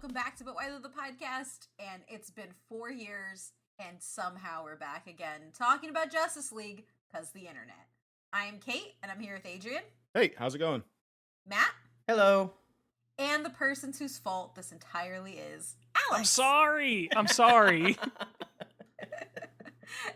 welcome back to But Why the Podcast, and it's been 4 years, and somehow we're back again, talking about Justice League, because the internet. I am Kate, and I'm here with Adrian. Hey, how's it going? Matt. Hello. And the person whose fault this entirely is, Alex. I'm sorry.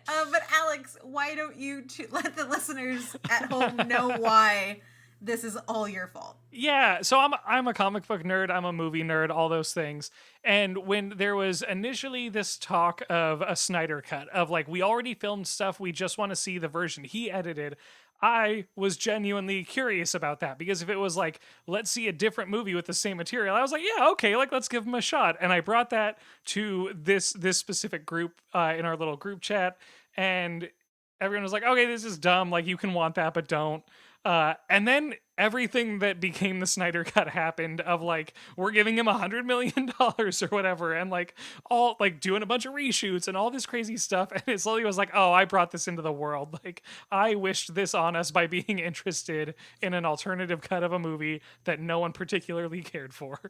But Alex, why don't you let the listeners at home know why this is all your fault? Yeah, so I'm a comic book nerd, I'm a movie nerd, all those things. And when there was initially this talk of a Snyder cut, of like, we already filmed stuff, we just want to see the version he edited, I was genuinely curious about that, because if it was like, let's see a different movie with the same material, I was like, yeah, okay, like, let's give him a shot. And I brought that to this specific group in our little group chat, and everyone was like, okay, this is dumb, like, you can want that, but don't. And then everything that became the Snyder Cut happened, of like, we're giving him $100 million or whatever, and like all like doing a bunch of reshoots and all this crazy stuff. And it slowly was like, oh, I brought this into the world. Like, I wished this on us by being interested in an alternative cut of a movie that no one particularly cared for.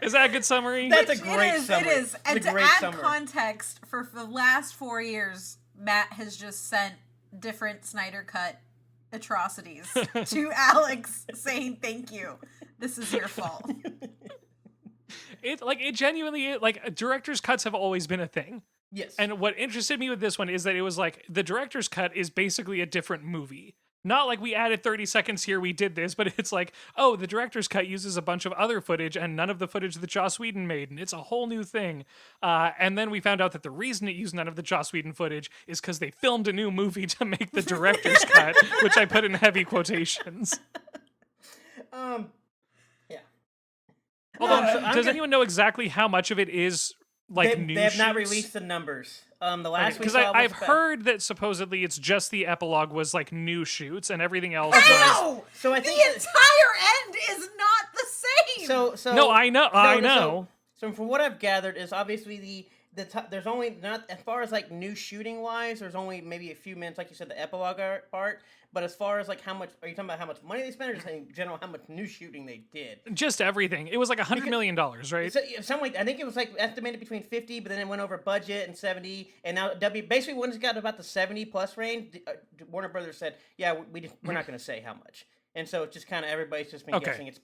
Is that a good summary? That's a great summary. It is. And to add context, for the last 4 years, Matt has just sent different Snyder Cut atrocities to Alex saying thank you, this is your fault. It genuinely, like, director's cuts have always been a thing. Yes. And what interested me with this one is that it was like, the director's cut is basically a different movie. Not like we added 30 seconds here, we did this, but it's like, oh, the director's cut uses a bunch of other footage and none of the footage that Joss Whedon made, and it's a whole new thing. And then we found out that the reason it used none of the Joss Whedon footage is because they filmed a new movie to make the director's cut, which I put in heavy quotations. Yeah. Although, does anyone know exactly how much of it is like new? They have not shoots? released the numbers. The last because I've heard that supposedly it's just the epilogue was like new shoots and everything else was. No! So I think the entire end is not the same. So no, I know. So from what I've gathered is obviously there's only, not as far as like new shooting wise, there's only maybe a few minutes, like you said, the epilogue part. But as far as like how much, are you talking about how much money they spent, or just in general how much new shooting they did? Just everything. It was like $100 million, right? So, I think it was like estimated between 50, but then it went over budget and 70, and now basically when it's got about the 70 plus range, Warner Brothers said, yeah, we're not going to say how much, and so it's just kind of everybody's just been guessing it's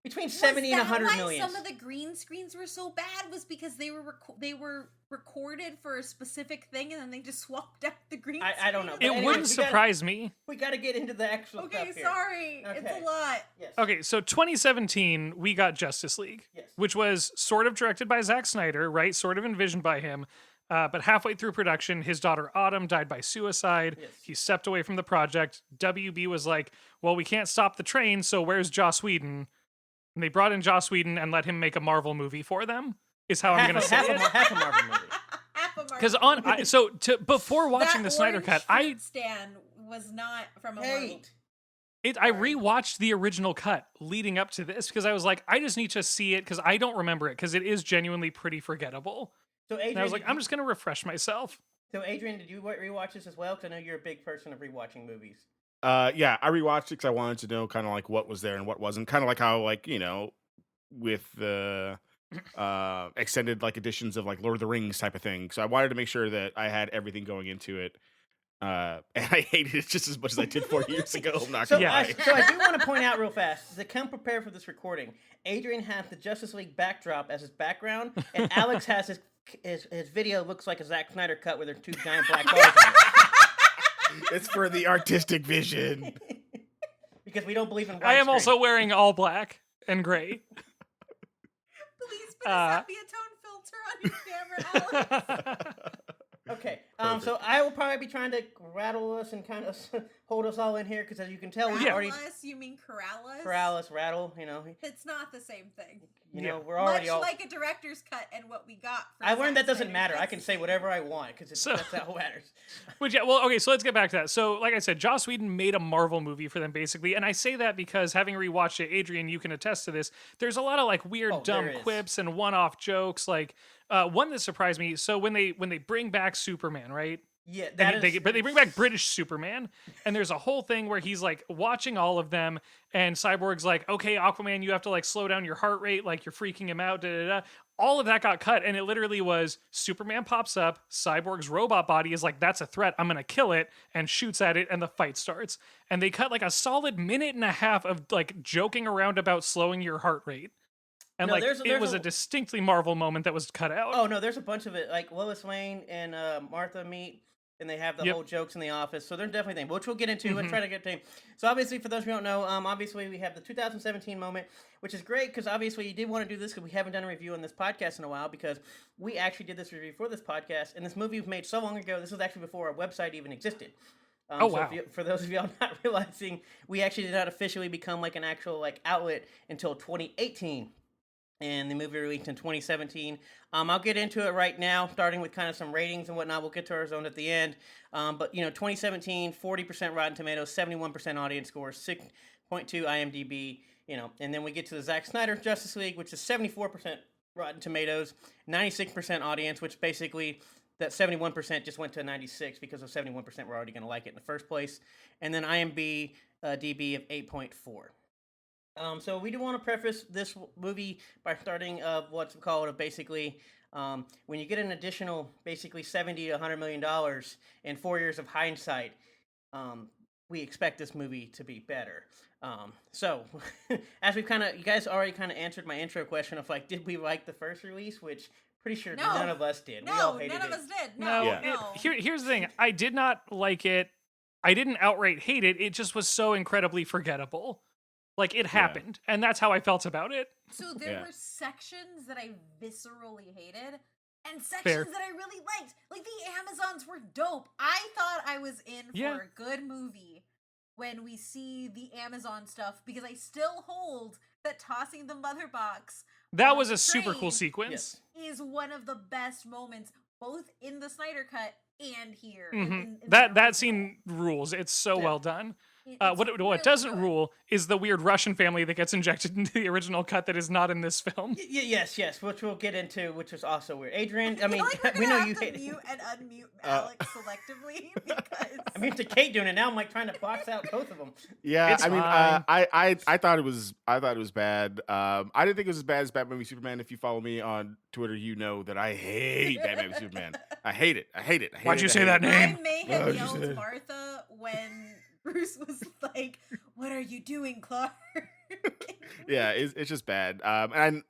between 70 and 100 million. Some of the green screens were so bad was because they were recorded for a specific thing, and then they just swapped out the green screen. I don't know. It wouldn't surprise me. We got to get into the actual stuff here. Okay, sorry. Okay. It's a lot. Yes. Okay, so 2017, we got Justice League, which was sort of directed by Zack Snyder, right? Sort of envisioned by him. But halfway through production, his daughter Autumn died by suicide. Yes. He stepped away from the project. WB was like, well, we can't stop the train, so where's Joss Whedon? And they brought in Joss Whedon and let him make a Marvel movie for them, is how I'm going to say it. Half a Marvel movie. Because before watching the Snyder Cut, Stan was not from a Marvel. I rewatched the original cut leading up to this because I was like, I just need to see it because I don't remember it because it is genuinely pretty forgettable. So Adrian, and I was like, I'm just going to refresh myself. So Adrian, did you rewatch this as well? Because I know you're a big person of rewatching movies. Yeah, I rewatched it because I wanted to know kind of like what was there and what wasn't. Kind of like how, like, you know, with the extended like editions of like Lord of the Rings type of thing. So I wanted to make sure that I had everything going into it. And I hated it just as much as I did 4 years ago. I'm not gonna lie. So I do want to point out real fast, to come prepared for this recording, Adrian has the Justice League backdrop as his background, and Alex has his video looks like a Zack Snyder cut where there's two giant black bars on it. It's for the artistic vision. Because we don't believe in white I am screen. also wearing all black and gray. Please put a sepia tone filter on your camera, Alex. Okay, so I will probably be trying to rattle us and kind of hold us all in here, because as you can tell, we already... Us? You mean corral us? Corral us, rattle, you know. It's not the same thing. You know, we're already Much like a director's cut and what we got. I learned that doesn't matter. I can say whatever I want, because that's how it matters. So let's get back to that. So, like I said, Joss Whedon made a Marvel movie for them, basically, and I say that because, having rewatched it, Adrian, you can attest to this, there's a lot of, like, weird, dumb quips and one-off jokes, like... one that surprised me, so when they bring back Superman, right? Yeah, But they bring back British Superman, and there's a whole thing where he's like watching all of them, and Cyborg's like, "Okay, Aquaman, you have to like slow down your heart rate, like you're freaking him out." Da, da, da. All of that got cut, and it literally was Superman pops up, Cyborg's robot body is like, "That's a threat, I'm gonna kill it," and shoots at it, and the fight starts. And they cut like a solid minute and a half of like joking around about slowing your heart rate, and No, like there's it was a- a distinctly Marvel moment that was cut out. Oh no, there's a bunch of it. Like Lois Lane and Martha meet, and they have the Yep. whole jokes in the office. So there's definitely things, which we'll get into. Let's Mhm. try to get to. So obviously, for those who don't know, obviously we have the 2017 moment, which is great because obviously you did want to do this because we haven't done a review on this podcast in a while because we actually did this review for this podcast, and this movie was made so long ago. This was actually before our website even existed. Oh, wow. For those of y'all not realizing, we actually did not officially become like an actual like outlet until 2018. And the movie released in 2017. I'll get into it right now, starting with kind of some ratings and whatnot. We'll get to our zone at the end. But, 2017, 40% Rotten Tomatoes, 71% audience score, 6.2 IMDb, and then we get to the Zack Snyder Justice League, which is 74% Rotten Tomatoes, 96% audience, which basically that 71% just went to 96 because of 71% were already going to like it in the first place. And then IMDb DB of 8.4. So we do want to preface this movie by starting of what's called basically when you get an additional basically $70 to $100 million in 4 years of hindsight, we expect this movie to be better. So as we you guys already kind of answered my intro question of like, did we like the first release? Which pretty sure No. none of us did. We all No, hated none of it. us did. No, No, Yeah. no. Here's the thing. I did not like it. I didn't outright hate it. It just was so incredibly forgettable. Like, it happened, and that's how I felt about it. So there Yeah. were sections that I viscerally hated, and sections Fair. that I really liked. Like the Amazons were dope. I thought I was in for Yeah. a good movie when we see the Amazon stuff because I still hold that tossing the mother box That on was the a super cool train sequence. Yes. is one of the best moments, both in the Snyder cut and here. Mhm. in the That original. scene rules. It's so Yeah. well done. It's What really doesn't good. rule is the weird Russian family that gets injected into the original cut that is not in this film. Yes, which we'll get into, which was also weird. Adrian, I I mean, feel like we're we gonna know have you to hate it. mute and unmute Alex selectively because I mean, to Kate doing it now, I'm like trying to box out both of them. Yeah, It's I mean, fine. I thought it was bad. I didn't think it was as bad as Batman v Superman. If you follow me on Twitter, you know that I hate Batman v Superman. I hate it. I hate it. I hate Why'd it. you I say hate that it. name? I may Oh, have you yelled said- Martha when Bruce was like, "What are you doing, Clark?" Yeah, it's just bad. And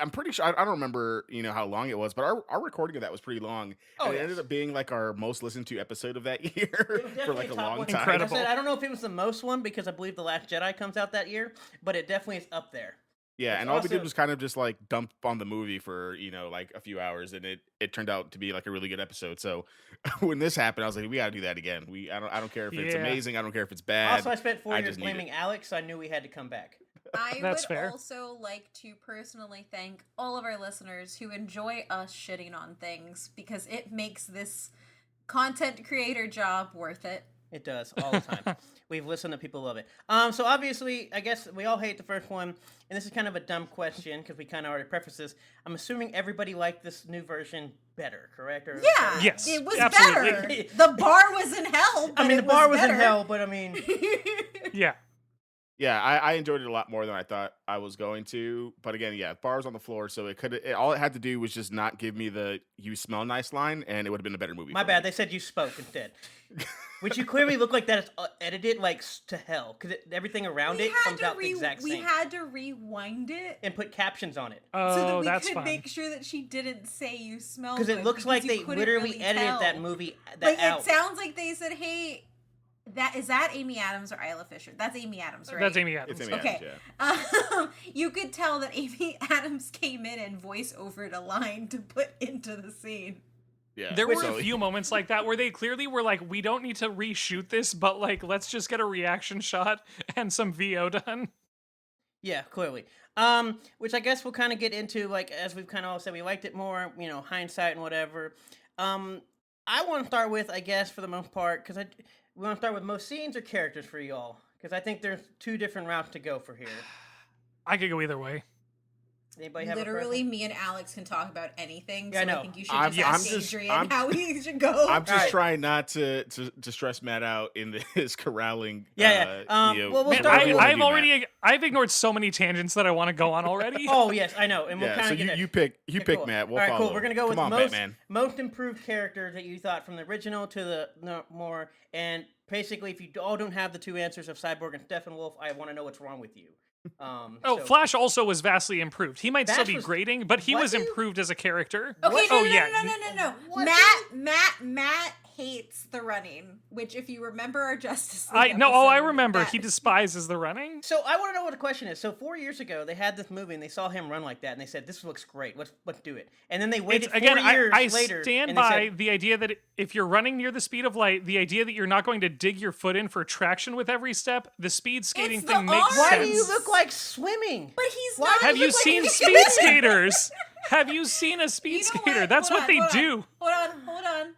I'm pretty sure I don't remember how long it was, but our recording of that was pretty long. Oh, and it yes. ended up being like our most listened to episode of that year It was for definitely like a top long one. time. Incredible. I don't know if it was the most one because I believe The Last Jedi comes out that year, but it definitely is up there. Yeah, It's and all we also- did was kind of just like dump on the movie for like a few hours, and it turned out to be like a really good episode. So when this happened, I was like, we got to do that again. I don't care if it's Yeah. amazing. I don't care if it's bad. Also, I spent 4 I years just need it. blaming Alex, so I knew we had to come back. I That's would fair. also like to personally thank all of our listeners who enjoy us shitting on things because it makes this content creator job worth it. It does all the time. We've listened to people love it. So obviously, I guess we all hate the first one, and this is kind of a dumb question because we kind of already prefaced this. I'm assuming everybody liked this new version better, correct? Or, Yeah, Yes, it was absolutely. better. The bar was in hell. But I mean, the it bar was in better. hell, but I mean, Yeah. Yeah, I enjoyed it a lot more than I thought I was going to. But again, yeah, bars on the floor, so all it had to do was just not give me the "you smell nice" line, and it would have been a better movie. my for bad. me. They said you spoke instead, which you clearly look like that is edited like to hell because everything around it comes out the exact we same, had to rewind it and put captions on it. Oh, so that we that's could fun. make sure that she didn't say "you smell." Because it good," looks like you they couldn't literally really edited tell. that movie Like out. it sounds like they said, "Hey, that Amy Adams or Isla Fisher? That's Amy Adams, right?" That's Amy Adams. It's Amy Okay. Adams, yeah. You could tell that Amy Adams came in and voice overed a line to put into the scene. Yeah. There were So- a few moments like that where they clearly were like, we don't need to reshoot this, but like, let's just get a reaction shot and some VO done. Yeah, clearly. Which I guess we'll kind of get into, like, as we've kind of all said, we liked it more, hindsight and whatever. I want to start with, I guess, for the most part, because we want to start with most scenes or characters for y'all, because I think there's two different routes to go for here. I could go either way. Anybody have Literally, me and Alex can talk about anything. Yeah, I so know. I think you should I'm- just I'm ask just- Adrian I'm- how we should go. I'm just Alright. trying not to stress Matt out in this corralling. Yeah. Well, we'll Man, start with- I've ignored so many tangents that I want to go on already. Oh yes, I know, and we'll Yeah, kind so of get you that. pick Cool. Matt. We'll All right, follow. cool. We're gonna go with Come on, Batman. most improved character that you thought from the original to the more, and basically, if you all don't have the two answers of Cyborg and Steppenwolf, I want to know what's wrong with you. So- Flash also was vastly improved. He might still Flash be was- grading, but he Was was he? improved as a character. Okay, Oh, no, yeah. no. What? Matt hates the running, which, if you remember our Justice League I episode, remember. that- He despises the running. So I want to know what the question is. So 4 years ago, they had this movie and they saw him run like that, and they said, "This looks great. Let's do it." And then they waited It's, again, 4 years I later. stand and they by said, the idea that if you're running near the speed of light, the idea that you're not going to dig your foot in for traction with every step, the speed skating It's the thing makes arms. "Why sense. do you look like swimming?" But he's Why not. Have you look like seen he's speed doing it. skaters? Have you seen a speed You know skater? what? That's Hold what on, they hold on. do. Hold on.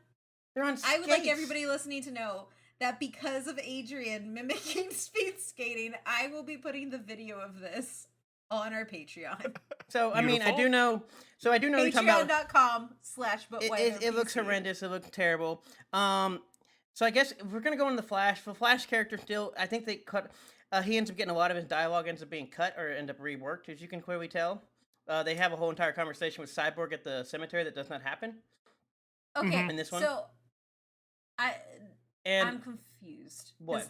They're on. I would like skates. everybody listening to know that because of Adrian mimicking speed skating, I will be putting the video of this on our Patreon. So I mean, I Beautiful. do know. So I do know you're talking about. Patreon.com/but It looks horrendous. It looks terrible. So I guess if we're gonna go on the Flash. The Flash character still, I think they cut. He ends up getting a lot of his dialogue ends up being cut or end up reworked, as you can clearly tell. They have a whole entire conversation with Cyborg at the cemetery that does not happen. Okay, In this one? so I'm And confused. What?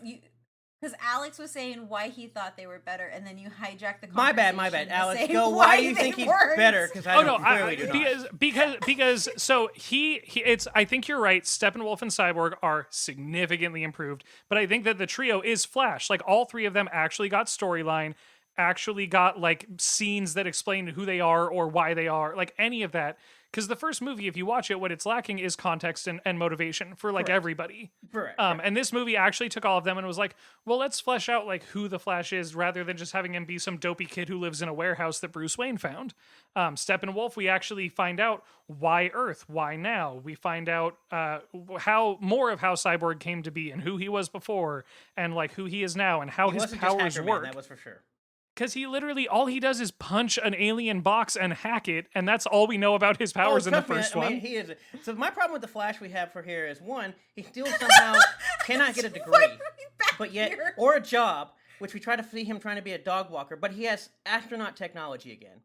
Because Alex was saying why he thought they were better, and then you hijacked the my conversation. bad, to Alex. say Go. Why do you they think he's weren't. better? Because I Oh don't no, clearly do not. because so he it's I think you're right. Steppenwolf and Cyborg are significantly improved, but I think that the trio is Flash. Like all three of them actually got storyline, actually got like scenes that explain who they are or why they are, like any of that. Because the first movie, if you watch it, what it's lacking is context and motivation for like Correct. everybody. Correct. And this movie actually took all of them and was like, well, let's flesh out like who the Flash is rather than just having him be some dopey kid who lives in a warehouse that Bruce Wayne found. Steppenwolf, we actually find out why Earth, why now. We find out how more of how Cyborg came to be and who he was before and like who he is now and how He his wasn't just powers Hacker Man, work. that was for sure. Because he literally, all he does is punch an alien box and hack it, and that's all we know about his powers in the trust me, first I one. mean, he is. So my problem with the Flash we have for here is one, he still somehow cannot get a degree, Why are we back but yet here? or a job, which we try to see him trying to be a dog walker, but he has astronaut technology again,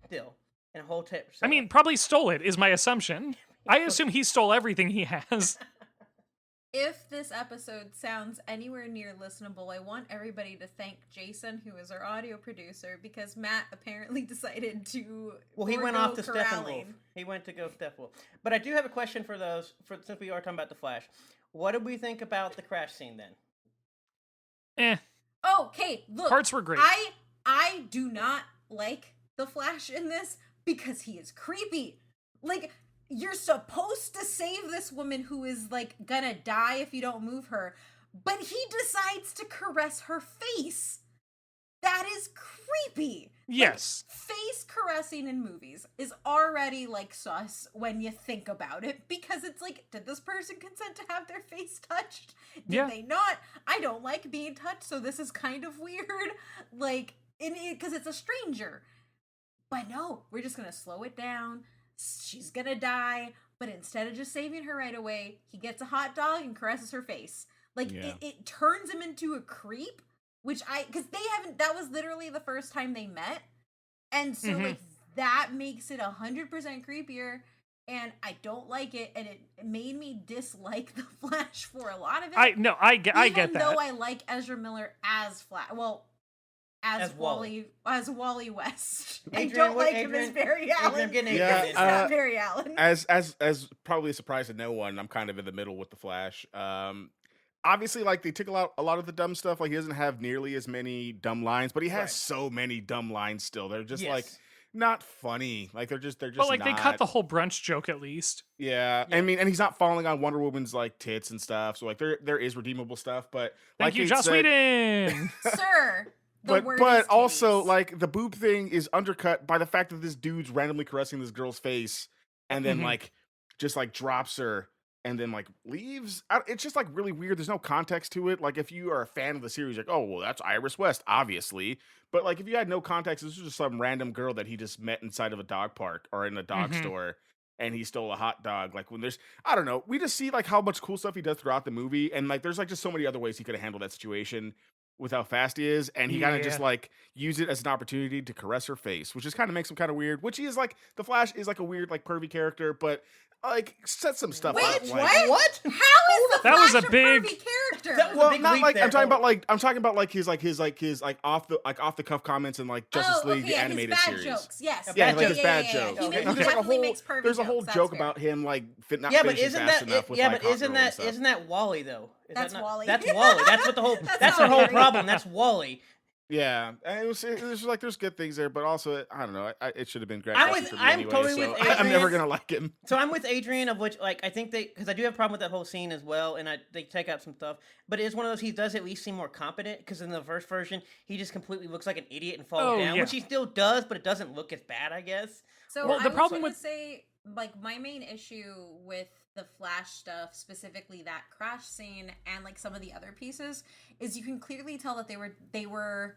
still, and a whole tip. I mean, probably stole it, is my assumption. I assume he stole everything he has. If this episode sounds anywhere near listenable, I want everybody to thank Jason, who is our audio producer, because Matt apparently decided to. he went forego off to corralling. Steppenwolf. He went to go Steppenwolf. But I do have a question for those. Since we are talking about the Flash, what did we think about the crash scene then? Okay, look. Parts were great. I do not like the Flash in this because he is creepy. Like, you're supposed to save this woman who is, like, gonna die if you don't move her, but he decides to caress her face. That is creepy. Yes. Like, face caressing in movies is already, like, sus when you think about it, because it's like, did this person consent to have their face touched? Did they not? I don't like being touched, so this is kind of weird. Like, because it's a stranger. But no, we're just gonna slow it down. She's gonna die, but instead of just saving her right away, he gets a hot dog and caresses her face. Like, it turns him into a creep, because that was literally the first time they met. And so, like, that makes it 100% creepier, and I don't like it, and it made me dislike the Flash for a lot of it. I get that. Even though I like Ezra Miller as Flash, as Wally West. I Adrian, don't like him as Barry Allen. I'm getting Yeah, It's not Barry Allen. As probably a surprise to no one, I'm kind of in the middle with the Flash. Obviously, like, they took a lot of the dumb stuff. Like, he doesn't have nearly as many dumb lines, but he has so many dumb lines still. They're just like not funny. Like, they're just. But like, they cut the whole brunch joke at least. Yeah, I mean, and he's not falling on Wonder Woman's like tits and stuff. So like, there is redeemable stuff. But Thank like you, Kate Joss said- Whedon. Sir. The word but is also titties. like the boob thing is undercut by the fact that this dude's randomly caressing this girl's face and then like just like drops her and then like leaves. It's just like really weird. There's no context to it. Like if you are a fan of the series, like, oh well, that's Iris West, obviously. But like if you had no context, this was just some random girl that he just met inside of a dog park or in a dog Mhm. store, and he stole a hot dog. Like when there's, I don't know, we just see like how much cool stuff he does throughout the movie, and like there's like just so many other ways he could have handled that situation with how fast he is, and he kind of just Yeah. like use it as an opportunity to caress her face, which just kind of makes him kind of weird. Which he is like the Flash is like a weird like pervy character, but like set some stuff Wait, up. what? Like, What? How is the That was Flash a big- pervy character? That was a well, big not leap like there. I'm talking about his off the cuff comments in like Justice League the yeah, animated his bad series. jokes. Yes. Yeah, bad like his jokes. bad yeah. jokes. He, Okay. he Okay. definitely makes pervy There's a whole jokes, joke that's fair. about him like not Yeah, but finishing isn't fast that enough with yeah? like But hot isn't girl and that stuff. isn't that Wally though? Is That's that not, Wally. That's Wally. That's what the whole. That's the whole hilarious. problem. That's Wally. Yeah, and it was like there's good things there, but also I don't know. It should have been Grant I'm Gustin with- for me I'm anyway, totally so with I'm never Adrian. gonna like him. So I'm with Adrian, of which like I think because I do have a problem with that whole scene as well, and they take out some stuff. But it's one of those he does at least seem more competent because in the first version he just completely looks like an idiot and falls Oh, down, yeah. which he still does, but it doesn't look as bad, I guess. So Well, I the was problem gonna with- say, like, my main issue with the Flash stuff, specifically that crash scene and like some of the other pieces, is you can clearly tell that they were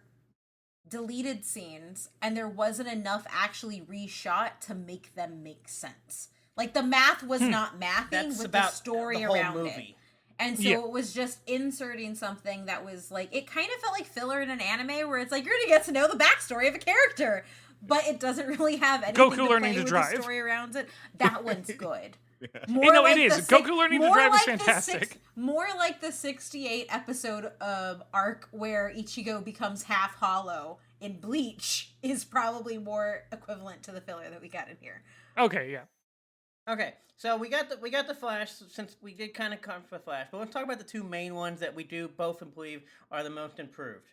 deleted scenes and there wasn't enough actually reshot to make them make sense. Like the math was not mathing That's with about the story the whole around it. movie. And so Yeah. it was just inserting something that was like, it kind of felt like filler in an anime where it's like, you're gonna get to know the backstory of a character, but it doesn't really have anything Goku to learning play to with drive. the story around it. That one's good. Hey, no, it the is. Goku learning to more drive is like the fantastic. more like the 68 episode arc where Ichigo becomes half hollow in Bleach is probably more equivalent to the filler that we got in here. Okay, yeah. Okay, so we got the Flash since we did kind of come for the Flash, but let's talk about the two main ones that we do both believe are the most improved.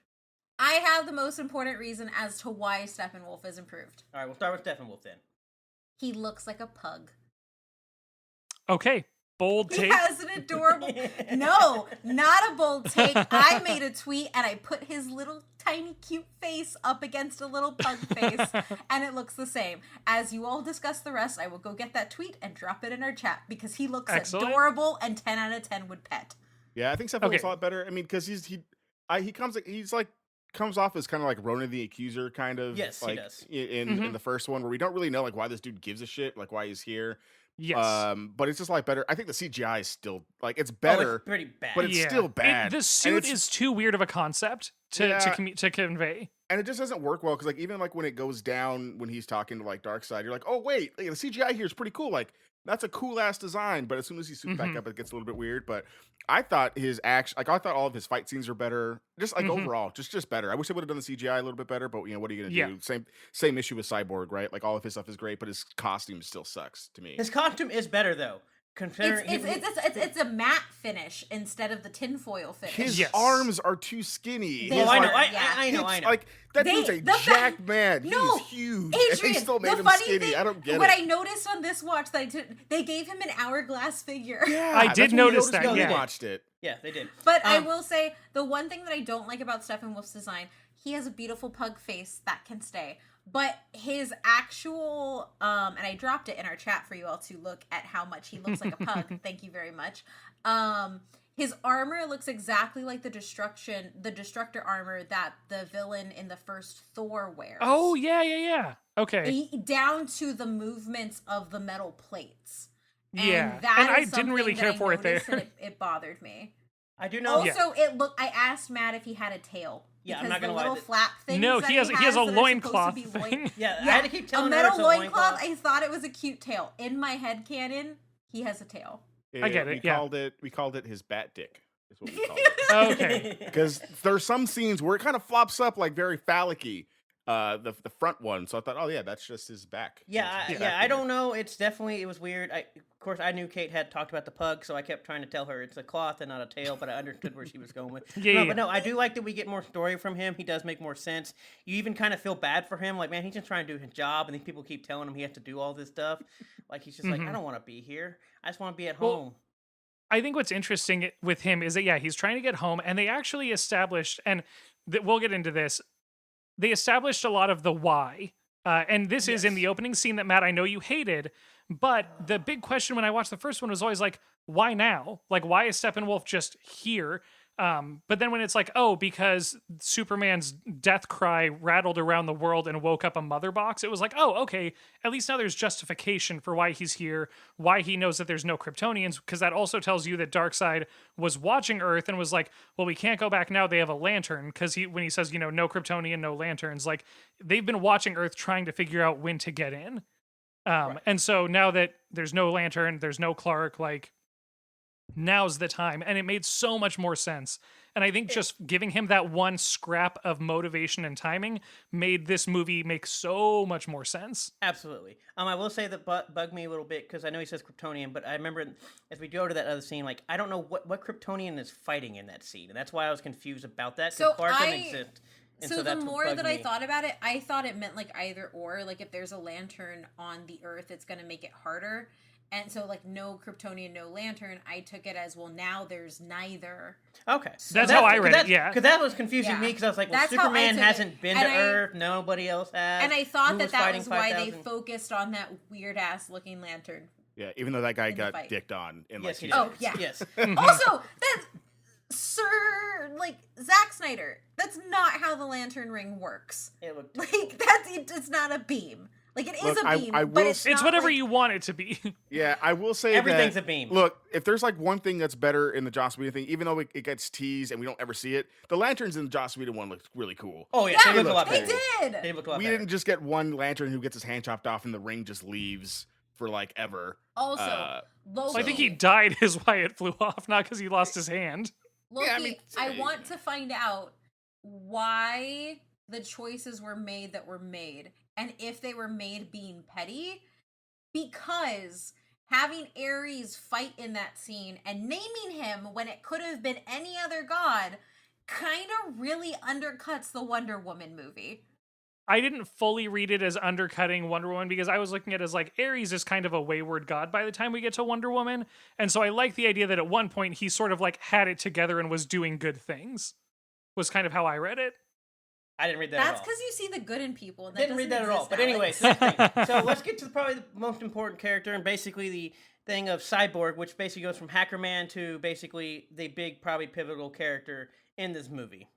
I have the most important reason as to why Steppenwolf is improved. All right, we'll start with Steppenwolf then. He looks like a pug. Okay. Bold He take. has an adorable. No, not a bold take. I made a tweet and I put his little tiny cute face up against a little pug face, and it looks the same. As you all discuss the rest, I will go get that tweet and drop it in our chat because he looks Excellent. adorable and 10 out of 10 would pet. Yeah, I think Steppenwolf's Okay. a lot better. I mean, because he comes off as kind of like Ronan the Accuser, kind of. Yes, he like, does. In the first one, where we don't really know like why this dude gives a shit, like why he's here. Yes. But it's just like better. I think the CGI is still like it's Oh, better, it's pretty bad. but it's still bad. The And suit it's- is too weird of a concept to Yeah. to convey. and it just doesn't work well because like even like when it goes down when he's talking to like Darkseid, you're like, oh wait, like, the CGI here is pretty cool. Like that's a cool ass design. But as soon as he suits back Mhm. up, it gets a little bit weird. But I thought his action, like I thought all of his fight scenes were better. Just like Mhm. overall, just better. I wish they would have done the CGI a little bit better. But you know what are you gonna Yeah. do? Same issue with Cyborg, right? Like all of his stuff is great, but his costume still sucks to me. His costume is better though, considering It's a matte finish instead of the tinfoil finish. His Yes. arms are too skinny. They His, Oh, I know, like, I know. hips, Like that They- dude's a the fa- jacked man. No, He's huge. and Adrian, they still made the him funny skinny. thing, I don't get what it. I noticed on this watch that they gave him an hourglass figure. Yeah, I that's did what we notice noticed that, when we yeah. watched it. yeah, they did. But I Um, will say the one thing that I don't like about Steppenwolf's design, he has a beautiful pug face that can stay. But his actual and I dropped it in our chat for you all to look at how much he looks like a pug. Thank you very much. His armor looks exactly like the destructor armor that the villain in the first Thor wears. Oh yeah. Okay. Down to the movements of the metal plates. Yeah. that And I is didn't really something care that I for it there. noticed, and it bothered me. I do know. Also, it looked. I asked Matt if he had a tail. Yeah, I'm because not gonna the lie, little that- flap things. No, that he has a that are supposed to loincloth be thing. Yeah, I Yeah, had to keep telling a her metal it's a loincloth. loincloth. I thought it was a cute tail. In my head canon, he has a tail. I get it, yeah. We called it his bat dick. Is what we called it. Okay. Because there's some scenes where it kind of flops up like very phallic-y, the front one. So I thought, oh yeah, that's just his back. Yeah, His yeah. back I finger. don't know. It was weird. Of course, I knew Kate had talked about the pug, so I kept trying to tell her it's a cloth and not a tail. But I understood where she was going with. Yeah. But no, I do like that we get more story from him. He does make more sense. You even kind of feel bad for him. Like, man, he's just trying to do his job, and these people keep telling him he has to do all this stuff. Like, he's just like, I don't want to be here. I just want to be at Well, home. I think what's interesting with him is that, yeah, he's trying to get home, and they actually established, and we'll get into this, they established a lot of the why And this is in Yes. the opening scene that, Matt, I know you hated. But the big question when I watched the first one was always like, why now? Like, why is Steppenwolf just here? But then when it's like, oh, because Superman's death cry rattled around the world and woke up a mother box, it was like, oh, okay, at least now there's justification for why he's here, why he knows that there's no Kryptonians, because that also tells you that Darkseid was watching Earth and was like, well, we can't go back now, they have a lantern, because when he says, no Kryptonian, no lanterns, like, they've been watching Earth trying to figure out when to get in. Right. And so now that there's no lantern, there's no Clark, like, now's the time. And it made so much more sense. And I think just giving him that one scrap of motivation and timing made this movie make so much more sense. Absolutely. I will say that bugged me a little bit because I know he says Kryptonian, but I remember as we go to that other scene, like, I don't know what Kryptonian is fighting in that scene, and that's why I was confused about that. So Clark didn't exist. And So the that's what more bugged that I me. thought about it, I thought it meant like either or. Like if there's a lantern on the Earth, it's going to make it harder. And so like no Kryptonian, no lantern, I took it as, well, now there's neither. Okay, That's how I read it, yeah. Because that was confusing Yeah. me because I was like, well, That's how I Superman took it. hasn't been to And I- Earth, nobody else has. And I thought Who that that fighting was why they 5,000? focused on that weird ass looking lantern. Yeah, even though that guy In the got fight. dicked on in Yes, he like did. Oh, yeah. Yes. Also, that Sir, like Zack Snyder, that's not how the lantern ring works. It looked. Like it's not a beam. Like it is Look, a beam, I but will it's It's not whatever like, you want it to be. Yeah, I will say Everything's that, a beam. Look, if there's like one thing that's better in the Joss Whedon thing, even though it gets teased and we don't ever see it, the lanterns in the Joss Whedon one look really cool. Oh yeah, Yeah, they look a lot they better. did. They look a lot We better. didn't just get one lantern who gets his hand chopped off and the ring just leaves for like ever. Also, Loki. I think he died is why it flew off, not because he lost his hand. Loki, Yeah, I mean, I want to find out why the choices were made that were made, and if they were made being petty, because having Ares fight in that scene and naming him when it could have been any other god kind of really undercuts the Wonder Woman movie. I didn't fully read it as undercutting Wonder Woman because I was looking at it as like Ares is kind of a wayward god by the time we get to Wonder Woman. And so I like the idea that at one point he sort of like had it together and was doing good things, was kind of how I read it. I didn't read that That's at all. because you see the good in people. And that Didn't read that doesn't at all. exist, But anyway, Alex. so, that's the thing. So let's get to probably the most important character and basically the thing of Cyborg, which basically goes from Hacker Man to basically the big, probably pivotal character in this movie.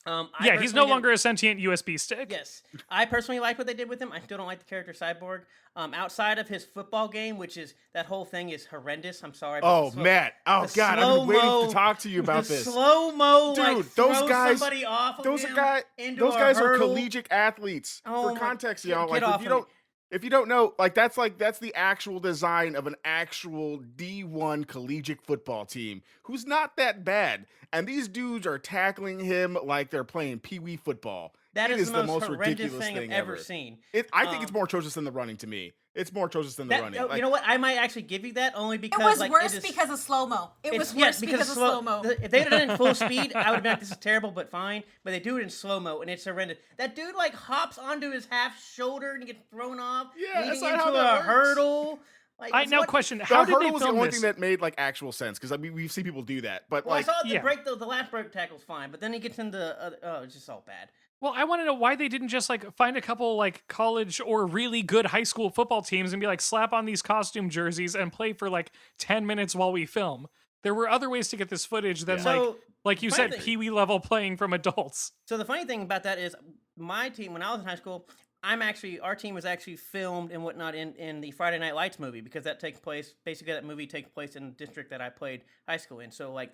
I Yeah, he's no personally longer a sentient USB stick. Yes, I personally like what they did with him. I still don't like the character Cyborg. Outside of his football game, which is that whole thing is horrendous. I'm sorry. but Oh, the slow- Matt. Oh, the God. I've been waiting slow-mo- to talk to you about the this. slow mo, Dude, like those throw guys- somebody off of Those him guys into a are hurdle. collegiate athletes. Oh For my- context, get- y'all. get Like, off of me. if you don't know, that's the actual design of an actual D1 collegiate football team who's not that bad. And these dudes are tackling him like they're playing pee-wee football. That It is the most horrendous ridiculous thing I've ever seen. I think it's more atrocious than the running to me. It's more atrocious than the That, running. you Like, know what? I might actually give you that only It because was like, worse it is, because of slow mo. It was it's- worse yes, because of slow mo. If they did it in full speed, I would have been like, this is terrible, but fine. But they do it in slow mo, and it's horrendous. That dude like hops onto his half shoulder and gets thrown off, Yeah, that's leading not into how that a works. hurdle. Like, I it's now what- question, the how did hurdle they was the film only this? thing that made like actual sense because we've seen people do that. But Well, like, I saw the yeah. break the last break tackle's fine, but then he gets into it's just all bad. Well, I want to know why they didn't just like find a couple like college or really good high school football teams and be like slap on these costume jerseys and play for like 10 minutes while we film. There were other ways to get this footage than Yeah. So like you funny said, thing- pee-wee level playing from adults. So the funny thing about that is, my team when I was in high school, our team was actually filmed and whatnot in the Friday Night Lights movie because that takes place basically that movie takes place in the district that I played high school in. So like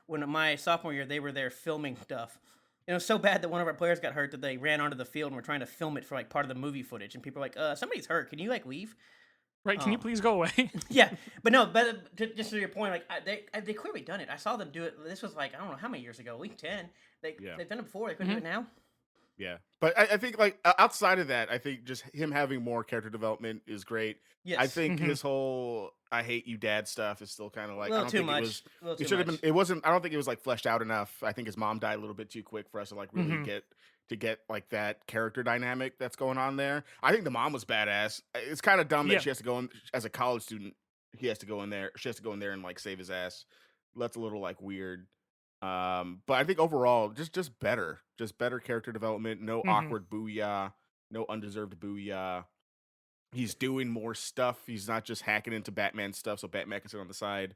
when my sophomore year they were there filming stuff. And it was so bad that one of our players got hurt that they ran onto the field and were trying to film it for like part of the movie footage. And people were like, somebody's hurt. Can you like leave? Right? Can you Oh. please go away? Yeah, but no, just to your point, like they clearly done it. I saw them do it. This was like I don't know how many years ago, at least 10. They've done it before. They couldn't do it now. yeah. But I think like outside of that, I think just him having more character development is great. Yes, I think Mhm. his whole "I hate you, Dad" stuff is still kind of like a I little don't too think much. it was. A little It too should have much. been. It wasn't. I don't think it was like fleshed out enough. I think his mom died a little bit too quick for us to like really Mhm. get like that character dynamic that's going on there. I think the mom was badass. It's kind of dumb that Yeah. she has to go in as a college student. He has to go in there. She has to go in there and like save his ass. That's a little like weird. But I think overall, just better character development. No Mhm. awkward booyah. no undeserved booyah. He's doing more stuff. He's not just hacking into Batman stuff, so Batman can sit on the side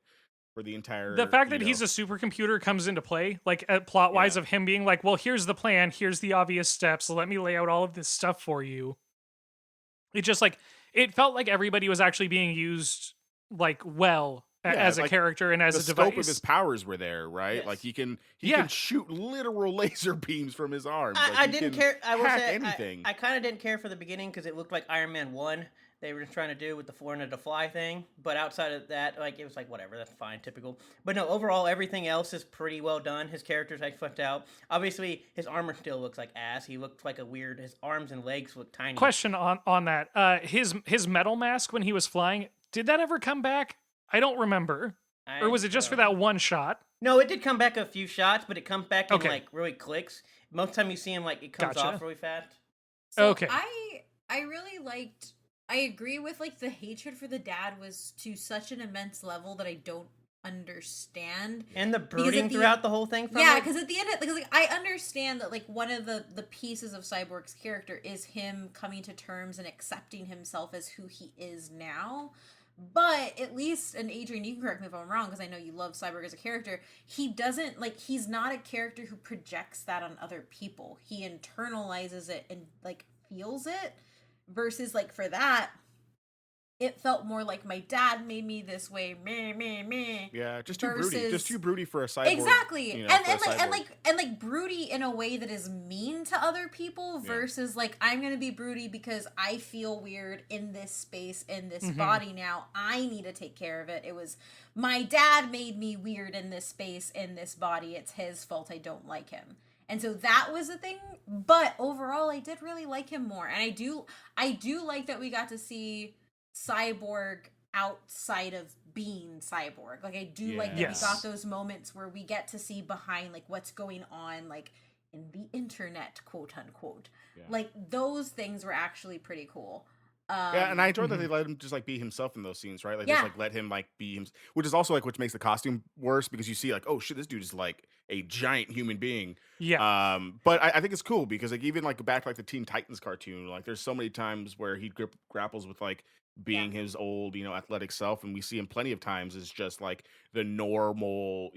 for the entire. The fact you that he's know- a supercomputer comes into play, like plot wise, Yeah. of him being like, well, here's the plan, here's the obvious steps, let me lay out all of this stuff for you. It just like, it felt like everybody was actually being used like well Yeah, as a like, character and as the a scope device. of his powers were there, right? Yes. Like he can Yeah. shoot literal laser beams from his arms. I Like, he didn't can care. I will hack say anything. I kind of didn't care for the beginning because it looked like Iron Man 1. They were just trying to do with the Florida to fly thing. But outside of that, like it was like whatever, that's fine, typical. But no, overall everything else is pretty well done. His character's like fucked out. Obviously, his armor still looks like ass. He looked like a weird. His arms and legs look tiny. Question on that. His metal mask when he was flying, did that ever come back? I don't remember. Or was it just for that one shot? No, it did come back a few shots, but it comes back in Okay. like really clicks. Most time you see him like it comes Gotcha. off really fast. So Okay. I really liked. I agree with like the hatred for the dad was to such an immense level that I don't understand. And the Because brooding at the- throughout the whole thing. From Yeah, it. because at the end, like I understand that like one of the pieces of Cyborg's character is him coming to terms and accepting himself as who he is now. But at least, and Adrian, you can correct me if I'm wrong, because I know you love Cyborg as a character. He doesn't like he's not a character who projects that on other people. He internalizes it and like feels it. Versus like for that, it felt more like my dad made me this way, me. Yeah, just too broody. versus- Just too broody for a cyborg. Exactly. you know, and for a and cyborg. like broody in a way that is mean to other people Yeah. versus like I'm gonna be broody because I feel weird in this space, in this Mhm. body now. I need to take care of it. It was my dad made me weird in this space, in this body. It's his fault I don't like him. And so that was the thing, but overall I did really like him more. And I do like that we got to see Cyborg outside of being Cyborg. Like I do like that Yes. we got those moments where we get to see behind like what's going on like in the internet, quote unquote. Yeah. Like those things were actually pretty cool. Yeah, and I enjoyed that Mhm. they let him just like be himself in those scenes, right? Like Yeah. just like let him like be him, which is also like which makes the costume worse because you see like, oh shit, this dude is like a giant human being. Yeah. But I think it's cool because like even like back to like the Teen Titans cartoon, like there's so many times where he grapples with like being his old, athletic self, and we see him plenty of times as just like the normal,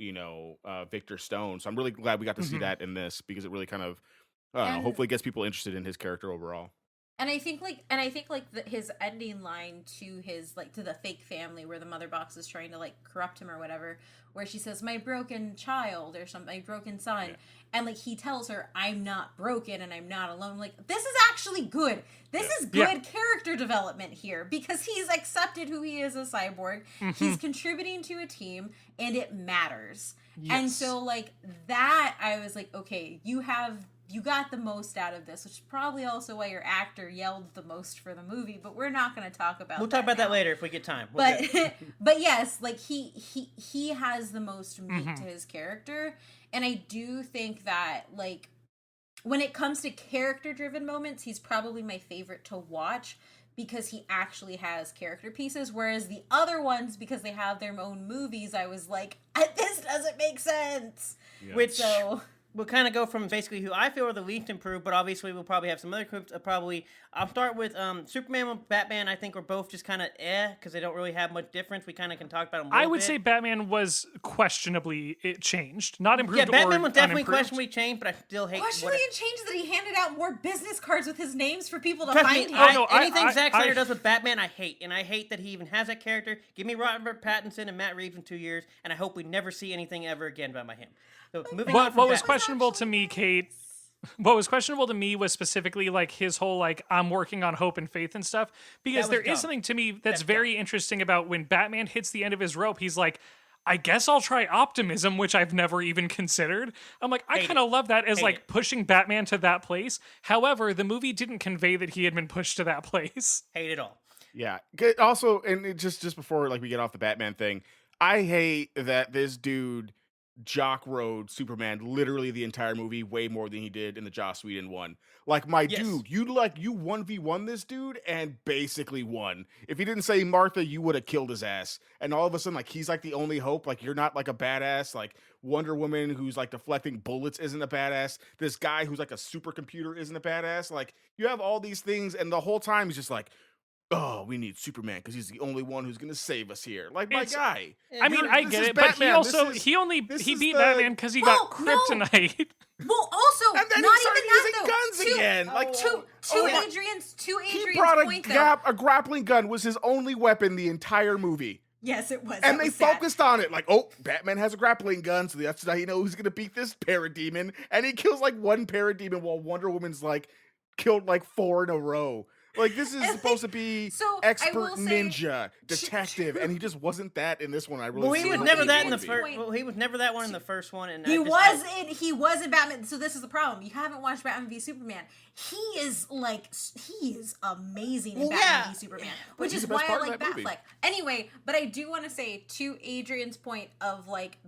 Victor Stone. So I'm really glad we got to see Mhm. that in this because it really kind of, I don't know, And- hopefully gets people interested in his character overall. And I think his ending line to his like to the fake family where the mother box is trying to like corrupt him or whatever, where she says my broken child or something, my broken son, Yeah. and like he tells her I'm not broken and I'm not alone. Like this is actually good. This is Yeah. good character development here because he's accepted who he is as Cyborg. Mhm. He's contributing to a team and it matters. And Yes. so like that I was like, okay, you got the most out of this, which is probably also why your actor yelled the most for the movie, but we're not going to talk about We'll talk about that now. later if we get time. But but yes, like he has the most meat Mhm. to his character, and I do think that like when it comes to character driven moments, he's probably my favorite to watch because he actually has character pieces, whereas the other ones, because they have their own movies, I was like, this doesn't make sense. Yeah. Which So we'll kind of go from basically who I feel are the least improved, but obviously we'll probably have some other groups. I'll start with Superman and Batman. I think we're both just kind of because they don't really have much difference. We kind of can talk about them. I would say Batman was questionably changed, not improved. yeah, Batman or was definitely unimproved. questionably changed, but I still hate. questionably changed that he handed out more business cards with his names for people to Trust find me, him. Oh, no, anything I- Zack I- Snyder does with Batman, I hate, and I hate that he even has that character. Give me Robert Pattinson and Matt Reeves in 2 years, and I hope we never see anything ever again by him. So moving on. What from was Batman. questionable to me, Kate? What was questionable to me was specifically like his whole like I'm working on hope and faith and stuff because That was there dumb. is something to me that's That's very interesting about when Batman hits the end of his rope. He's like, I guess I'll try optimism, which I've never even considered. I'm like, I Hate kind of love that as Hate like it. pushing Batman to that place. However, the movie didn't convey that he had been pushed to that place. Hate it all. Yeah. Also, and just before like we get off the Batman thing, I hate that this dude Jock rode Superman literally the entire movie way more than he did in the Joss Whedon one. Like, my Yes. dude, you 1v1 this dude and basically won. If he didn't say Martha, you would have killed his ass. And all of a sudden, like, he's like the only hope. Like, you're not like a badass. Like, Wonder Woman who's like deflecting bullets isn't a badass. This guy who's like a supercomputer isn't a badass. Like, you have all these things, and the whole time he's just like, oh, we need Superman because he's the only one who's gonna save us here. Like, my guy. I mean, I this get is it, but he Batman. also This is- he is beat the- Batman because he got Well, no. kryptonite. Well, also, And then not he started even using that, though. guns again. Like, To he Adrian's brought point, though. a grappling gun was his only weapon the entire movie. Yes, it was. And That they was sad. focused on it. Like, oh, Batman has a grappling gun, so that's how you know who's gonna beat this parademon. And he kills like one parademon while Wonder Woman's like killed like 4 in a row. Like, this is And supposed to be so, I expert will say- ninja detective, and he just wasn't that in this one. I really Well, he feel was like never he that in the would be. first. Well, he was never that one in the first one, and He was in Batman. So this is the problem. You haven't watched Batman v Superman. He is amazing in Well, Batman yeah. v Superman, which he's is the best why I part of like that movie. Batfleck. Anyway, but I do want to say to Adrian's point of like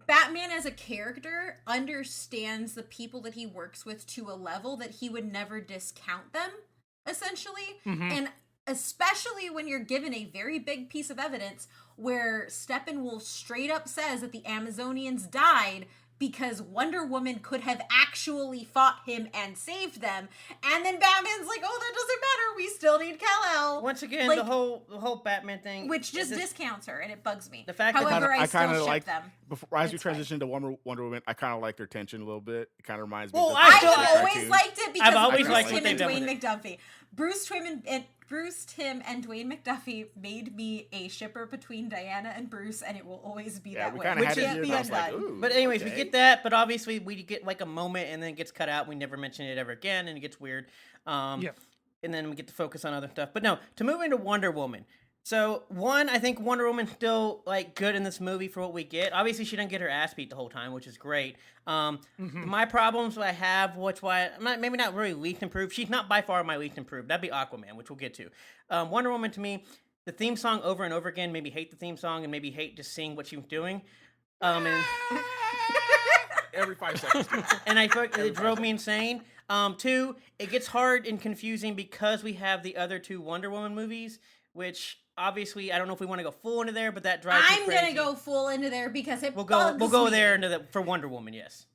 Batman as a character understands the people that he works with to a level that he would never discount them, essentially. And especially when you're given a very big piece of evidence where Steppenwolf straight up says that the Amazonians died because Wonder Woman could have actually fought him and saved them. And then Batman's like, oh, that doesn't matter. We still need Kal-El. Once again, Like, the whole Batman thing, which just is discounts her, and it bugs me. The fact that- However, I kinda still ship like them. Before, as we It's fine. transition to Wonder Woman, I kind of like their tension a little bit. It kind of reminds me. Well, of I I still- have always cartoon. liked it because I've always Bruce liked Tim what and they've done Dwayne with McDuffie. Bruce Tim and Dwayne McDuffie made me a shipper between Diana and Bruce, and it will always be Yeah, that we way. kind of Which had it can't here, be and I was like, undone. ooh. But anyways, we okay. get that, but obviously we get like a moment and then it gets cut out. We never mention it ever again, and it gets weird. Yeah. And then we get to focus on other stuff. But no, to move into Wonder Woman. So one, I think Wonder Woman's still like good in this movie for what we get. Obviously, she doesn't get her ass beat the whole time, which is great. My problems I have, why I'm not maybe not really least improved. She's not by far my least improved. That'd be Aquaman, which we'll get to. Wonder Woman to me, the theme song over and over again made me hate the theme song and maybe hate just seeing what she was doing. And Every 5 seconds. and I feel like it drove me insane. Two, it gets hard and confusing because we have the other 2 Wonder Woman movies, which obviously I don't know if we want to go full into there, but that drives me I'm crazy. gonna go full into there because it We'll bugs go me. there into for Wonder Woman, yes.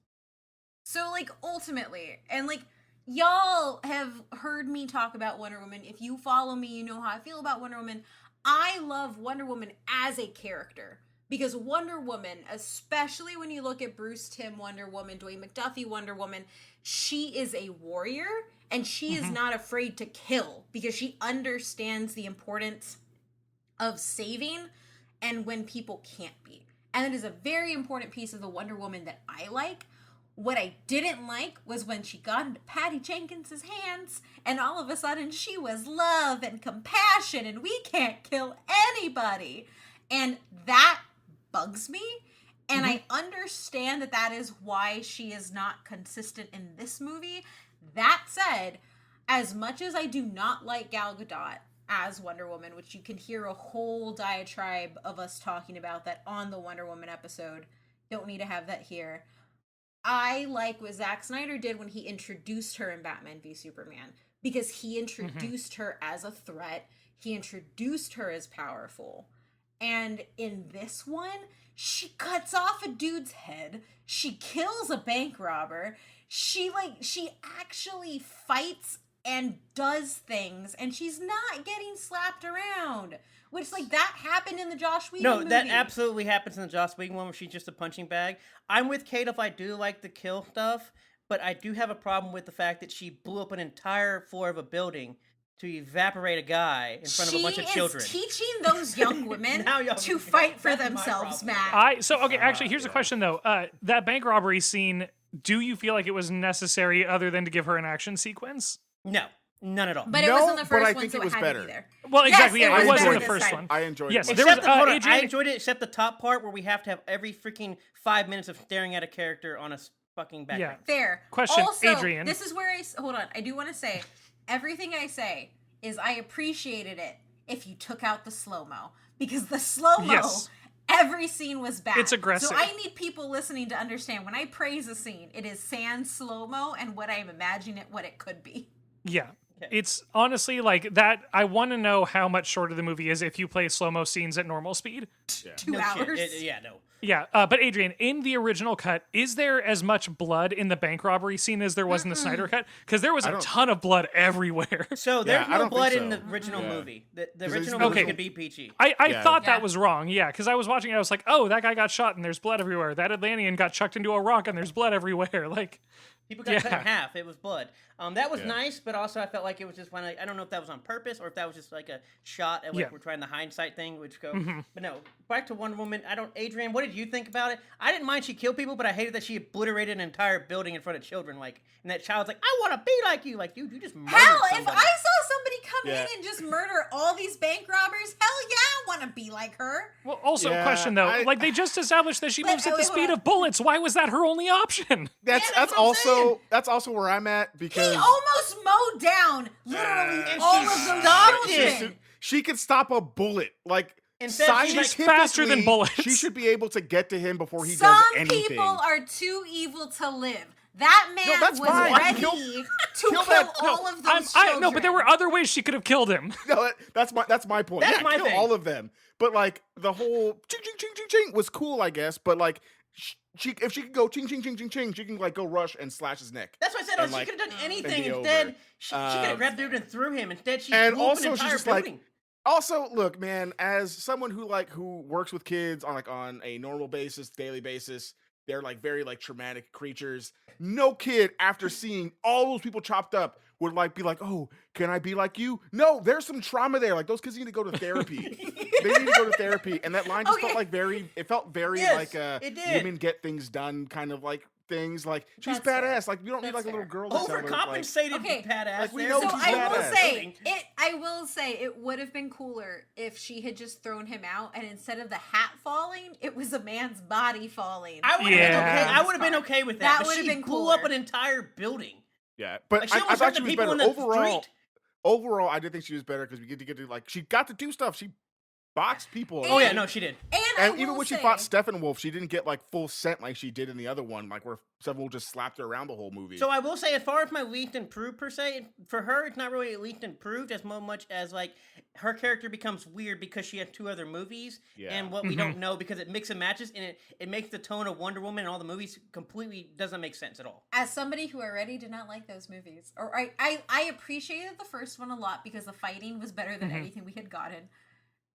So, like, ultimately, and like, y'all have heard me talk about Wonder Woman. If you follow me, you know how I feel about Wonder Woman. I love Wonder Woman as a character. Because Wonder Woman, especially when you look at Bruce Timm Wonder Woman, Dwayne McDuffie Wonder Woman, she is a warrior and she is not afraid to kill because she understands the importance of saving and when people can't be. And it is a very important piece of the Wonder Woman that I like. What I didn't like was when she got into Patty Jenkins's hands and all of a sudden she was love and compassion and we can't kill anybody. And that bugs me. And I understand that that is why she is not consistent in this movie. That said, as much as I do not like Gal Gadot as Wonder Woman, which you can hear a whole diatribe of us talking about that on the Wonder Woman episode, don't need to have that here. I like what Zack Snyder did when he introduced her in Batman v Superman, because he introduced her as a threat. He introduced her as powerful. And in this one, she cuts off a dude's head. She kills a bank robber. She actually fights and does things, and she's not getting slapped around. Which, like, that happened in the Joss Whedon movie. No, that absolutely happens in the Joss Whedon one where she's just a punching bag. I'm with Kate if I do like the kill stuff, but I do have a problem with the fact that she blew up an entire floor of a building to evaporate a guy in front of a bunch of children. She is teaching those young women Now y'all to can- fight for that's my themselves, problem. Matt. Okay, actually, here's a question though. That bank robbery scene, do you feel like it was necessary other than to give her an action sequence? No, none at all. But it No, was in the but first I one, think so it it was had better. to be there. Well, Yes, exactly. it Yeah, was it was in better the this first time. one. I enjoyed Yes, it. there Except was, hold on, I Adrian- enjoyed it except the top part where we have to have every freaking 5 minutes of staring at a character on a fucking background. Fair. Question, Also, Adrian. this is where hold on. I do want to say, everything I say is I appreciated it if you took out the slow-mo. Because the slow-mo Yes. every scene was bad. It's aggressive. So I need people listening to understand when I praise a scene, it is sans slow-mo and what I'm imagining it, what it could be. Yeah. Okay. It's honestly like that. I want to know how much shorter the movie is if you play slow-mo scenes at normal speed. Yeah. 2 No hours. shit. Yeah, no. Yeah, but Adrian, in the original cut, is there as much blood in the bank robbery scene as there was in the Snyder cut? Because there was a ton of blood everywhere. So Yeah, there's I no don't blood think in the so. original Yeah. movie. The there's original no movie original- could be PG. I Yeah. thought Yeah. that was wrong, yeah, because I was watching it, I was like, oh, that guy got shot and there's blood everywhere. That Atlantean got chucked into a rock and there's blood everywhere. Like, People got cut Yeah. in half. It was blood. That was Yeah. nice, but also I felt like it was just kind of, I don't know if that was on purpose or if that was just like a shot at like Yeah. we're trying the hindsight thing, which go. Mhm. But no, back to Wonder Woman. Adrian, what did you think about it? I didn't mind she killed people, but I hated that she obliterated an entire building in front of children. Like, and that child's like, I want to be like you. Like, you just murdered Hell, if somebody. I saw somebody come Yeah. in and just murder all these bank robbers, hell yeah, I want to be like her. well, also, Yeah, question though, I- like they just established that she Wait, moves at wait, the hold speed on. of bullets. Why was that her only option? That's that's what I'm saying. that's also where I'm at He because almost mowed down literally And all she of those stopped children. she could stop a bullet. Like Instead, she's like- scientifically, faster than bullets. She should be able to get to him before he Some does anything. people are too evil to live. That man that's was fine. ready Kill- to kill kill that- all of those children. No, but there were other ways she could have killed him. No, that's my point. That's Yeah, my kill thing. all of them. But like the whole ching ching ching ching ching was cool, I guess. But like if she could go ching ching ching ching ching, she can like go rush and slash his neck. That's what I said. And, She like, could have done and anything. be Instead, over. she could have grabbed the dude and threw him. Instead, she And blew up also an she's entire just like- building. Also, look, man, as someone who works with kids on a normal basis, daily basis, they're like very like traumatic creatures. No kid after seeing all those people chopped up would like be like, "Oh, can I be like you?" No, there's some trauma there. Like those kids need to go to therapy. They need to go to therapy. And that line just Okay. felt very Yes, like it did. women get things done kind of like things. Like she's That's fair. badass. Like you don't need That's like a little fair. girl to tell her, like, Overcompensated Okay. badass. Like, we there. know So she's I will badass. say I will say it would have been cooler if she had just thrown him out, and instead of the hat falling, it was a man's body falling. I would have been Yeah. okay. I would have been okay with that. That but would've she been blew up cooler. an entire building. yeah. But Like she I almost thought hurt she the was people better in the overall. street. Overall, I did think she was better because we get to like she got to do stuff. She boxed people. Oh yeah, And- no, she did. I And even will when she say- fought Steppenwolf, she didn't get like full scent like she did in the other one, like where Steppenwolf just slapped her around the whole movie. So I will say, as far as my leaked and proved per se, for her, it's not really leaked and proved as much as like her character becomes weird because she had 2 other movies, Yeah. and what we don't know because it mix and matches, and it makes the tone of Wonder Woman and all the movies completely doesn't make sense at all. as somebody who already did not like those movies, or I appreciated the first one a lot because the fighting was better than anything we had gotten.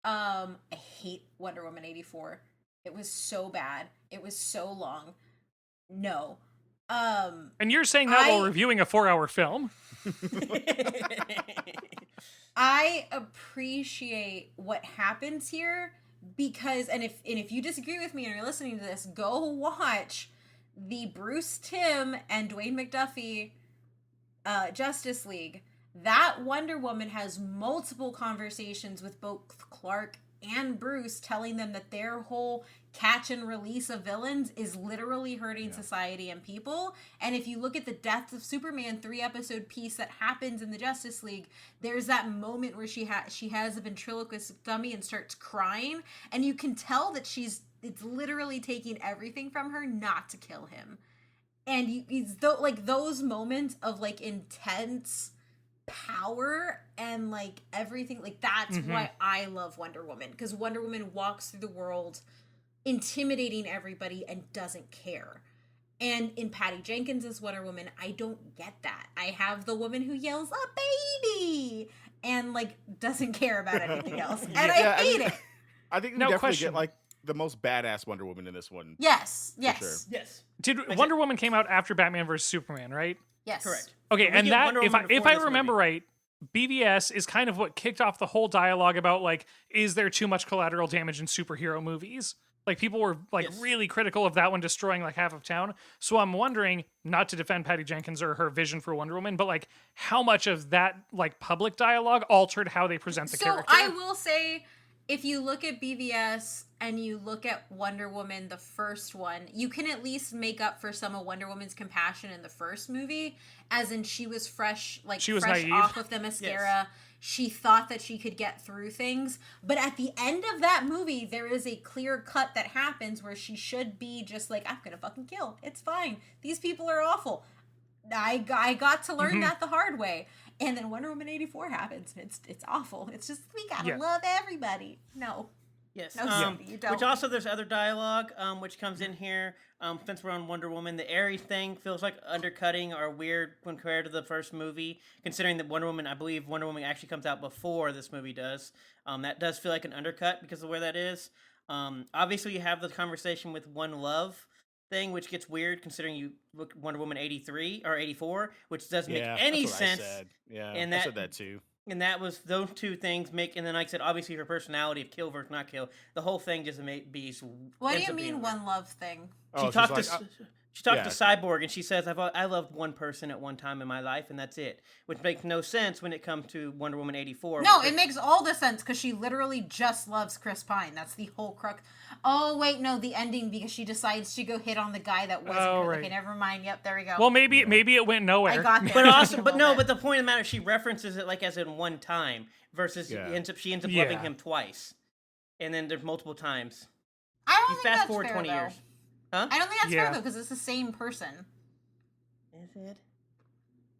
I hate Wonder Woman 84. It was so bad. It was so long. No. And you're saying that while I- reviewing a 4-hour film. I appreciate what happens here because and if you disagree with me and you're listening to this, go watch the Bruce Timm and Dwayne McDuffie Justice League. That Wonder Woman has multiple conversations with both Clark and Bruce telling them that their whole catch and release of villains is literally hurting society and people. And if you look at the Death of Superman 3-episode piece that happens in the Justice League, there's that moment where she has a ventriloquist dummy and starts crying, and you can tell that it's literally taking everything from her not to kill him. And those moments of like intense power and like everything, like that's why I love Wonder Woman, because Wonder Woman walks through the world intimidating everybody and doesn't care. And in Patty Jenkins' Wonder Woman, I don't get that. I have the woman who yells a baby and like doesn't care about anything else, and Yeah, I hate it. I think we Now, definitely question. get like the most badass Wonder Woman in this one. Yes, sure. yes, Yes, Did Wonder Woman came out after Batman vs Superman, right? yes. correct. Okay, But we and get that Wonder if Woman I before this remember movie. right, BVS is kind of what kicked off the whole dialogue about like, is there too much collateral damage in superhero movies? Like people were like Yes. really critical of that one destroying like half of town. So I'm wondering, not to defend Patty Jenkins or her vision for Wonder Woman, but like how much of that like public dialogue altered how they present the So character? I will say, if you look at BVS and you look at Wonder Woman, the first one, you can at least make up for some of Wonder Woman's compassion in the first movie, as in she was fresh, like She was fresh naive. off of the mascara. she thought that she could get through things. But at the end of that movie, there is a clear cut that happens where she should be just like, I'm gonna fucking kill. It's fine. These people are awful. I got to learn that the hard way. And then Wonder Woman 84 happens. It's awful. It's just, we gotta love everybody. No. Yes. No, you don't. Which also there's other dialogue which comes in here. Since we're on Wonder Woman, the Ares thing feels like undercutting or weird when compared to the first movie. Considering that I believe Wonder Woman actually comes out before this movie does. That does feel like an undercut because of where that is. Obviously, you have the conversation with One Love thing, which gets weird considering you look Wonder Woman 83 or 84, which doesn't make any sense. Yeah, and I said that too. And that was those two things make, and then like I said, obviously her personality of kill versus not kill, the whole thing just make beast. What do you mean One Love thing? She talked to Cyborg, and she says, I loved one person at one time in my life, and that's it. Which makes no sense when it comes to Wonder Woman 84. No, it makes all the sense, because she literally just loves Chris Pine. That's the whole crux. Oh, wait, no, the ending, because she decides to go hit on the guy that wasn't her. Right. Okay, never mind. Yep, there we go. Well, maybe it went nowhere. I got there. But also, but the point of the matter, she references it like as in one time, versus she ends up loving him twice. And then there's multiple times. I don't You think fast that's forward fair, 20 though. years. Huh? I don't think that's fair, though, because it's the same person. Is it?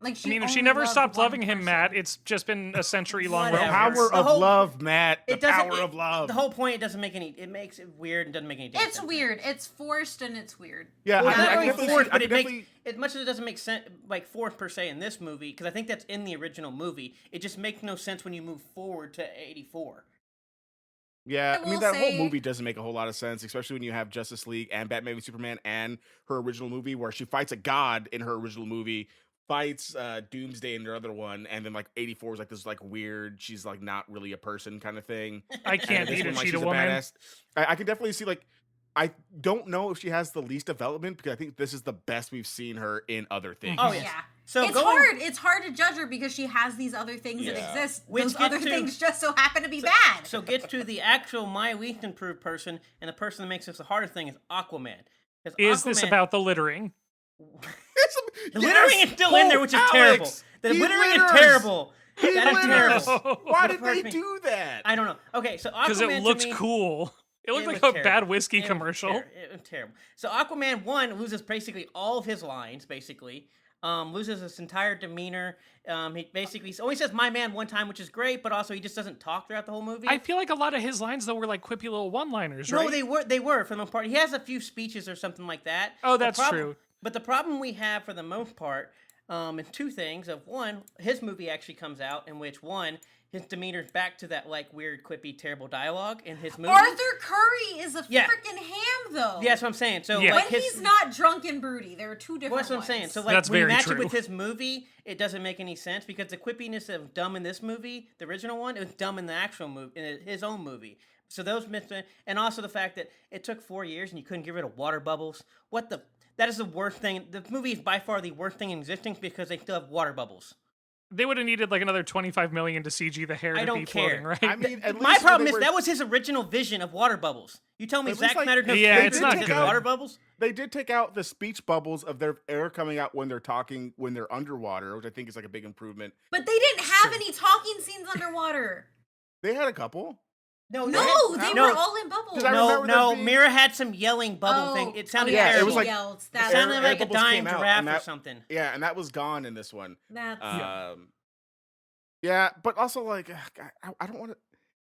Like, I mean, if she never stopped loving him, Matt, it's just been a century-long Whatever. romance. Power of love, Matt. The power of love. The whole point, it makes it weird and doesn't make any sense. It's weird. It's forced and it's weird. Yeah, Well, I not can really definitely forced, see- I but can it makes definitely- as much as it doesn't make sense, like forced per se in this movie, because I think that's in the original movie. It just makes no sense when you move forward to 84. Yeah, I I mean, will that say- whole movie doesn't make a whole lot of sense, especially when you have Justice League and Batman v Superman and her original movie, where she fights a god in her original movie, fights Doomsday in her other one, and then like 84 is like this like weird, she's like not really a person kind of thing. I can't This beat a one, like, cheetah she's woman. badass. I can definitely see, like, I don't know if she has the least development, because I think this is the best we've seen her in other things. Oh, Yeah. yes. So it's hard. It's hard to judge her because she has these other things that exist. Which Those gets other to- things just so happen to be bad. So gets to the actual my weak improved person, and the person that makes this the hardest thing is Aquaman. 'Cause Is this Aquaman- about the littering? The littering is still in there, which is terrible. The littering is terrible. That is terrible. Why did Pardon they me. do that? I don't know. Okay, so Aquaman Because it to looked me- cool. It looked It like was a terrible. bad whiskey It was commercial. It was terrible. So Aquaman 1 loses basically all of his lines, basically. Loses his entire demeanor. He basically only says "my man" one time, which is great, but also he just doesn't talk throughout the whole movie. I feel like a lot of his lines though were like quippy little one-liners, right? No, they were for the most part. He has a few speeches or something like that. Oh, The that's problem- true. But the problem we have for the most part is two things. Of one, his movie actually comes out in which one, his demeanor's back to that like weird, quippy, terrible dialogue in his movie. Arthur Curry is a Yeah. freaking ham, though. Yeah, that's what I'm saying. So Yeah. like When he's not drunk and broody, there are two different Well, that's what I'm ones. saying. So like That's when you very match true. it with his movie, it doesn't make any sense because the quippiness of dumb in this movie, the original one, it was dumb in the actual movie, in his own movie. So those and also the fact that it took 4 years and you couldn't get rid of water bubbles. That is the worst thing. The movie is by far the worst thing in existence because they still have water bubbles. They would have needed like another $25 million to CG the hair I to don't be care. floating, right? I mean, at My least problem when is they were- that was his original vision of water bubbles. You tell me At least, Zack like- Snyder knows Yeah, it's not his good. water bubbles? They did take out the speech bubbles of their air coming out when they're talking, when they're underwater, which I think is like a big improvement. But they didn't have any talking scenes underwater. They had a couple. No, they were all in bubbles. 'Cause I No, remember no. there being- Mira had some yelling bubble thing. It sounded yeah, it terrible. was like- yelled. It That sounded air like a bubbles dying came out, giraffe and or that- something. Yeah, and that was gone in this one. that's Yeah, but also like I don't want to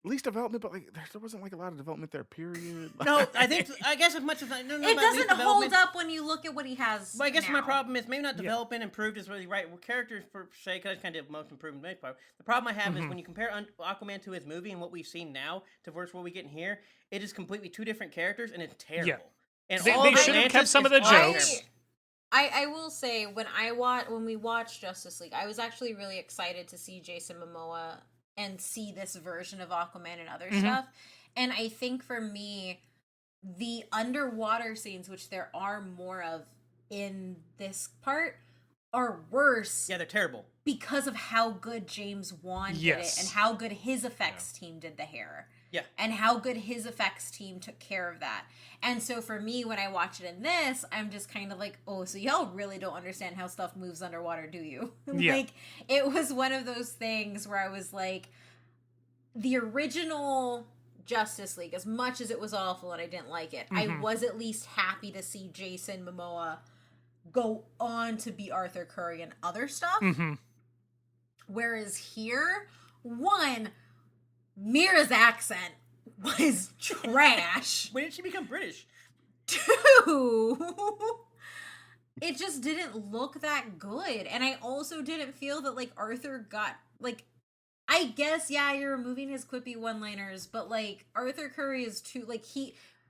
least development, but like there wasn't like a lot of development there. Period. No, I guess as much as I don't know it about least doesn't hold development, up when you look at what he has. But I guess my now. problem is maybe not development improved is really right. Well, characters per se, because I kind of did most improvement. Maybe part. The problem I have is when you compare Aquaman to his movie and what we've seen now to versus what we get in here, it is completely two different characters and it's terrible. Yeah. And They- all they the should have Atlantis kept some of is the all jokes. terrible. I will say when we watched Justice League, I was actually really excited to see Jason Momoa and see this version of Aquaman and other stuff. And I think for me, the underwater scenes, which there are more of in this part, are worse Yeah, they're terrible. because of how good James Wan did it Yes. and how good his effects team did the hair. Yeah. And how good his effects team took care of that. And so for me, when I watch it in this, I'm just kind of like, oh, so y'all really don't understand how stuff moves underwater, do you? Yeah. Like, it was one of those things where I was like, the original Justice League, as much as it was awful and I didn't like it, I was at least happy to see Jason Momoa go on to be Arthur Curry and other stuff. Whereas here, one, Mira's accent was trash. When did she become British? Two, it just didn't look that good. And I also didn't feel that, like, Arthur got, like, I guess, yeah, you're removing his quippy one-liners, but, like, Arthur Curry is too, like,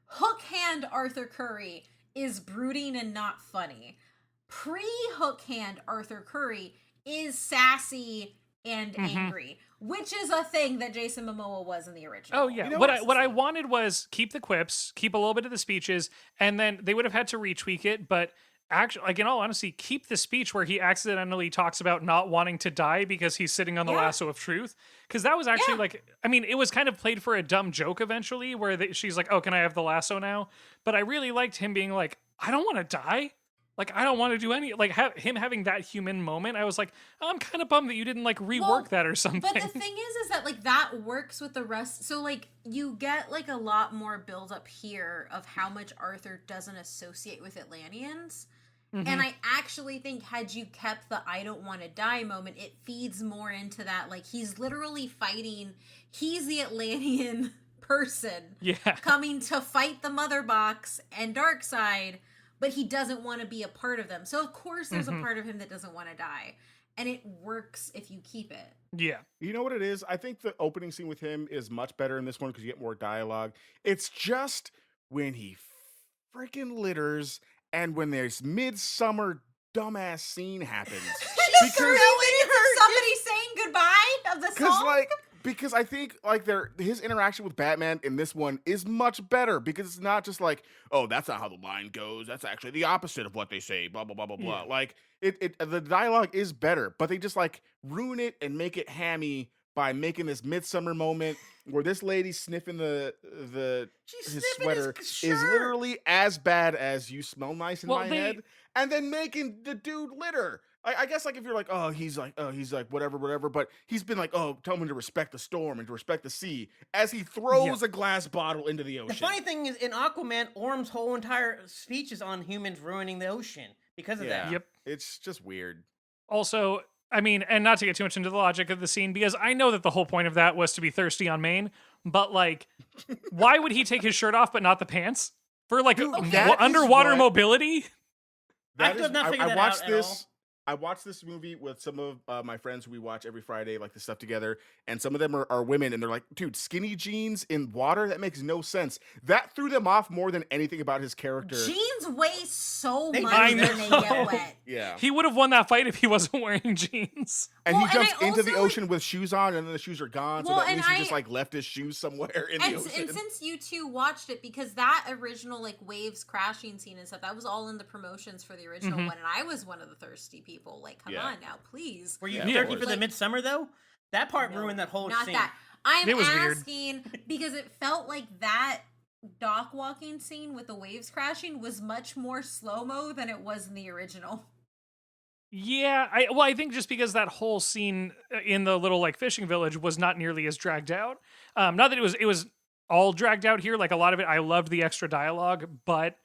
hook hand Arthur Curry is brooding and not funny. Pre-hook hand Arthur Curry is sassy and angry, which is a thing that Jason Momoa was in the original. Oh yeah, You know what I wanted was keep the quips, keep a little bit of the speeches, and then they would have had to retweak it, but actually, like, in all honesty, keep the speech where he accidentally talks about not wanting to die because he's sitting on the lasso of truth, because that was actually like, I mean, it was kind of played for a dumb joke eventually, where she's like, oh, can I have the lasso now? But I really liked him being like, I don't want to die. Like, I don't want to do any, like, him having that human moment. I was like, I'm kind of bummed that you didn't, like, rework that or something. But the thing is that, like, that works with the rest. So, like, you get, like, a lot more build up here of how much Arthur doesn't associate with Atlanteans. And I actually think had you kept the I don't want to die moment, it feeds more into that. Like, he's literally fighting, he's the Atlantean person coming to fight the Mother Box and Darkseid, but he doesn't want to be a part of them. So, of course, there's a part of him that doesn't want to die. And it works if you keep it. Yeah. You know what it is? I think the opening scene with him is much better in this one because you get more dialogue. It's just when he freaking litters and when this midsummer dumbass scene happens. She's throwing into somebody saying goodbye of the song? Because I think like his interaction with Batman in this one is much better because it's not just like, oh, that's not how the line goes. That's actually the opposite of what they say. Blah blah blah blah blah. Like the dialogue is better, but they just like ruin it and make it hammy by making this midsummer moment where this lady sniffing his sweater is literally as bad as you smell nice in my head, and then making the dude litter. I guess like if you're like, oh, he's like whatever, but he's been like, oh, tell him to respect the storm and to respect the sea as he throws a glass bottle into the ocean. The funny thing is, in Aquaman, Orm's whole entire speech is on humans ruining the ocean because of that. Yep. It's just weird. Also, I mean, and not to get too much into the logic of the scene, because I know that the whole point of that was to be thirsty on Maine, but like, why would he take his shirt off but not the pants? For like underwater mobility? I still have not figured that out at all. I watched this movie with some of my friends who we watch every Friday, like this stuff together, and some of them are women, and they're like, dude, skinny jeans in water? That makes no sense. That threw them off more than anything about his character. Jeans weigh so much I when they get wet. Yeah. He would have won that fight if he wasn't wearing jeans. And he jumps into the ocean with shoes on, and then the shoes are gone, so that means he just like left his shoes somewhere in the ocean. And since you two watched it, because that original like waves crashing scene and stuff, that was all in the promotions for the original one, and I was one of the thirsty people. Like, come on now, please. Were you thirsty for the midsummer though? That part ruined that whole scene. Not that. I'm It was asking because it felt like that dock walking scene with the waves crashing was much more slow-mo than it was in the original. Yeah, I think just because that whole scene in the little like fishing village was not nearly as dragged out. Not that it was all dragged out here. Like a lot of it, I loved the extra dialogue, but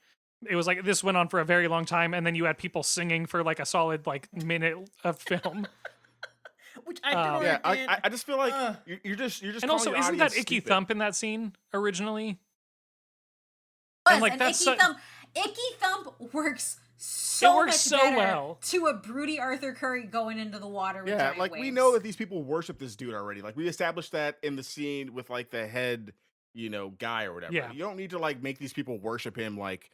it was like this went on for a very long time, and then you had people singing for like a solid like minute of film. Which I don't understand. I just feel like you're just. And also, isn't that Icky Thump in that scene originally? And like Icky Thump works so much better well to a broody Arthur Curry going into the water with giant like waves. we know that these people worship this dude already. Like we established that in the scene with like the head, guy or whatever. Yeah. You don't need to like make these people worship him like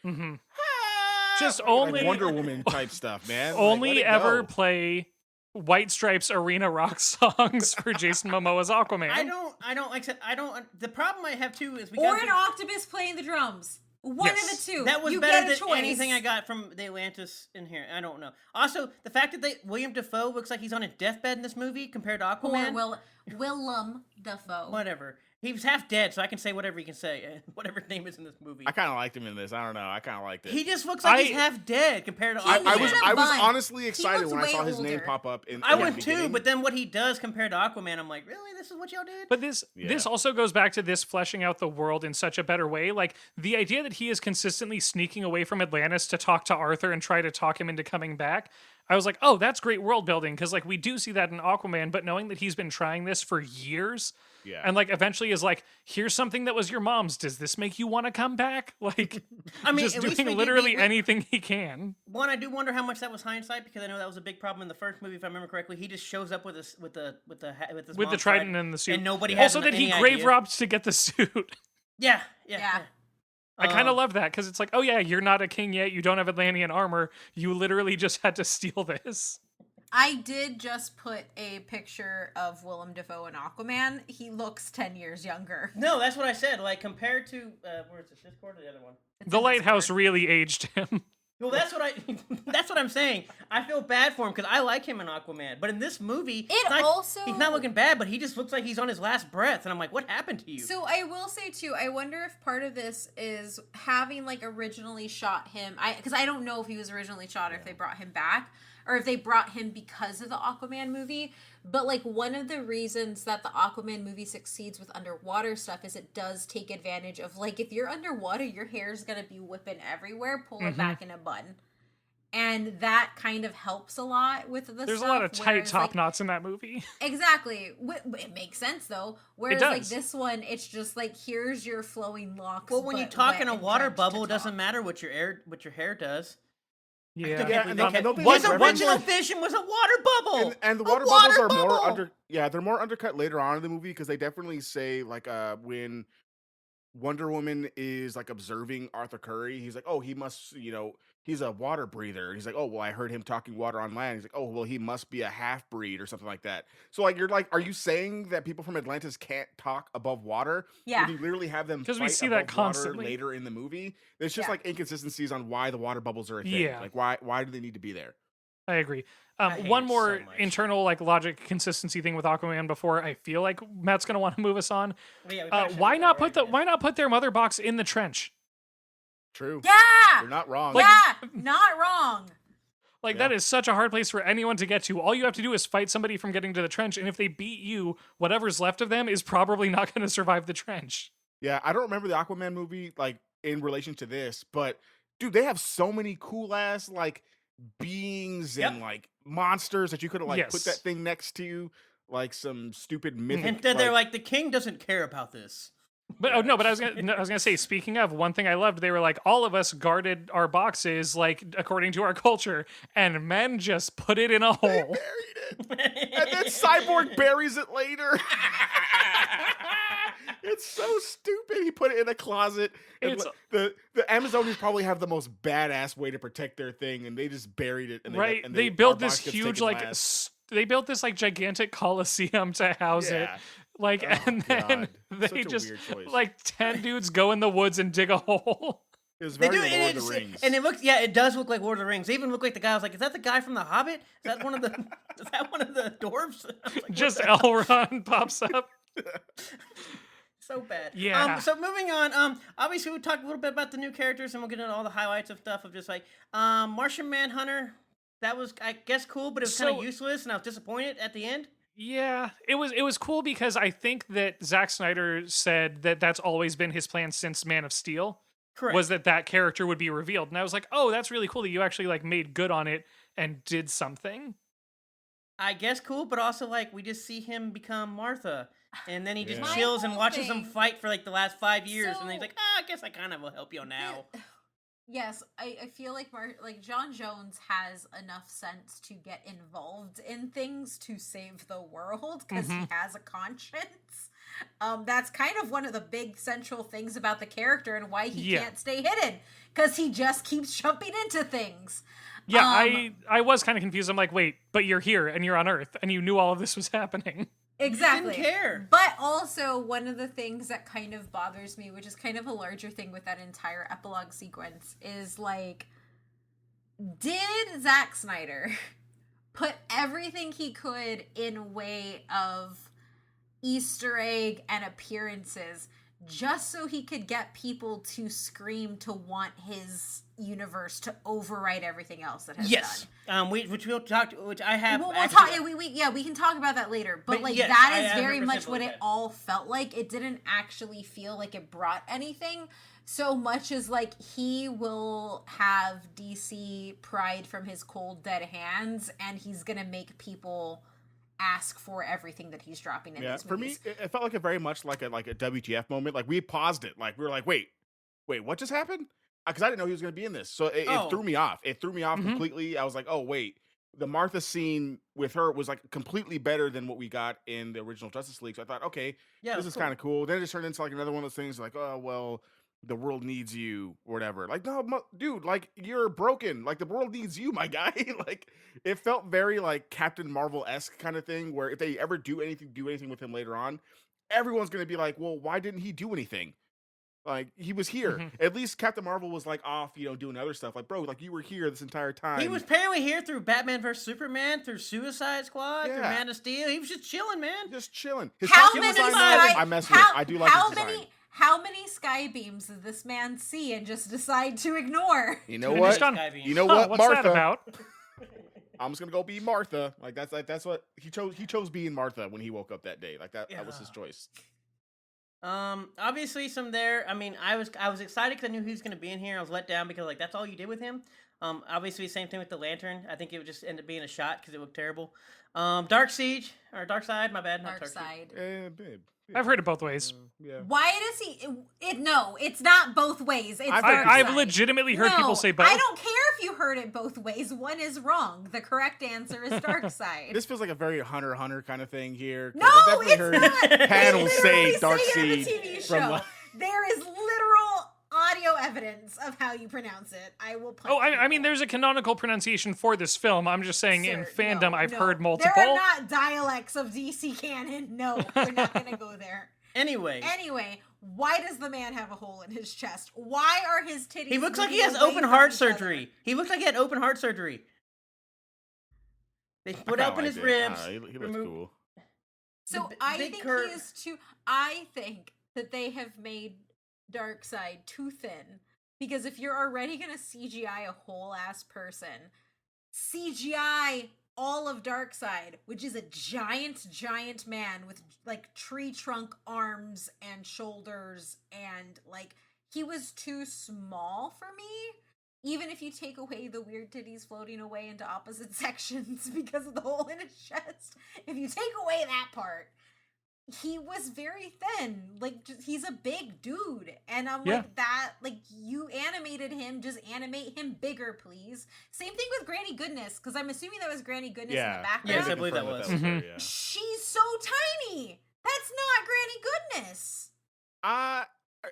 just like only Wonder Woman type stuff, man. Only like, ever play White Stripes arena rock songs for Jason Momoa's Aquaman. I don't like I said, I don't. The problem I have too is or an octopus playing the drums. One of the two. That was you better get a than choice. anything I got from the Atlantis in here. I don't know. Also, the fact that Willem Dafoe looks like he's on a deathbed in this movie compared to Aquaman. Willem Dafoe. Whatever. He was half dead, so I can say whatever he can say. Whatever his name is in this movie. I kind of liked him in this. I don't know. I kind of liked it. He just looks like he's half dead compared to. He Aquaman. needed I a was bun. honestly He excited looks when I way saw his name older. pop up. I in the would too, beginning. but then what he does compared to Aquaman, I'm like, really? This is what y'all did? But this also goes back to this fleshing out the world in such a better way. Like the idea that he is consistently sneaking away from Atlantis to talk to Arthur and try to talk him into coming back. I was like, oh, that's great world building, because like we do see that in Aquaman, but knowing that he's been trying this for years, and like eventually is like, here's something that was your mom's. Does this make you want to come back? Like, I mean, just at least doing we literally anything he can. One, I do wonder how much that was hindsight, because I know that was a big problem in the first movie, if I remember correctly. He just shows up with his with the mom's trident and the suit, and nobody has also that he any grave idea. robbed to get the suit. Yeah. I kind of love that because it's like, oh yeah, you're not a king yet. You don't have Atlantean armor. You literally just had to steal this. I did just put a picture of Willem Dafoe in Aquaman. He looks 10 years younger. No, that's what I said. Like compared to where is this? Discord or the other one? The lighthouse really aged him. Well, that's what that's what I'm saying. I feel bad for him because I like him in Aquaman, but in this movie, he's not looking bad, but he just looks like he's on his last breath, and I'm like, what happened to you? So I will say too, I wonder if part of this is having like originally shot him. Because I don't know if he was originally shot or if they brought him back, or if they brought him because of the Aquaman movie. But like one of the reasons that the Aquaman movie succeeds with underwater stuff is it does take advantage of, like, if you're underwater, your hair's gonna be whipping everywhere, pull it back in a bun. And that kind of helps a lot with the There's stuff, a lot of tight top like, knots in that movie. Exactly. It makes sense though. Whereas like this one, it's just like, here's your flowing locks. Well, when you talk in a water bubble, it doesn't matter what your hair does. Yeah, His original vision was a water bubble, and the water bubbles are more they're more undercut later on in the movie, because they definitely say like when Wonder Woman is like observing Arthur Curry, he's like, oh, he must, he's a water breather. He's like, oh, well, I heard him talking water on land. He's like, oh, well, he must be a half breed or something like that. So like, you're like, are you saying that people from Atlantis can't talk above water? Yeah, you literally have them because fight we see above that constantly water later in the movie. There's just like inconsistencies on why the water bubbles are a thing. Yeah, like why do they need to be there? I agree. One more internal like logic consistency thing with Aquaman before I feel like Matt's gonna want to move us on. Why not put their mother box in the trench? True. Yeah, you're not wrong. Not wrong. Like that is such a hard place for anyone to get to. All you have to do is fight somebody from getting to the trench, and if they beat you, whatever's left of them is probably not going to survive the trench. Yeah, I don't remember the Aquaman movie like in relation to this, but dude, they have so many cool ass like beings and like monsters that you could have like put that thing next to you, like some stupid mythic. And then they're like, the king doesn't care about this. But but I was gonna say, speaking of, one thing I loved, they were like, all of us guarded our boxes like according to our culture, and men just put it in a hole. They buried it, and then Cyborg buries it later. It's so stupid. He put it in a closet. The Amazonians probably have the most badass way to protect their thing, and they just buried it. And they built this huge they built this like gigantic coliseum to house it. Like, and then they just like 10 dudes go in the woods and dig a hole. It was very Lord of the Rings, and it does look like Lord of the Rings. They even look like the guy. I was like, is that the guy from The Hobbit? Is that one of the dwarves? Like, just Elrond pops up. So bad. Yeah. So moving on. Obviously we talked a little bit about the new characters, and we'll get into all the highlights of stuff of just like Martian Manhunter. That was, I guess, cool, but it was kind of useless, and I was disappointed at the end. Yeah, it was cool because I think that Zack Snyder said that that's always been his plan since Man of Steel. Correct. Was that character would be revealed, and I was like, oh, that's really cool that you actually like made good on it and did something. I guess cool, but also like we just see him become Martha, and then he just chills and watches them fight for like the last 5 years, and then he's like, I guess I kind of will help you now. Yes, I feel like John Jones has enough sense to get involved in things to save the world because he has a conscience. That's kind of one of the big central things about the character and why he can't stay hidden, because he just keeps jumping into things. Yeah, I was kind of confused. I'm like, wait, but you're here and you're on Earth and you knew all of this was happening. Exactly. Didn't care. But also, one of the things that kind of bothers me, which is kind of a larger thing with that entire epilogue sequence, is like, did Zack Snyder put everything he could in way of Easter egg and appearances just so he could get people to scream to want his universe to override everything else that has done. Which we'll talk. Which I have. We'll talk. We can talk about that later. But like, yes, that is very much what it all felt like. It didn't actually feel like it brought anything so much as like he will have DC pried from his cold dead hands, and he's gonna make people ask for everything that he's dropping in these movies. For me, it felt like a very much like a WTF moment. Like we paused it. Like we were like, wait, what just happened? Because I didn't know he was going to be in this, so it threw me off. It threw me off completely. I was like, oh wait, the Martha scene with her was like completely better than what we got in the original Justice League. So I thought, okay, this is kind of cool. Then it just turned into like another one of those things, like, oh well, the world needs you or whatever. Like, no, dude, like you're broken. Like the world needs you, my guy. Like it felt very like Captain Marvel-esque kind of thing, where if they ever do anything with him later on, everyone's gonna be like, well, why didn't he do anything? Like he was here. At least Captain Marvel was like off, doing other stuff. Like, bro, like you were here this entire time. He was apparently here through Batman vs Superman, through Suicide Squad, through Man of Steel. He was just chilling, man. Just chilling. His how costume many design, I messed with. I do like his design. How many sky beams did this man see and just decide to ignore? You know what? You know what, what's Martha? That about? I'm just gonna go be Martha. Like that's what he chose. He chose being Martha when he woke up that day. Like that was his choice. Obviously some there. I mean, I was excited because I knew he was gonna be in here. I was let down because like that's all you did with him. Obviously same thing with the Lantern. I think it would just end up being a shot because it looked terrible. Dark Side, my bad. Not Dark Side. Babe. I've heard it both ways. Yeah. Why does he? No, it's not both ways. It's I've legitimately heard people say both. I don't care if you heard it both ways. One is wrong. The correct answer is Dark Side. This feels like a very Hunter x Hunter kind of thing here. No, it's not. Panels say Dark Side. From there is literal audio evidence of how you pronounce it. I will. I mean, there's a canonical pronunciation for this film. I'm just saying, in fandom, I've heard multiple. There are not dialects of DC canon. No, we're not gonna go there. Anyway, why does the man have a hole in his chest? Why are his titties? He looks like he has open heart surgery. He looks like he had open heart surgery. They put open his ribs. He looks cool. So I think he is too. I think that they have made Dark Side too thin, because if you're already gonna CGI a whole ass person, CGI all of Dark Side, which is a giant man with like tree trunk arms and shoulders, and like he was too small for me. Even if you take away the weird titties floating away into opposite sections because of the hole in his chest, if you take away that part, he was very thin. Like, he's a big dude. And I'm like, that, like, you animated him, just animate him bigger, please. Same thing with Granny Goodness, because I'm assuming that was Granny Goodness in the background. Yes, I believe that was. Her, She's so tiny. That's not Granny Goodness.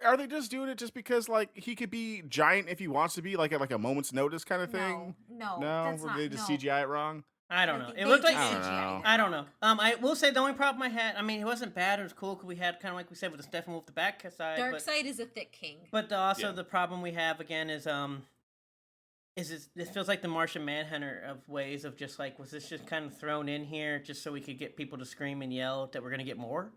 Are they just doing it just because, like, he could be giant if he wants to be, like, at like a moment's notice kind of thing? No. That's not, they just CGI it wrong? I don't know. It looked like I don't know. I will say the only problem I had. I mean, it wasn't bad. It was cool because we had kind of like we said with the Steppenwolf the back side. Dark Side is a thick king. But also the problem we have again is it feels like the Martian Manhunter of ways of just like, was this just kind of thrown in here just so we could get people to scream and yell that we're gonna get more?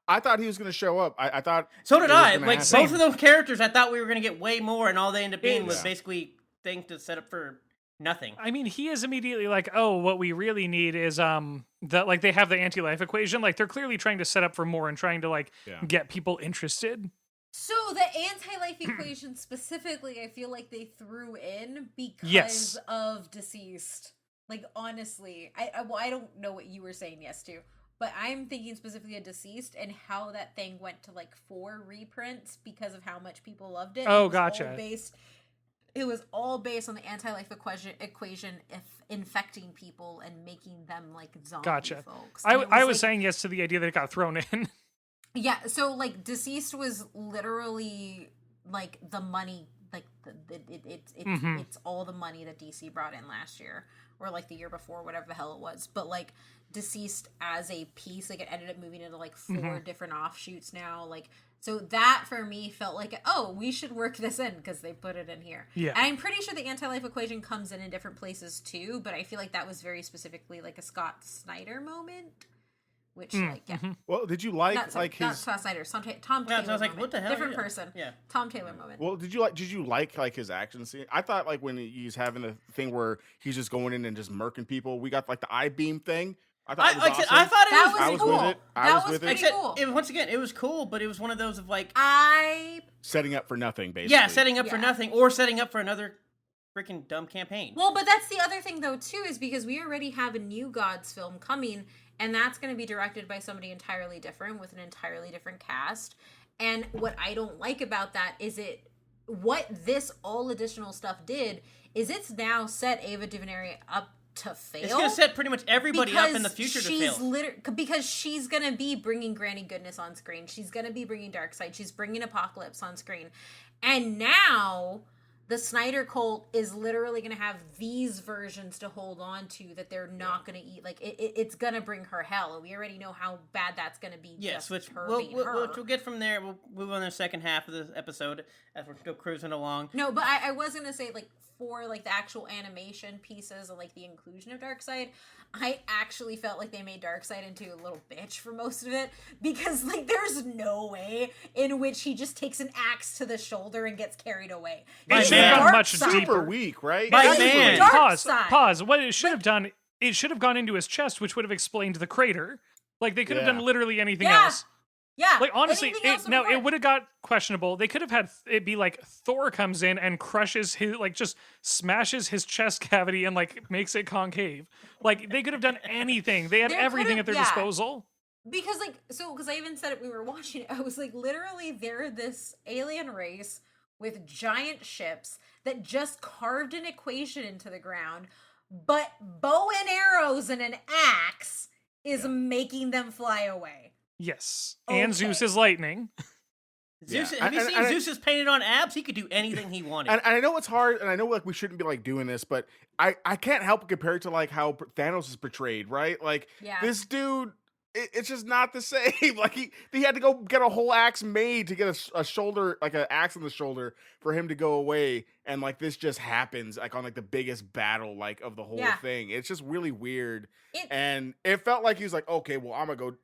I thought he was gonna show up. I thought. So did I. Like both of those characters, I thought we were gonna get way more, and all they end up being was basically things to set up for nothing. I mean, he is immediately like, oh, what we really need is that like they have the anti-life equation. Like they're clearly trying to set up for more and trying to like get people interested. So the anti-life equation specifically, I feel like they threw in because of Deceased. Like honestly, I don't know what you were saying yes to, but I'm thinking specifically of Deceased and how that thing went to like 4 reprints because of how much people loved it. Oh, gotcha. It was all based on the anti-life equation infecting people and making them like zombie folks. I was saying yes to the idea that it got thrown in. Yeah, so like Deceased was literally like the money, like it's all the money that DC brought in last year or like the year before, whatever the hell it was. But like Deceased as a piece, like it ended up moving into like 4 different offshoots now, like. So that, for me, felt like, oh, we should work this in because they put it in here. Yeah. And I'm pretty sure the anti-life equation comes in different places, too. But I feel like that was very specifically like a Scott Snyder moment which like yeah. Well, did you like Not his? Scott Snyder, Tom Taylor. So I was like, moment. what the hell? Different Yeah. person. Yeah. Tom Taylor moment. Well, did you like his action scene? I thought like when he's having the thing where he's just going in and just murking people. We got like the I-beam thing. I thought it was awesome. I thought it That was. I was cool. with it. I That was was with it. pretty Except, cool. once again, it was cool, but it was one of those of like, Setting up for nothing, basically. yeah, setting up for Yeah. nothing or setting up for another freaking dumb campaign. Well, but that's the other thing though too, is because we already have a New Gods film coming, and that's going to be directed by somebody entirely different with an entirely different cast. And what I don't like about that is what this all additional stuff did is it's now set Ava DuVernay up to fail. It's going to set pretty much everybody up in the future to fail. Because she's going to be bringing Granny Goodness on screen. She's going to be bringing Darkseid. She's bringing Apocalypse on screen. And now the Snyder cult is literally going to have these versions to hold on to that they're not going to eat. Like, it's going to bring her hell. And we already know how bad that's going to be. Yes, which her we'll, being we'll, her. which we'll get from there. We'll move on to the second half of the episode as we're still cruising along. No, but I was going to say, like, for, like, the actual animation pieces and, like, the inclusion of Darkseid, I actually felt like they made Darkseid into a little bitch for most of it, because, like, there's no way in which he just takes an axe to the shoulder and gets carried away. It should man. have gone much Darkseid. Super deeper. weak, right? My It's man. Darkseid. Pause. What it should have done, it should have gone into his chest, which would have explained the crater. Like, they could have Yeah. done literally anything Yeah. else. Yeah. Like, honestly, anything else it would have got questionable. They could have had it be like Thor comes in and crushes his, like, just smashes his chest cavity and, like, makes it concave. Like, they could have done anything. They had There everything could've- at their yeah. disposal. Because, like, because I even said it when we were watching it, I was like, literally, they're this alien race with giant ships that just carved an equation into the ground, but bow and arrows and an axe is making them fly away. Yes. And Okay. Zeus is lightning. Zeus, Yeah. have you And- seen and- Zeus's painted on abs? He could do anything he wanted. And I know it's hard, and I know like we shouldn't be like doing this, but I can't help but compare it to like how Thanos is portrayed, right? Like Yeah. this dude, it's just not the same. Like he had to go get a whole axe made to get a shoulder, like an axe on the shoulder for him to go away, and like this just happens like on like the biggest battle like of the whole Yeah. thing. It's just really weird, It- and it felt like he was like, okay, well I'm gonna go.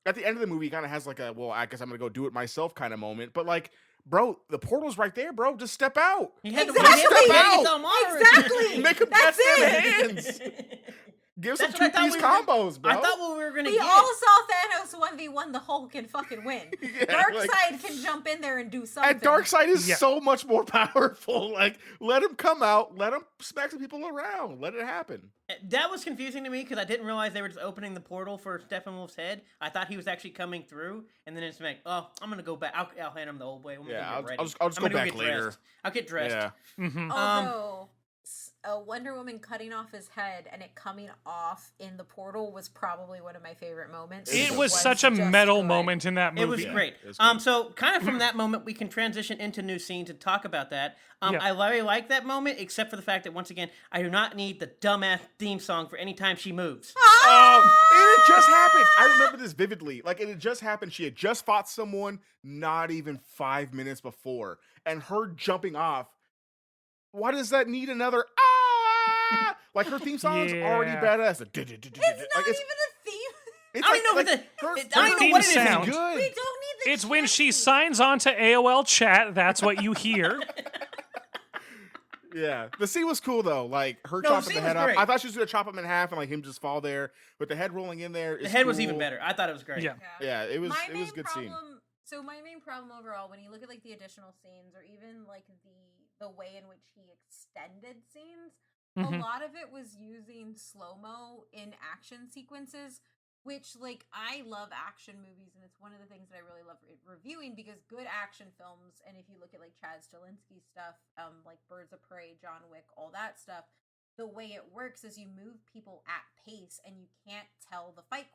At the end of the movie, he kind of has like a, well, I guess I'm gonna go do it myself kind of moment, but like. Bro, the portal's right there, bro. Just step out. He had Exactly. to Step get out. them on. Exactly. Make him That's test their it. hands. Give That's some what I thought two-piece we were combos, bro. I thought what we were gonna We get. all saw Thanos 1v1 the Hulk and fucking win. Yeah, Darkseid can jump in there and do something. and Darkseid is Yeah. so much more powerful. Like, let him come out. Let him smack some people around. Let it happen. That was confusing to me because I didn't realize they were just opening the portal for Steppenwolf's head. I thought he was actually coming through, and then it's like, oh, I'm gonna go back. I'll hand him the old way. Let me Yeah, go I'll get ready. just go I'm gonna back get later. dressed. I'll get dressed. Yeah. Mhm. Although a Wonder Woman cutting off his head and it coming off in the portal was probably one of my favorite moments. It It was such a just metal good. moment in that movie. It was great. it was good. So kind of from that moment, we can transition into new scenes and talk about that. Yeah. I very like that moment, except for the fact that once again, I do not need the dumbass theme song for any time she moves. It had just happened. I remember this vividly. Like, it had just happened. She had just fought someone not even 5 minutes before. And her jumping off, why does that need another ah? Like, her theme song's already Yeah. badass. It's not even a theme. It's I don't even know what I don't even know what it is. sound. We Good. don't need the It's when she chanting. signs on to AOL chat, that's what you hear. Yeah, the scene was cool though. Like her No, chopping the the scene head was up. great. I thought she was gonna chop him in half and like him just fall there, but the head rolling in there. The Is head was even cool. better. I thought it was great. Yeah. Yeah, it was. My It was main a good scene. So my main problem overall, when you look at like the additional scenes or even like the way in which he extended scenes, a Mhm. lot of it was using slow-mo in action sequences, which like I love action movies, and it's one of the things that I really love reviewing, because good action films, and if you look at like Chad Stahelski's stuff, like Birds of Prey, John Wick, all that stuff, the way it works is you move people at pace, and you can't tell the fight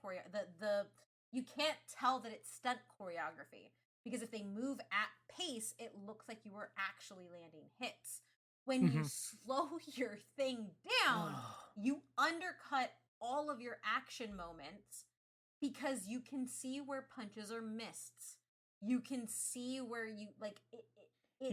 you can't tell that it's stunt choreography, because if they move at pace, it looks like you were actually landing hits. When you slow your thing down, you undercut all of your action moments, because you can see where punches are missed. You can see where you like it.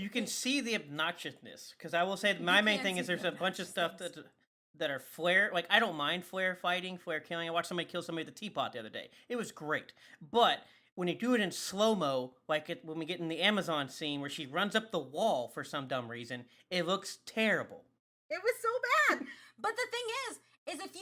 You can see the obnoxiousness, because I will say my main can't thing is see there's a bunch of stuff that obnoxiousness. that are flare. Like, I don't mind flare fighting, flare killing. I watched somebody kill somebody with a teapot the other day. It was great. But when you do it in slow-mo, like when we get in the Amazon scene where she runs up the wall for some dumb reason, it looks terrible. It was so bad. But the thing is if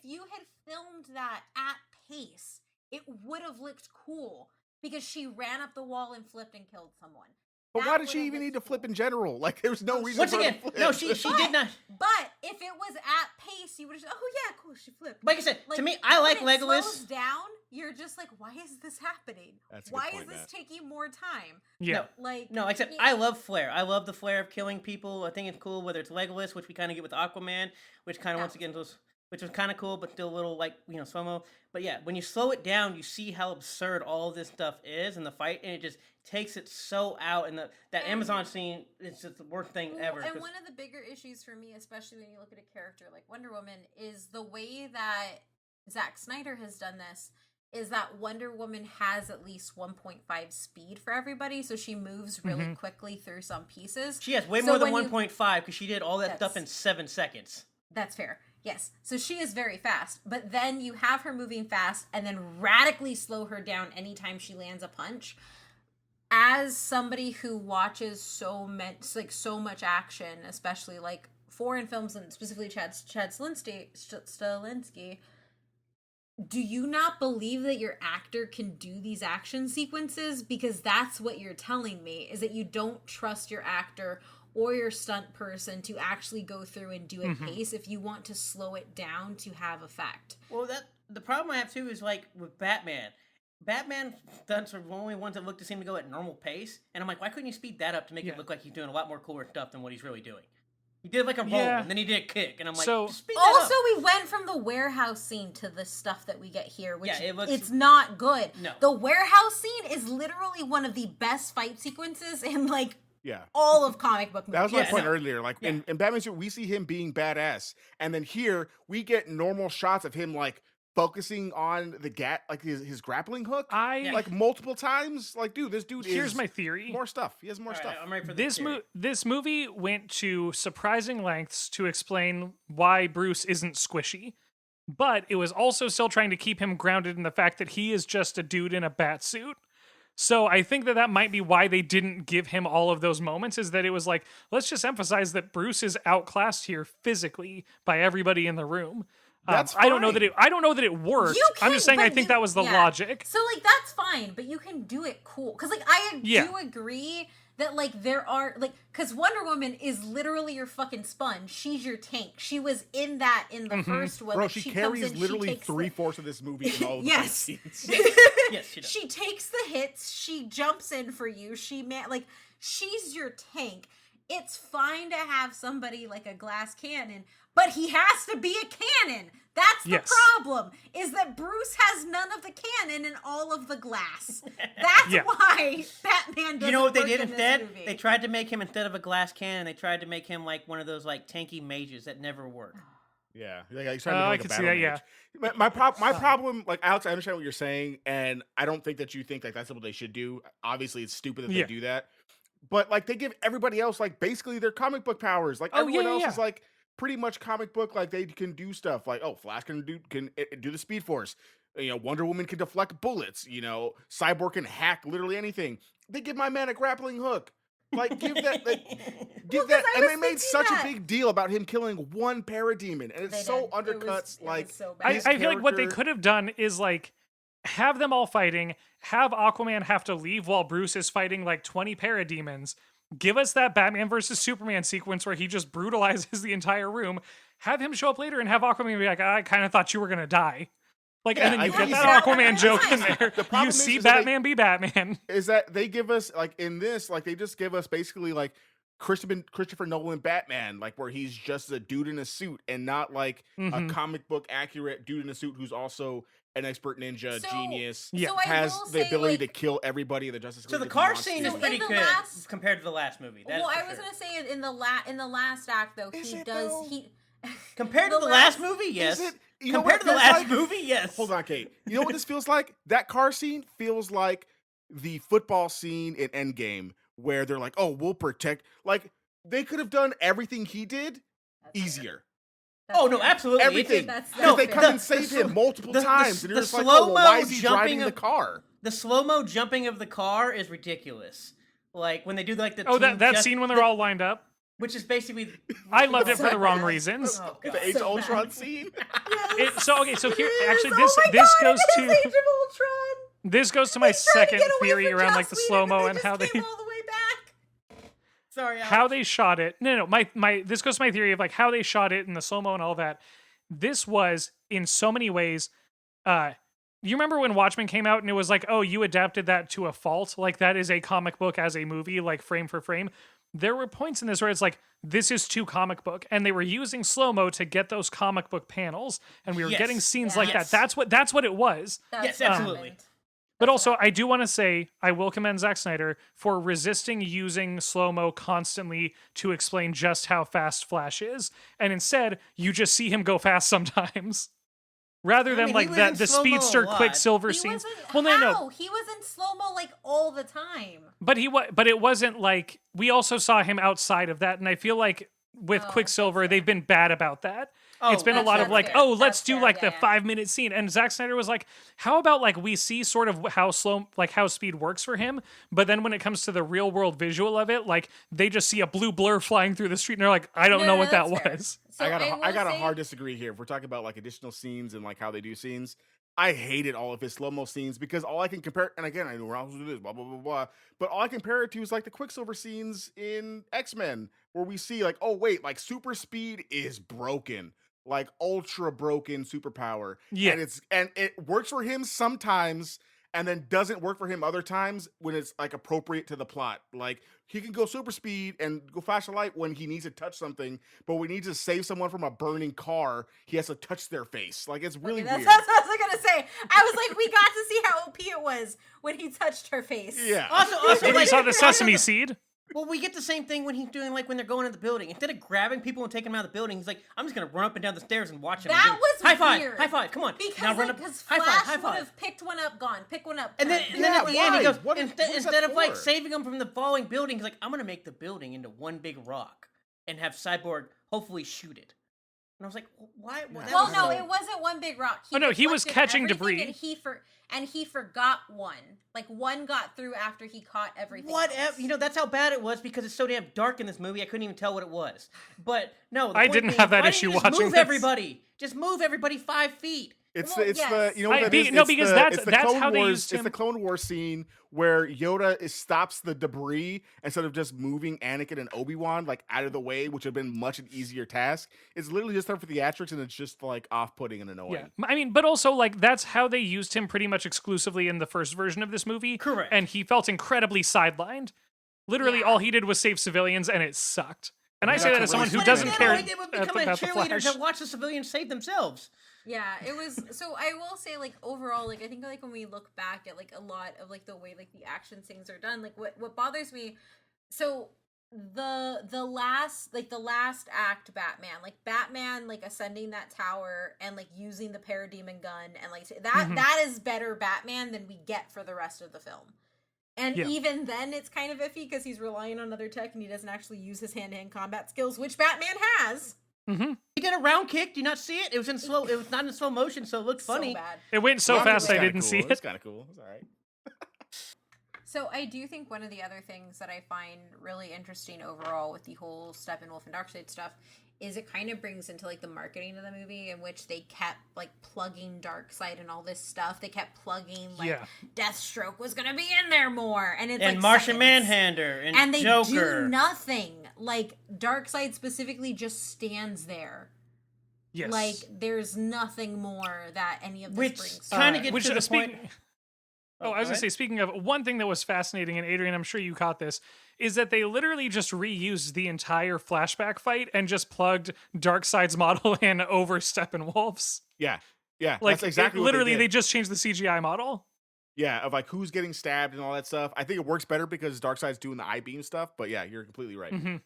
you had filmed that at pace, it would have looked cool because she ran up the wall and flipped and killed someone. But why did she even need to flip in general? Like, there was no reason Once for her again, to flip. no, she did not. But if it was at pace, you would have said, "Oh yeah, cool, she flipped." Like I said, to me, I like when it Legolas. slows down, you're just like, "Why is this happening? That's a good Why point, is this Matt. taking more time?" Yeah. No, except I love Flare. I love the Flare of killing people. I think it's cool, whether it's Legolas, which we kind of get with Aquaman, which kind of once again which was kind of cool, but still a little like slow-mo. But yeah, when you slow it down, you see how absurd all of this stuff is in the fight, and it just takes it so out. And that Amazon scene is just the worst thing ever. And one of the bigger issues for me, especially when you look at a character like Wonder Woman, is the way that Zack Snyder has done this. Is that Wonder Woman has at least 1.5 speed for everybody, so she moves really quickly through some pieces. She has way more than 1.5 because she did all that stuff in 7 seconds. That's fair. Yes. So she is very fast, but then you have her moving fast and then radically slow her down anytime she lands a punch. As somebody who watches so much action, especially like foreign films and specifically Chad Stahelski, do you not believe that your actor can do these action sequences? Because that's what you're telling me, is that you don't trust your actor or your stunt person to actually go through and do it pace if you want to slow it down to have effect. Well, the problem I have too is like with Batman. Batman stunts are the only ones that look to seem to go at normal pace, and I'm like, why couldn't you speed that up to make it look like he's doing a lot more cooler stuff than what he's really doing? He did like a roll, and then he did a kick, and I'm like, just speed that up. Also, we went from the warehouse scene to the stuff that we get here, which it's not good. No. The warehouse scene is literally one of the best fight sequences in like all of comic book movies. That was my point earlier. Like in Batman Suit, we see him being badass, and then here we get normal shots of him like focusing on the his grappling hook, like multiple times. Like, dude, this dude Here's my theory. More stuff. He has more stuff. I'm ready for This movie went to surprising lengths to explain why Bruce isn't squishy, but it was also still trying to keep him grounded in the fact that he is just a dude in a bat suit. So I think that might be why they didn't give him all of those moments, is that it was like, let's just emphasize that Bruce is outclassed here physically by everybody in the room. That's I don't know that it worked. I'm just saying I think that was the logic. So like that's fine, but you can do it cool. Cause like I do agree that like there are like, cause Wonder Woman is literally your fucking sponge. She's your tank. She was in that in the first one. Bro, like, she comes carries in, literally 3/4 of this movie in all of the scenes. Yes, she does. She takes the hits. She jumps in for you. She's your tank. It's fine to have somebody like a glass cannon, but he has to be a cannon. That's the problem, is that Bruce has none of the cannon and all of the glass. That's why Batman doesn't. You know what they work did in instead? this movie. They tried to make him, instead of a glass cannon, they tried to make him like one of those like tanky mages that never work. Yeah, like he's trying to I make could a see battle that. mage. My problem, like Alex, I understand what you're saying, and I don't think that you think like that's what they should do. Obviously, it's stupid that they do that, but like they give everybody else like basically their comic book powers. Like everyone else is like pretty much comic book. Like they can do stuff. Like Flash can do the Speed Force. Wonder Woman can deflect bullets. Cyborg can hack literally anything. They give my man a grappling hook. Like give that. And they made such a big deal about him killing one parademon, and it's so undercuts. It was so I feel like what they could have done is like have them all fighting, have Aquaman have to leave while Bruce is fighting like 20 parademons. Give us that Batman versus Superman sequence where he just brutalizes the entire room. Have him show up later and have Aquaman be like, I kind of thought you were gonna die. Like, and then you get that Aquaman joke in there. You see Batman be Batman. Is that they give us, like, in this, like, they just give us basically, like, Christopher Nolan Batman, like, where he's just a dude in a suit and not, like, a comic book accurate dude in a suit who's also an expert ninja, genius, has the ability to kill everybody in the Justice League. So the car scene is pretty good compared to the last movie. Well, I was gonna say in the last act though, compared to the last movie, yes. Compared to the last movie, yes. Hold on, Kate. You know what this feels like? That car scene feels like the football scene in Endgame, where they're like, "Oh, we'll protect." Like they could have done everything he did easier. Oh no, absolutely. Everything. That's Because they fair. come and save him multiple times, and you're the just like, oh, well, why is he slow-mo driving jumping the car? The slow-mo jumping of the car is ridiculous. Like when they do like the Oh, team that scene when they're all lined up. which is basically I loved it for the So wrong bad. reasons. Oh, God. The Age So of Ultron bad. scene. So here actually Yes, this oh my God, goes it is to Age of Ultron. this goes to my He's trying to second get away theory from around Joss like the Whedon, slow mo but and just how they came all the way back. Sorry, Alex. how they shot it. No, my this goes to my theory of like how they shot it and the slow mo and all that. This was in so many ways. You remember when Watchmen came out and it was like, oh, you adapted that to a fault. Like that is a comic book as a movie, like frame for frame. There were points in this where it's like, this is too comic book, and they were using slow mo to get those comic book panels, and we were Yes. getting scenes Yeah. like Yes. that. That's what it was. That's Yes, what absolutely. happened. But That's also, what I do want to say I will commend Zack Snyder for resisting using slow mo constantly to explain just how fast Flash is, and instead you just see him go fast sometimes, rather I than mean, like he was that in the slow-mo a speedster lot. Quicksilver He scenes. wasn't, Well, no, how? He was in slow mo like all the time. but it wasn't like we also saw him outside of that, and I feel like with Oh, Quicksilver that's they've been bad about that. Oh, It's been a that's- lot of that's like, fair. oh, let's That's do fair. like Yeah, the yeah. 5-minute scene, and Zack Snyder was like, how about like we see sort of how speed works for him, but then when it comes to the real world visual of it, like they just see a blue blur flying through the street, and they're like, I don't No, know no, what that that's fair. was. So I will got a say- hard disagree here. If we're talking about like additional scenes and like how they do scenes, I hated all of his slow mo scenes because all I can compare, and again, I know we're not supposed to do this, blah blah blah blah, but all I compare it to is like the Quicksilver scenes in X-Men, where we see like, oh wait, like super speed is broken, like ultra broken superpower, Yeah. and it works for him sometimes, and then doesn't work for him other times when it's like appropriate to the plot. Like he can go super speed and go flash a light when he needs to touch something, but when he needs to save someone from a burning car, he has to touch their face. Like it's really Okay, that's weird. what I was gonna say. I was like, we got to see how OP it was when he touched her face. Yeah. Also, When you like, saw the sesame seed, well, we get the same thing when he's doing like when they're going in the building. Instead of grabbing people and taking them out of the building, he's like, I'm just gonna run up and down the stairs and watch them. That was high five, weird. high five, come on. Because now run like, up, because high Flash five, high would five. have picked one up, gone, pick one up. And then, turn. and then at the end, he why? goes, What is that instead of like for? saving them from the falling building, he's like, I'm gonna make the building into one big rock and have Cyborg hopefully shoot it. And I was like, why? that Well, was no, so- it wasn't one big rock. Oh, no, he was deflected catching everything, debris. and he forgot one. Like one got through after he caught everything. Whatever, else. you know, that's how bad it was because it's so damn dark in this movie. I couldn't even tell what it was. But no, the I point didn't being, have that why didn't issue you just watching Move this. everybody. Just move everybody 5 feet. It's Well, the yes. you know what I- that be- is? no, It's because the- that's- it's the that's Clone how they Wars, used It's him. the Clone Wars scene where Yoda stops the debris instead of just moving Anakin and Obi-Wan like out of the way, which would have been much an easier task. It's literally just there for theatrics, and it's just like off-putting and annoying. yeah, I mean, but also like that's how they used him pretty much exclusively in the first version of this movie. Correct. And he felt incredibly sidelined. Literally, Yeah. all he did was save civilians, and it sucked. And I Yeah, say that that's as someone what who he doesn't did. care All he did was become a about the cheerleader Flash. to watch the civilians save themselves. Yeah, it was. So I will say, like overall, like I think like when we look back at like a lot of like the way like the action scenes are done, like what bothers me. So the last act Batman like ascending that tower and like using the parademon gun and like that Mhm. that is better Batman than we get for the rest of the film. And Yeah. even then it's kind of iffy because he's relying on other tech and he doesn't actually use his hand-to-hand combat skills, which Batman has. Hmm. He did a round kick. Do you not see it? It was in slow. It was not in slow motion, so it looked funny. So bad. It went so Well, fast it's I kinda didn't cool. see It's it. kind of cool. It's all right. So I do think one of the other things that I find really interesting overall with the whole Steppenwolf and Darkseid stuff is it kind of brings into like the marketing of the movie, in which they kept like plugging Darkseid and all this stuff. They kept plugging like Yeah. Deathstroke was gonna be in there more, and it's And like Martian seconds. Manhunter and they Joker. do nothing. Like Darkseid specifically just stands there. Yes. Like there's nothing more that any of this Which brings. kinda to gets it. which to the speaking. point- Oh, I was go gonna say, ahead. speaking of one thing that was fascinating, and Adrian, I'm sure you caught this, is that they literally just reused the entire flashback fight and just plugged Darkseid's model in over Steppenwolf's. Yeah, Like that's exactly what literally, they, they did. just changed the CGI model. Yeah, of like who's getting stabbed and all that stuff. I think it works better because Darkseid's doing the eye beam stuff. But yeah, you're completely right. Hmm.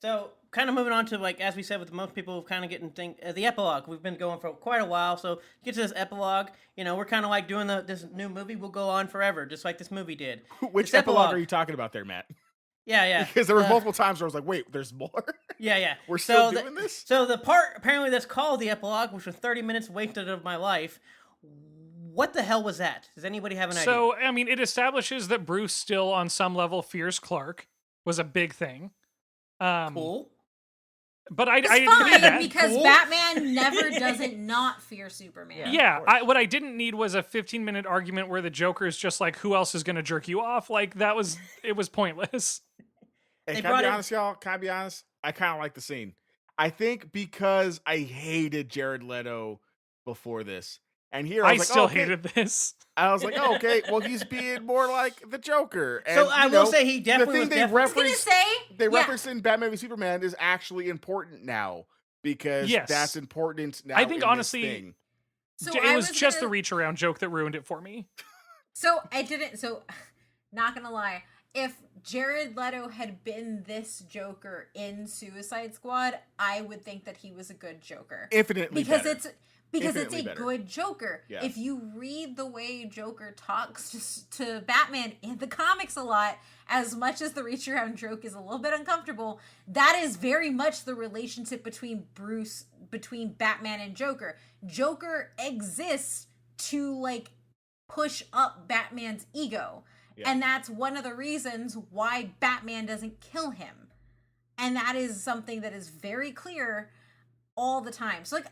So, kind of moving on to, like, as we said, with most people kind of getting the epilogue. We've been going for quite a while, so get to this epilogue. You know, we're kind of like doing this new movie will go on forever, just like this movie did. Which This epilogue epilogue. are you talking about there, Matt? Yeah. Because there were multiple times where I was like, wait, there's more? Yeah. We're still doing this? So the part apparently that's called the epilogue, which was 30 minutes wasted of my life. What the hell was that? Does anybody have an idea? So, I mean, it establishes that Bruce still, on some level, fears Clark. Was a big thing. Cool. But I It's didn't fine need that. because Cool. Batman never doesn't not fear Superman. Yeah, what I didn't need was a 15-minute argument where the Joker is just like, who else is going to jerk you off? Like, it was pointless. Hey, They can I brought be in- honest, y'all? Can I be honest? I kind of like the scene. I think because I hated Jared Leto before this. And here I I was like, still oh, okay. hated this. I was like, oh, okay, well, he's being more like the Joker. And, So I you will know, say he definitely the thing was they I was gonna referenced, say, they yeah. referenced in Batman v Superman is actually important now because Yes. that's important now. I think, in honestly, this thing. So It I was just the gonna- reach around joke that ruined it for me. So I didn't. So, not gonna lie, if Jared Leto had been this Joker in Suicide Squad, I would think that he was a good Joker Infinitely because better. it's Infinitely a better. good Joker. Yes. If you read the way Joker talks to Batman in the comics a lot, as much as the reach around joke is a little bit uncomfortable, that is very much the relationship between Batman and Joker. Joker exists to like push up Batman's ego. Yeah. And that's one of the reasons why Batman doesn't kill him. And that is something that is very clear all the time. So like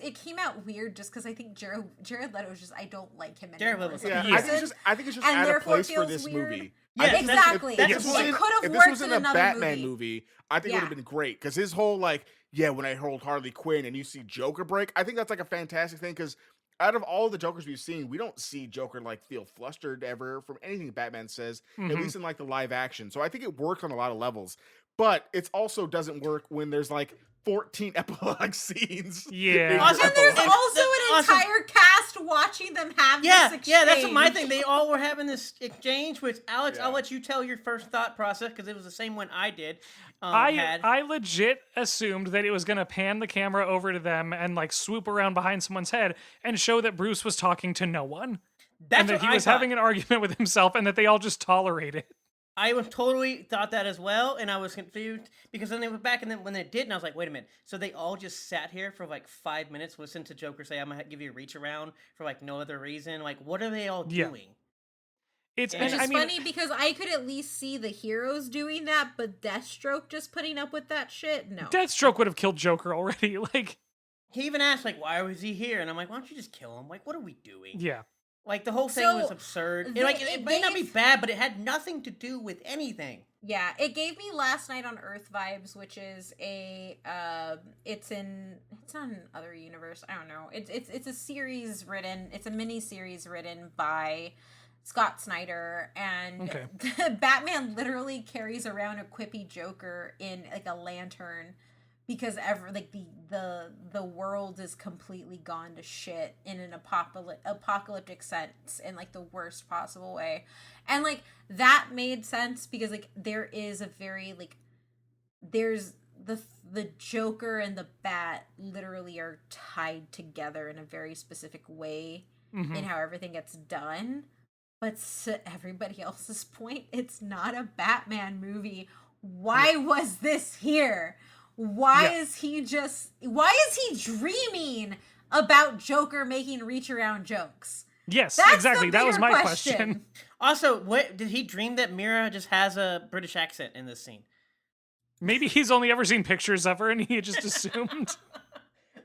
it came out weird just because I think Jared Leto is just, I don't like him Jared anymore. Leto's for Yeah, some Yeah. I think it's just And out of therefore place for feels this weird. movie. Yeah, I think exactly. If That's this the was point. in- It could have if this worked was in in a another Batman movie. movie, I think it would have been great because his whole like, yeah, when I hold Harley Quinn and you see Joker break, I think that's like a fantastic thing because out of all the Jokers we've seen, we don't see Joker like feel flustered ever from anything Batman says, at Mhm. least in like the live action. So I think it works on a lot of levels, but it also doesn't work when there's like 14 epilogue scenes. Yeah. in your Also, And there's epilogue. also an awesome- entire cast watching them have Yeah, this exchange. yeah, that's what my thing. They all were having this exchange, which Alex, Yeah. I'll let you tell your first thought process because it was the same one I did. Had. I legit assumed that it was going to pan the camera over to them and like swoop around behind someone's head and show that Bruce was talking to no one. That's And that what he I was thought. having an argument with himself and that they all just tolerate it. I was totally thought that as well, and I was confused because then they went back and then when they didn't, I was like, wait a minute. So they all just sat here for like 5 minutes, listened to Joker say, "I'm gonna give you a reach around" for like no other reason. Like, what are they all Yeah. doing? It's Yeah. Which is I mean, funny because I could at least see the heroes doing that, but Deathstroke just putting up with that shit? No. Deathstroke would have killed Joker already. Like, He even asked like, "Why was he here?" And I'm like, "Why don't you just kill him? Like, what are we doing?" yeah. Like the whole thing So, was absurd. they- Like it may not be they've- bad, but it had nothing to do with anything. Yeah, it gave me Last Night on Earth vibes, which is it's on other universe. I don't know. It's a series written. It's a mini series written by Scott Snyder, and Okay. Batman literally carries around a quippy Joker in like a lantern because the world is completely gone to shit in an apocalyptic sense in like the worst possible way. And like that made sense because like there is a very like there's the Joker and the Bat literally are tied together in a very specific way Mhm. in how everything gets done. But to everybody else's point, it's not a Batman movie. Why was this here? Why Yeah. is he dreaming about Joker making reach around jokes? Yes, That's exactly. the That was bigger my question. Also, what did he dream that Mira just has a British accent in this scene? Maybe he's only ever seen pictures of her and he just assumed.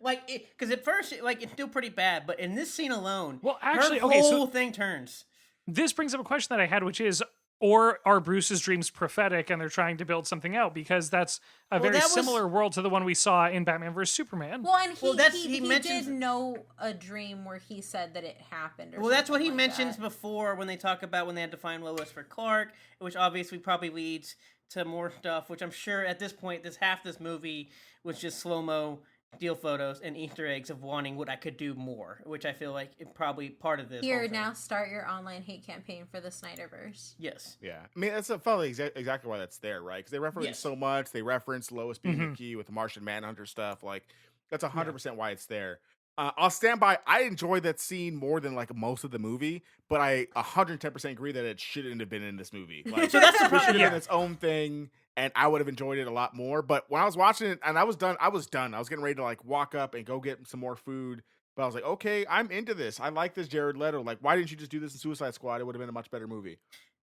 Like, because at first, like, it's still pretty bad, but in this scene alone, Well, actually, her okay, so- whole thing turns. This brings up a question that I had, which is, or are Bruce's dreams prophetic and they're trying to build something out? Because that's a Well, very that was- similar world to the one we saw in Batman vs. Superman. Well, and Well, he mentions- did know a dream where he said that it happened. Or Well, that's what he something like mentions that. before when they talk about when they had to find Lois for Clark, which obviously probably leads to more stuff, which I'm sure at this point, half this movie was just slow-mo deal photos and Easter eggs of wanting what I could do more, which I feel like is probably part of this. Here, whole thing. now start your online hate campaign for the Snyderverse. Yes. Yeah, I mean that's probably exactly why that's there, right? Because they reference Yes. so much. They reference Lois being Mhm. the key with the Martian Manhunter stuff. Like that's 100% why it's there. I'll stand by. I enjoyed that scene more than like most of the movie, but I 110% agree that it shouldn't have been in this movie. Like, So that's the it should problem. have been its own thing, and I would have enjoyed it a lot more. But when I was watching it, and I was done. I was getting ready to like walk up and go get some more food. But I was like, okay, I'm into this. I like this Jared Leto. Like, why didn't you just do this in Suicide Squad? It would have been a much better movie.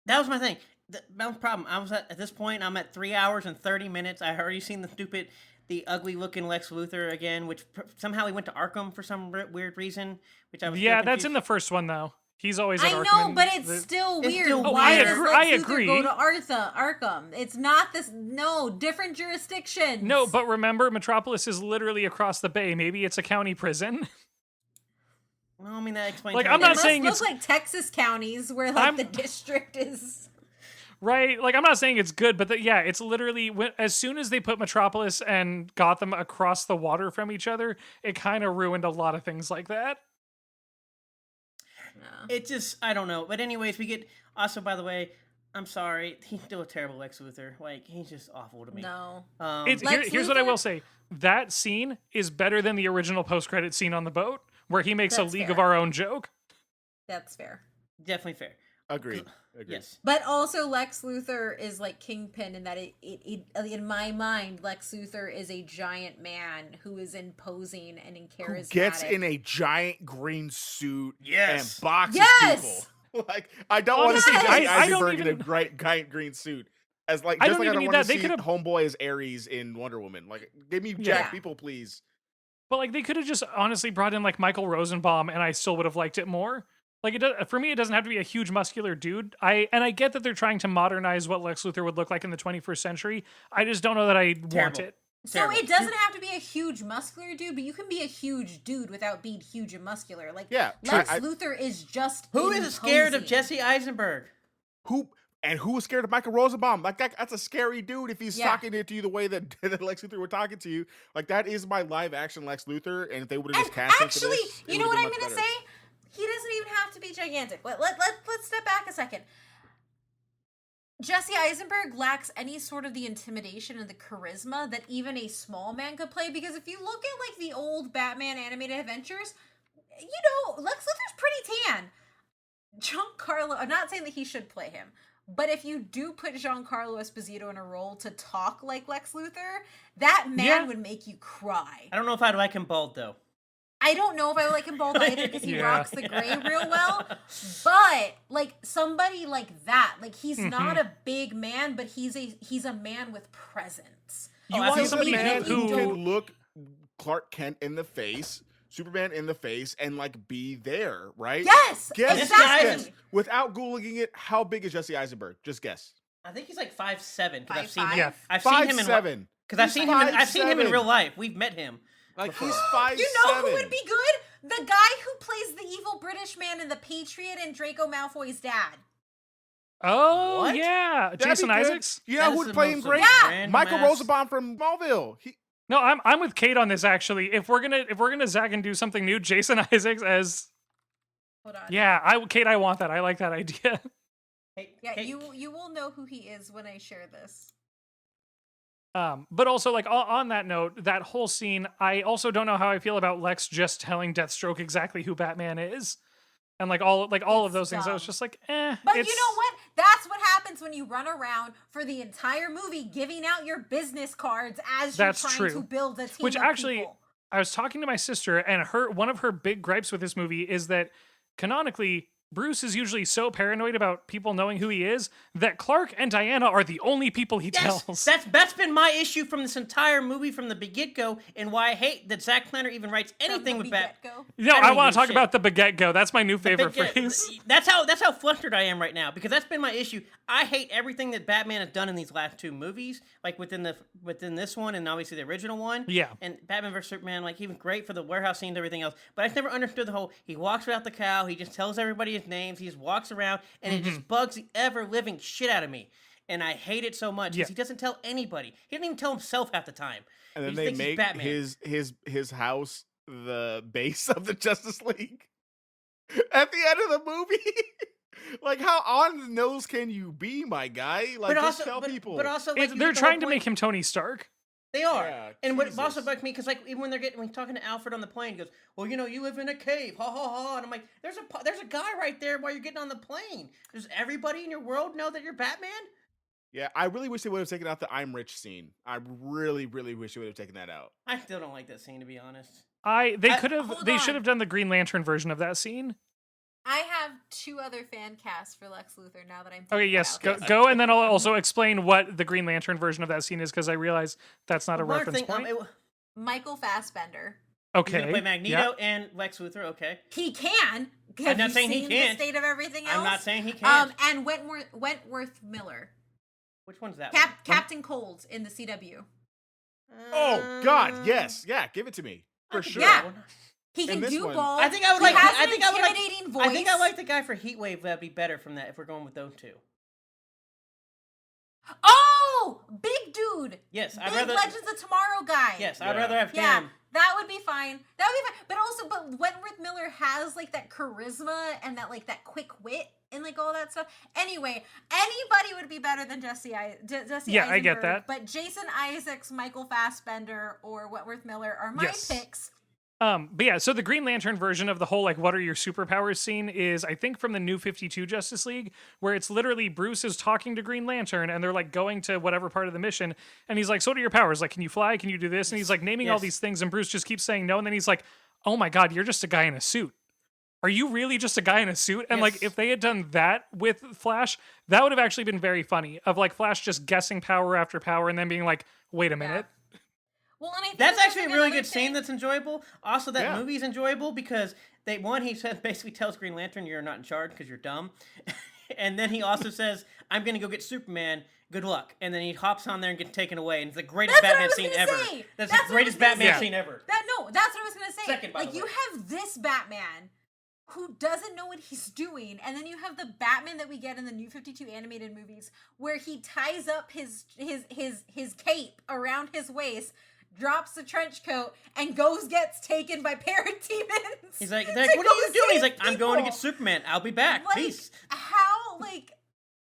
That was my thing. That was the problem. I was at this point. I'm at 3 hours and 30 minutes. I already seen the ugly looking Lex Luthor again, which somehow he went to Arkham for some weird reason. Which I was Yeah, that's in the first one though. He's always. I at know, Arkham but it's the- still It's weird. still Why weird. does I Lex Luthor agree. go to Arkham? It's not this. No, different jurisdictions. No, but remember, Metropolis is literally across the bay. Maybe it's a county prison. Well, I mean that explains. Like, how I'm he not did it. saying It it's- looks like Texas counties where like the district is. Right? Like, I'm not saying it's good, but yeah, it's literally as soon as they put Metropolis and Gotham across the water from each other, it kind of ruined a lot of things like that. No. It just, I don't know. But anyways, we get, also, by the way, I'm sorry, he's still a terrible Lex Luthor. Like, he's just awful to me. No. Here's what I Luthor- will say. That scene is better than the original post-credit scene on the boat, where he makes That's a League fair. of Our Own joke. That's fair. Definitely fair. Agreed. Yes. But also, Lex Luthor is like Kingpin in that it in my mind, Lex Luthor is a giant man who is imposing and Who charismatic. gets in a giant green suit Yes. and boxes Yes! people? Like, I don't want to see Yes! Jesse I don't Eisenberg in a even- giant green suit. As like, I just don't like I even don't need want that. to They see could've- Homeboy as Ares in Wonder Woman. Like, give me Yeah. Jack people, please. But like, they could have just honestly brought in like Michael Rosenbaum, and I still would have liked it more. Like, for me, it doesn't have to be a huge muscular dude. I get that they're trying to modernize what Lex Luthor would look like in the 21st century. I just don't know that I want Terrible. it. So Terrible. it doesn't have to be a huge muscular dude, but you can be a huge dude without being huge and muscular. Like Yeah, Lex I- Luthor is just Who is scared of imposing. Jesse Eisenberg? Who was scared of Michael Rosenbaum? Like, that's a scary dude if he's Yeah. talking to you the way that, that Lex Luthor would talking to you. Like, that is my live action Lex Luthor, and if they would have And just cast him for actually, this, it you know would've what I'm been gonna much better. say? He doesn't even have to be gigantic. Let's step back a second. Jesse Eisenberg lacks any sort of the intimidation and the charisma that even a small man could play. Because if you look at like the old Batman animated adventures, you know Lex Luthor's pretty tan. Giancarlo, I'm not saying that he should play him, but if you do put Giancarlo Esposito in a role to talk like Lex Luthor, that man Yeah. would make you cry. I don't know if I'd like him bald, though. I don't know if I would like him bald either because he Yeah. rocks the gray real well. But like somebody like that, like he's not a big man, but he's a man with presence. You I want feel He's a somebody man you who who can look Clark Kent in the face, Superman in the face, and like be there, right? Yes, Guess, exactly. guess. Without googling it, how big is Jesse Eisenberg? Just guess. I think he's like 5'7", because I've seen 5'5"? him. Yeah. I've seen him in 5'7". because I've He's seen him in 5'7". real life. We've met him. Like, Before. he's 5'7". You know who would be good? The guy who plays the evil British man in The Patriot and Draco Malfoy's dad. Oh What? yeah, That'd be Jason good. Isaacs. You That know is who would the play him most great? Yeah. random Michael ass- Rosenbaum from Smallville. No, I'm with Kate on this actually. If we're gonna Zach and do something new, Jason Isaacs as Hold on. Kate, I want that. I like that idea. Hey, Yeah, hey, you will know who he is when I share this. But also like on that note, that whole scene, I also don't know how I feel about Lex just telling Deathstroke exactly who Batman is, and like all of It's those things. I was dumb. just like, But you know what? That's what happens when you run around for the entire movie giving out your business cards as you're That's trying true. to build a team Which of actually, people. I was talking to my sister, and one of her big gripes with this movie is that canonically, Bruce is usually so paranoid about people knowing who he is that Clark and Diana are the only people he Yes, tells. that's been my issue from this entire movie from the get-go, and why I hate that Zack Snyder even writes anything with Bat. Get-Go. No, I don't I even want give to a talk shit. about the baguette go. That's my new favorite But yeah, phrase. that's how flustered I am right now, because that's been my issue. I hate everything that Batman has done in these last two movies, like within this one and obviously the original one. Yeah. And Batman vs Superman, like even great for the warehouse scenes and everything else. But I've never understood the whole he walks without the cow, he just tells everybody his names, he just walks around, and it just bugs the ever living shit out of me. And I hate it so much because Yeah. he doesn't tell anybody. He doesn't even tell himself half the time. And He then just they thinks he's make Batman. his house the base of the Justice League at the end of the movie. Like, how on the nose can you be, my guy? Like, just tell people. But also, like, you They're get the whole trying to point- make him Tony Stark. They are. Yeah, and what Jesus. also bugs me, because like even when when talking to Alfred on the plane, he goes, "Well, you live in a cave, ha ha ha," and I'm like, "There's a guy right there while you're getting on the plane. Does everybody in your world know that you're Batman?" Yeah, I really wish they would have taken out the "I'm rich" scene. I really, really wish they would have taken that out. I still don't like that scene, to be honest. They should on. have done the Green Lantern version of that scene. I have 2 other fan casts for Lex Luthor now that I'm Okay, thinking yes, about this. go, and then I'll also explain what the Green Lantern version of that scene is, because I realize that's not a One reference thing, point. Michael Fassbender. He's Okay. gonna play Magneto yeah. and Lex Luthor. Okay, He can. I'm not you saying he seen can't. The state of everything else? I'm not saying he can't. And Wentworth Miller, Which one's that? Captain Cold in the CW. Oh God, yes, yeah, give it to me for sure. Yeah. He can this do one- both. I think I would He like. has I an think I would like. intimidating voice. I think I like the guy for Heatwave. That'd be better from that if we're going with those 2. Oh, big dude. Yes, Big I'd rather. Legends of Tomorrow guy. Yes, Yeah. I'd rather have Yeah, him. that would be fine. That would be fine. But Wentworth Miller has like that charisma and that like that quick wit and like all that stuff. Anyway, anybody would be better than Jesse Yeah, I get Eisenberg, that. But Jason Isaacs, Michael Fassbender, or Wentworth Miller are my Yes. picks. But yeah, so the Green Lantern version of the whole like what are your superpowers scene is I think from the New 52 Justice League, where it's literally Bruce is talking to Green Lantern and they're like going to whatever part of the mission and he's like, so what are your powers? Like, can you fly? Can you do this? And he's like naming all Yes. these things and Bruce just keeps saying no, and then he's like, oh my God, you're just a guy in a suit. Are you really just a guy in a suit? And like Yes. if they had done that with Flash, that would have actually been very funny. Of like Flash just guessing power after power and then being like, wait a minute. Well, and I think That's also actually a the really other good scene thing- that's enjoyable. Also, that Yeah. movie's enjoyable because he says basically tells Green Lantern you're not in charge because you're dumb, and then he also says I'm gonna go get Superman. Good luck. And then he hops on there and gets taken away, and it's the greatest That's what I Batman was scene gonna ever. say. That's That's the what I greatest was gonna Batman say. scene ever. That's what I was gonna say. Second, by like the you way. have this Batman who doesn't know what he's doing, and then you have the Batman that we get in the New 52 animated movies, where he ties up his cape around his waist, drops the trench coat, and gets taken by parademons. He's like, to they're like, what go are you doing? He's save like, I'm going to get people. Superman. I'll be back. Like, Peace. how like.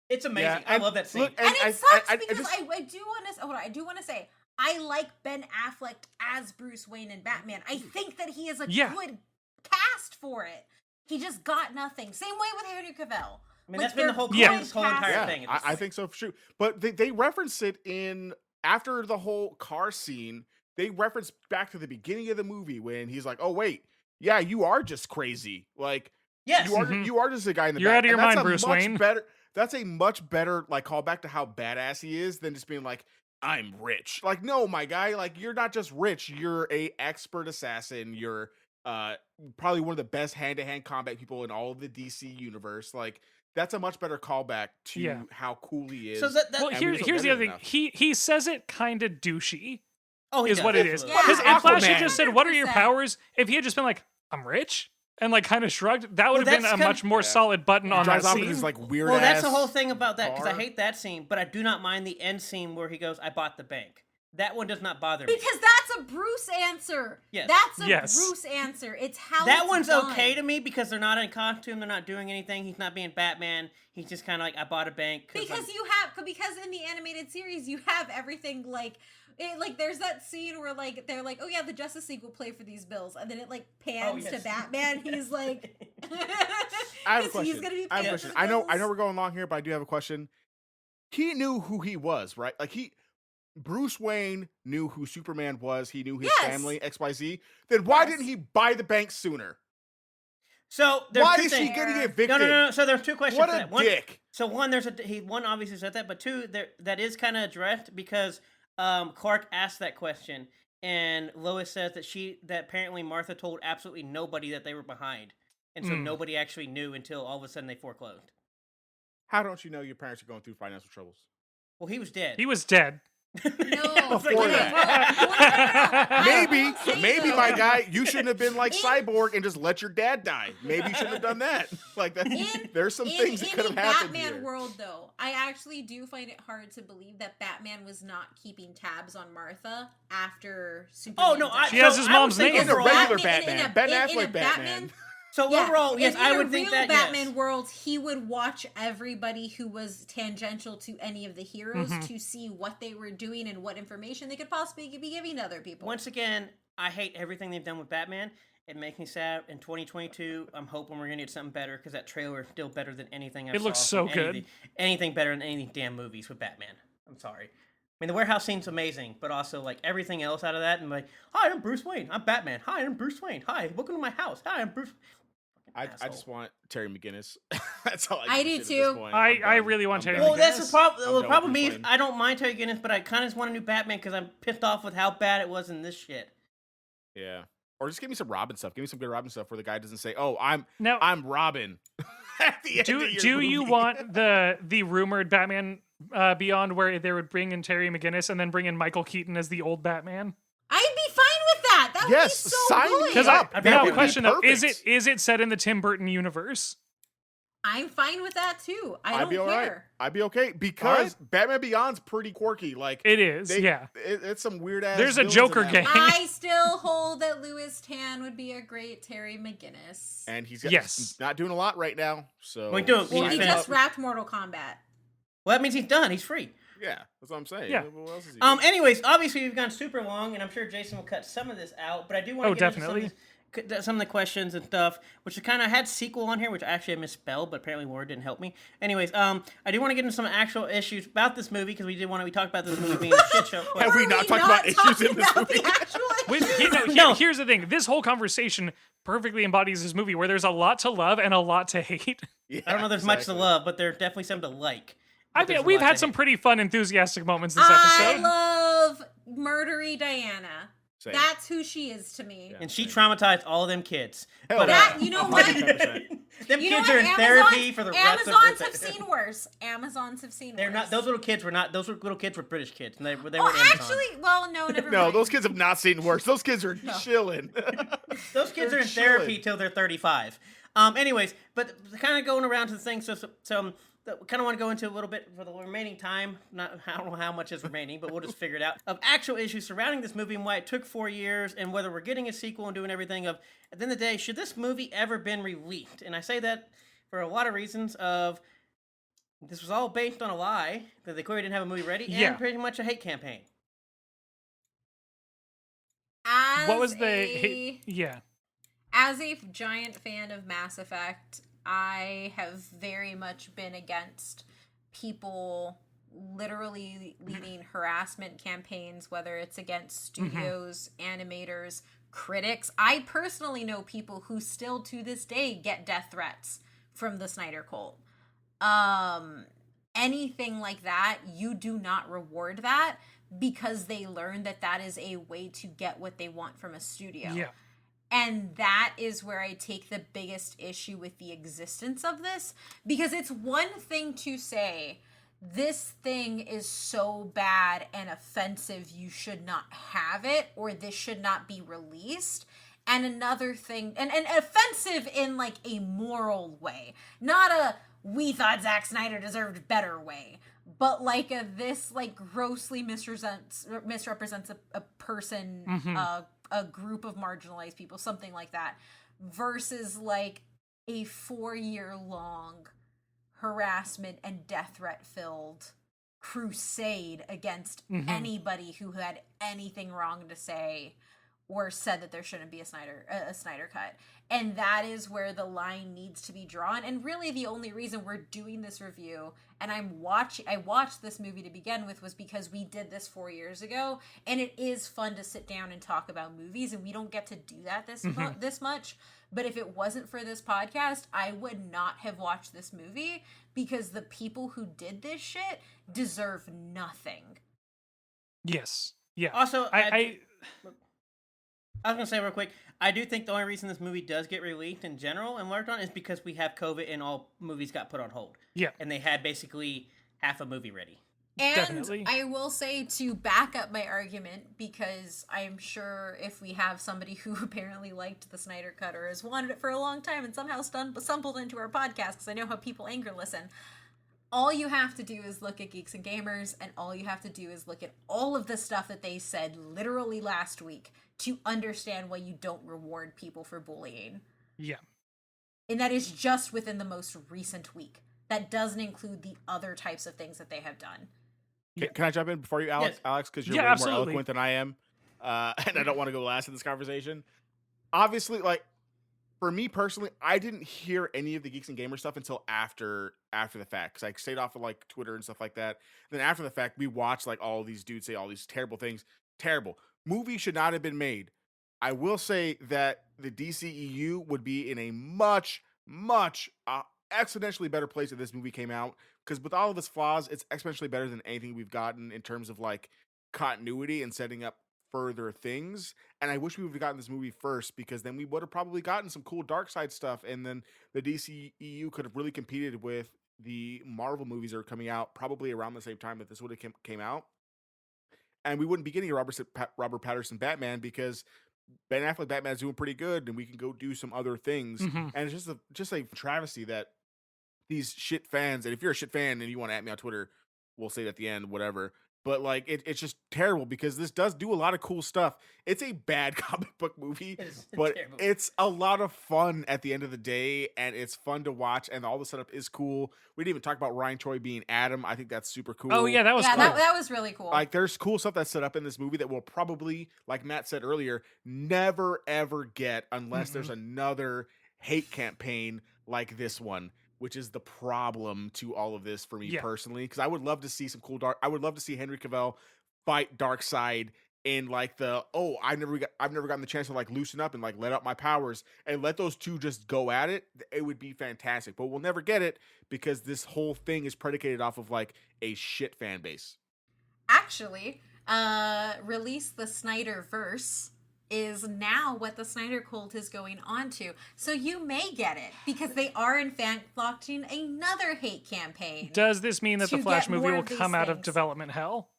It's amazing. Yeah, I and love that scene. look, And I- it sucks I because just- I do want to. Hold on, I do want to say I like Ben Affleck as Bruce Wayne and Batman. I think that he is a Yeah. good cast for it. He just got nothing. Same way with Henry Cavill. I mean, that's been the whole they're Yeah. point of this whole good entire yeah, thing. I think so for sure. But they reference it in after the whole car scene. They reference back to the beginning of the movie when he's like, "Oh wait, yeah, you are just crazy. Like Yes. you are just a guy in the You're back." out of your And that's mind, a Bruce much Wayne. Better, that's a much better like callback to how badass he is than just being like, "I'm rich." Like, no, my guy, like you're not just rich. You're a expert assassin. You're probably one of the best hand-to-hand combat people in all of the DC universe. Like that's a much better callback to Yeah. how cool he is. So that Well, And we just don't here's get the it other thing. enough. He says it kind of douchey. he Is does, what it is. absolutely. Yeah. Because if Flash had Aquaman. just said, "What are your 100%. powers?" If he had just been like, "I'm rich," and like kind of shrugged, that would have been that's a kinda- much more Yeah. solid button on that drives off scene. with his like weird. Well, that's the ass whole thing about that because I car. hate that scene, but I do not mind the end scene where he goes, "I bought the bank." That one does not bother me. Because that's a Bruce answer. Yes. That's a Yes. Bruce answer. It's how That it's one's done. okay to me because they're not in costume, they're not doing anything. He's not being Batman. He's just kind of like, "I bought a bank." Because because in the animated series you have everything like there's that scene where like they're like, oh yeah, the Justice League will play for these bills, and then it like pans yes. to Batman. He's like, I have a 'cause he's question. gonna be I have a paying question. for the I know bills. we're going long here, but I do have a question. He knew who he was, right? Like Bruce Wayne knew who Superman was. He knew his Yes. family, XYZ. Then why Yes. didn't he buy the bank sooner? So there's Why two is he things. getting No, evicted? No. So there's two questions. What for a that. One, dick. So one, one obviously said that, but two, that is kind of addressed because Clark asked that question, and Lois says that apparently Martha told absolutely nobody that they were behind, and so nobody actually knew until all of a sudden they foreclosed. How don't you know your parents are going through financial troubles? Well, he was dead. He was dead. No, Before no, that. no. Maybe, will say, maybe though, my guy, you shouldn't have been like In- Cyborg and just let your dad die. Maybe you shouldn't have done that. Like that. There's some things that could have in happened Batman here. world, though, I actually do find it hard to believe that Batman was not keeping tabs on Martha after Superman. Oh, no, died. She has so his I would mom's say name. In a overall- regular in a- Batman, in a- Ben in a Affleck Batman. So overall, yes, in I a would think real that Batman yes. world, he would watch everybody who was tangential to any of the heroes to see what they were doing and what information they could possibly be giving to other people. Once again, I hate everything they've done with Batman. It makes me sad. In 2022, I'm hoping we're gonna get something better because that trailer is still better than anything I've It looks saw so from good. anything better than any damn movies with Batman. I'm sorry. I mean, the warehouse scene's amazing, but also like everything else out of that, and like, hi, I'm Bruce Wayne. I'm Batman. Hi, I'm Bruce Wayne. Hi, welcome to my house. Hi, I'm Bruce. I just want Terry McGinnis. That's all I give a do shit at too. this point. I I'm done. really want I'm Terry done. Well, that's the McGinnis. problem. I'm Well, the done problem with is Bruce Wayne. I don't mind Terry Guinness, but I kind of just want a new Batman because I'm pissed off with how bad it was in this shit. Yeah. Or just give me some Robin stuff. Give me some good Robin stuff where the guy doesn't say, "Oh, I'm Now, Robin." At the end do of your do you movie. want the rumored Batman Beyond where they would bring in Terry McGinnis and then bring in Michael Keaton as the old Batman? I'd be fine with that. That Yes, would be so sign me good. Because up. I'd be now happy with it. question though, is Perfect. it set in the Tim Burton universe? I'm fine with that too. I I'd don't be all right. care. I'd be okay because Batman Beyond's pretty quirky. Like It is, yeah. it's some weird ass. There's a Joker gang. I still hold that Louis Tan would be a great Terry McGinnis. and he's Yes. not doing a lot right now. So Well, he do- Well, He's he been- just wrapped Mortal Kombat. Well, that means he's done. He's free. yeah, that's what I'm saying. Yeah. What else is he doing? Anyways, obviously we've gone super long, and I'm sure Jason will cut some of this out. But I do want to Oh, get definitely. into some of the questions and stuff, which kind of had sequel on here, which actually I misspelled, but apparently Word didn't help me. Anyways, I do want to get into some actual issues about this movie because we talked about this movie being a shit show. Have we Are not talked about issues in this about movie? the actual No. Here's the thing. This whole conversation perfectly embodies this movie where there's a lot to love and a lot to hate. Yeah, I don't know if there's much to exactly. love, but there's definitely some to like. I But there's mean, a we've lot had to some hate. pretty fun, enthusiastic moments this I episode. love murdery Diana. Same. That's who she is to me. Yeah. And she traumatized all them kids. Hell But, yeah. That you know what? 110%. them You know kids what? are in therapy for the rest of Amazons their have seen worse. Amazons have seen They're worse. not. Those little kids were not. Those little kids were British kids, and they were Oh, Amazon. actually, well, no, never No, mind. those kids have not seen worse. Those kids are chilling. Those kids They're are in therapy chilling. till they're 35. Anyways, but kind of going around to the things. So kind of want to go into a little bit for the remaining time. I don't know how much is remaining, but we'll just figure it out. Of actual issues surrounding this movie and why it took 4 years, and whether we're getting a sequel and doing everything. At the end of the day, should this movie ever been released? And I say that for a lot of reasons. This was all based on a lie that they clearly didn't have a movie ready, Yeah. and pretty much a hate campaign. What was the... Yeah. As a giant fan of Mass Effect, I have very much been against people literally leading harassment campaigns, whether it's against studios, animators, critics. I personally know people who still to this day get death threats from the Snyder Cult. Anything like that, you do not reward that because they learn that that is a way to get what they want from a studio. Yeah. And that is where I take the biggest issue with the existence of this, because it's one thing to say this thing is so bad and offensive you should not have it, or this should not be released. And another thing, and offensive in like a moral way, not a we thought Zack Snyder deserved better way, but like this like grossly misrepresents a person, a group of marginalized people, something like that, versus like a 4-year-long harassment and death threat filled crusade against anybody who had anything wrong to say or said that there shouldn't be a Snyder cut. And that is where the line needs to be drawn. And really the only reason we're doing this review, and I watched this movie to begin with, was because we did this 4 years ago, and it is fun to sit down and talk about movies, and we don't get to do that this much. But if it wasn't for this podcast, I would not have watched this movie, because the people who did this shit deserve nothing. Yes. Yeah. Also, I I was gonna say real quick, I do think the only reason this movie does get released in general and worked on is because we have COVID and all movies got put on hold. Yeah. And they had basically half a movie ready. And Definitely. I will say, to back up my argument, because I'm sure if we have somebody who apparently liked the Snyder Cut or has wanted it for a long time and somehow stumbled into our podcast, because I know how people anger listen, all you have to do is look at Geeks and Gamers, and all you have to do is look at all of the stuff that they said literally last week to understand why you don't reward people for bullying. yeah. And that is just within the most recent week. That doesn't include the other types of things that they have done. Can I jump in before you, Alex? Yes. Alex, because you're Yeah, way absolutely. more eloquent than I am, and I don't want to go last in this conversation. Obviously, like for me personally, I didn't hear any of the Geeks and Gamers stuff until after the fact, because I stayed off of like Twitter and stuff like that. Then after the fact, we watched like all these dudes say all these terrible things. Terrible. Movie should not have been made. I will say that the DCEU would be in a much exponentially better place if this movie came out, because with all of its flaws, it's exponentially better than anything we've gotten in terms of like continuity and setting up further things. And I wish we would have gotten this movie first, because then we would have probably gotten some cool dark side stuff, and then the DCEU could have really competed with the Marvel movies that are coming out probably around the same time that this would have came out. And we wouldn't be getting a Robert Pattinson Batman, because Ben Affleck Batman's doing pretty good, and we can go do some other things. Mhm. And it's just a travesty that these shit fans, and if you're a shit fan and you want to at me on Twitter, we'll say it at the end, whatever. But like it's just terrible, because this does do a lot of cool stuff. It's a bad comic book movie, but terrible. it's a lot of fun at the end of the day, and it's fun to watch, and all the setup is cool. We didn't even talk about Ryan Choi being Adam. I think that's super cool. Oh yeah, that was Yeah, cool. that was really cool. Like there's cool stuff that's set up in this movie that will probably, like Matt said earlier, never ever get unless there's another hate campaign like this one, which is the problem to all of this for me Yeah. personally. Because I would love to see some cool I would love to see Henry Cavill fight Darkseid in like I've never gotten the chance to like loosen up and like let out my powers, and let those two just go at it. It would be fantastic, but we'll never get it because this whole thing is predicated off of like a shit fan base. Actually, Release the Snyderverse is now what the Snyder cult is going on to. So you may get it, because they are in fact launching another hate campaign. Does this mean that the to Flash get movie more will of these come out of things. development hell?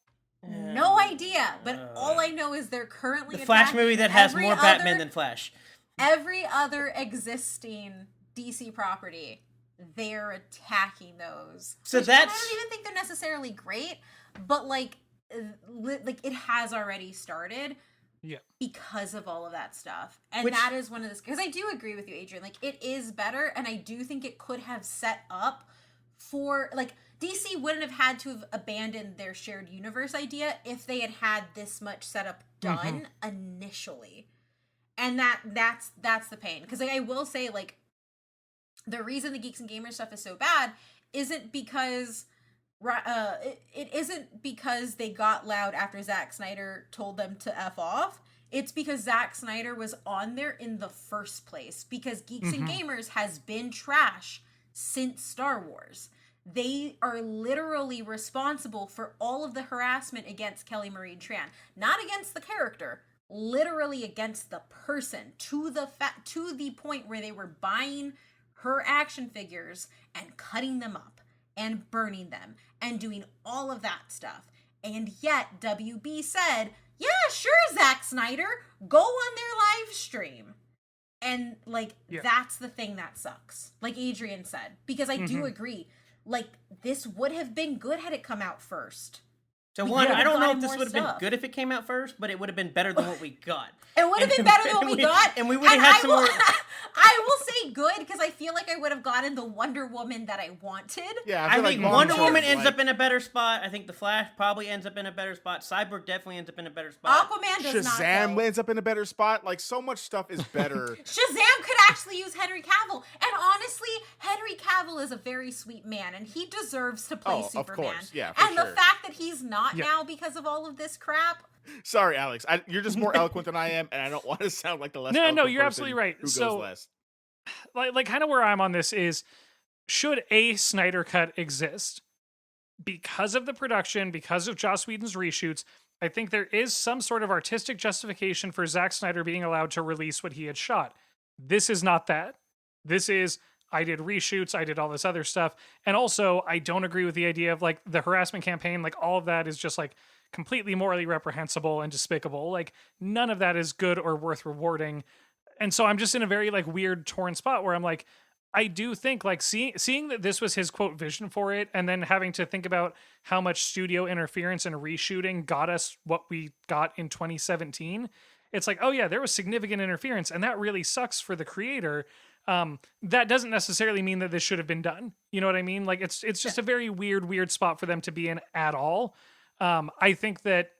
No idea, but all I know is they're currently The Flash attacking movie that has every more Batman other- than Flash. every other existing DC property. They're attacking those. So Which that's- I don't even think they're necessarily great, but like it has already started. Yeah. Because of all of that stuff. And Which- that is one of the, because I do agree with you, Adrian. Like, it is better, and I do think it could have set up for, like, DC wouldn't have had to have abandoned their shared universe idea if they had had this much setup done initially. And that's the pain. Because, like, I will say, like, the reason the Geeks and Gamers stuff is so bad isn't because it isn't because they got loud after Zack Snyder told them to F off. It's because Zack Snyder was on there in the first place. Because Geeks and Gamers has been trash since Star Wars. They are literally responsible for all of the harassment against Kelly Marie Tran. Not against the character, literally against the person, to the point where they were buying her action figures and cutting them up and burning them and doing all of that stuff. And yet WB said, yeah, sure, Zack Snyder, go on their live stream. And like, that's the thing that sucks. Like Adrian said, because I do agree, like, this would have been good had it come out first. So We one, could I have don't know gotten if this more would have been stuff. good if it came out first, but it would have been better than what we got. It would have been better than what we got. And we would have had some more. I will say good, because I feel like I would have gotten the Wonder Woman that I wanted. Yeah, I feel think like Wonder long-term, Woman ends like, up in a better spot. I think the Flash probably ends up in a better spot. Cyborg definitely ends up in a better spot. Aquaman does not. Shazam though. ends up in a better spot. Like, so much stuff is better. Shazam could actually use Henry Cavill. And honestly, Henry Cavill is a very sweet man, and he deserves to play Oh, of Superman. course. Yeah, for and sure. the fact that he's not Yeah. now because of all of this crap. Sorry, Alex. You're just more eloquent than I am, and I don't want to sound like the less No, eloquent you're person absolutely right. Who goes So- last. Like kind of where I'm on this is, should a Snyder cut exist? Because of the production, because of Joss Whedon's reshoots, I think there is some sort of artistic justification for Zack Snyder being allowed to release what he had shot. This is not that. This is, I did reshoots, I did all this other stuff. And also, I don't agree with the idea of like the harassment campaign, like all of that is just like completely morally reprehensible and despicable. Like none of that is good or worth rewarding. And so I'm just in a very like weird torn spot where I'm like, I do think like seeing that this was his quote vision for it, and then having to think about how much studio interference and reshooting got us what we got in 2017. It's like, oh yeah, there was significant interference, and that really sucks for the creator. that doesn't necessarily mean that this should have been done. You know what I mean? Like it's just a very weird spot for them to be in at all. I think that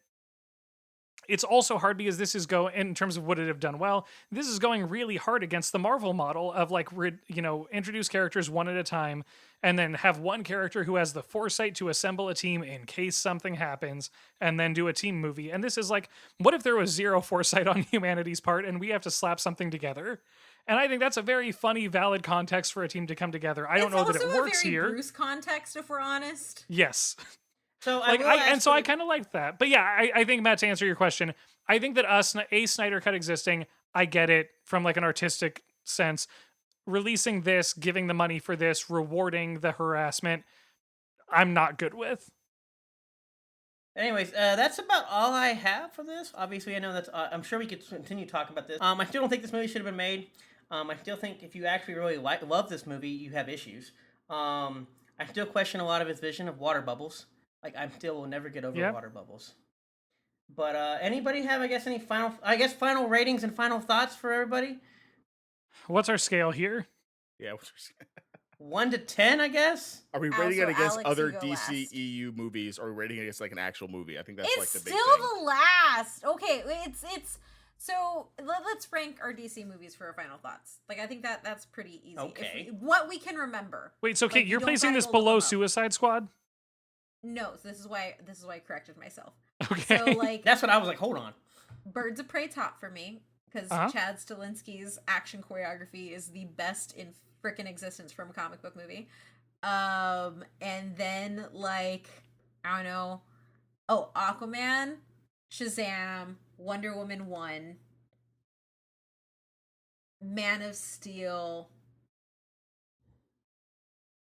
it's also hard because this is in terms of would it have done well, this is going really hard against the Marvel model of like, introduce characters one at a time and then have one character who has the foresight to assemble a team in case something happens and then do a team movie. And this is like, what if there was zero foresight on humanity's part and we have to slap something together? And I think that's a very funny, valid context for a team to come together. I don't know that it works here. It's also a very Bruce context, if we're honest. Yes. So I kind of liked that. But yeah, I think, Matt, to answer your question, I think that a Snyder Cut existing, I get it from like an artistic sense. Releasing this, giving the money for this, rewarding the harassment, I'm not good with. Anyways, that's about all I have for this. Obviously, I know that's. I'm sure we could continue talking about this. I still don't think this movie should have been made. I still think if you actually really love this movie, you have issues. I still question a lot of his vision of water bubbles. Like, I still will never get over water bubbles. But anybody have, any final ratings and final thoughts for everybody? What's our scale here? Yeah. 1 to 10, I guess. Are we rating it against Alex, other DCEU movies, or are we rating it against like an actual movie? I think that's like the big still thing. the last. Okay, it's so let's rank our DC movies for our final thoughts. Like, I think that's pretty easy. Okay. What we can remember. Wait, so Kate, you're placing this below Suicide Squad? No, so this is why I corrected myself. Okay. So like that's what I was like. Hold on. Birds of Prey top for me because Chad Stahelski's action choreography is the best in frickin' existence from a comic book movie. And then like I don't know. Oh, Aquaman, Shazam, Wonder Woman 1, Man of Steel,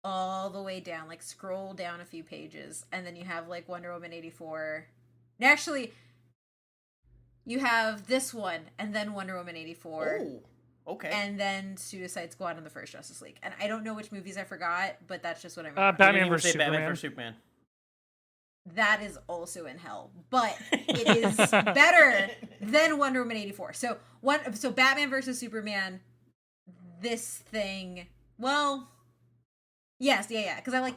all the way down, like scroll down a few pages, and then you have like Wonder Woman 84. And actually, you have this one, and then Wonder Woman 84. Oh, okay. And then Suicide Squad and the first Justice League. And I don't know which movies I forgot, but that's just what I remember. Batman vs. Superman. That is also in hell, but it is better than Wonder Woman 84. So Batman versus Superman, this thing, well, yes, yeah, because I like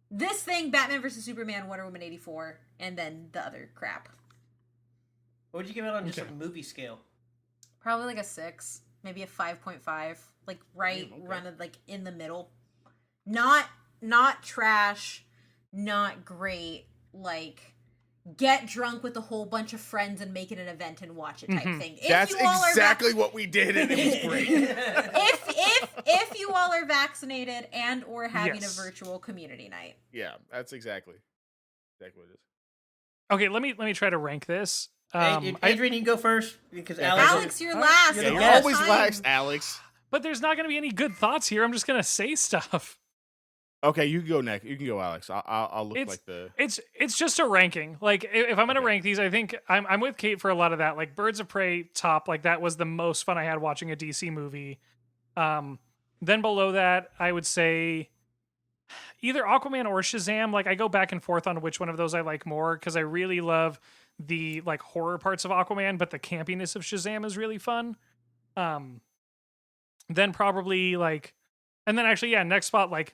this thing, Batman versus Superman, Wonder Woman 84, and then the other crap. What would you give it on just a movie scale? Probably like a 6, maybe a 5.5, like running like in the middle. Not trash. Not great, like get drunk with a whole bunch of friends and make it an event and watch it type thing. That's exactly what we did, and it was great. if you all are vaccinated and or having a virtual community night. Yeah, that's exactly what it is. Okay, let me try to rank this. Adrian, you go first because Alex, you're last. Yeah, you're always last, Alex. But there's not going to be any good thoughts here. I'm just going to say stuff. Okay, you can go next. You can go, Alex. I'll look like the. It's just a ranking. Like if I'm gonna rank these, I think I'm with Kate for a lot of that. Like Birds of Prey top. Like that was the most fun I had watching a DC movie. Then below that, I would say either Aquaman or Shazam. Like I go back and forth on which one of those I like more because I really love the like horror parts of Aquaman, but the campiness of Shazam is really fun. Then probably like, and then actually next spot like.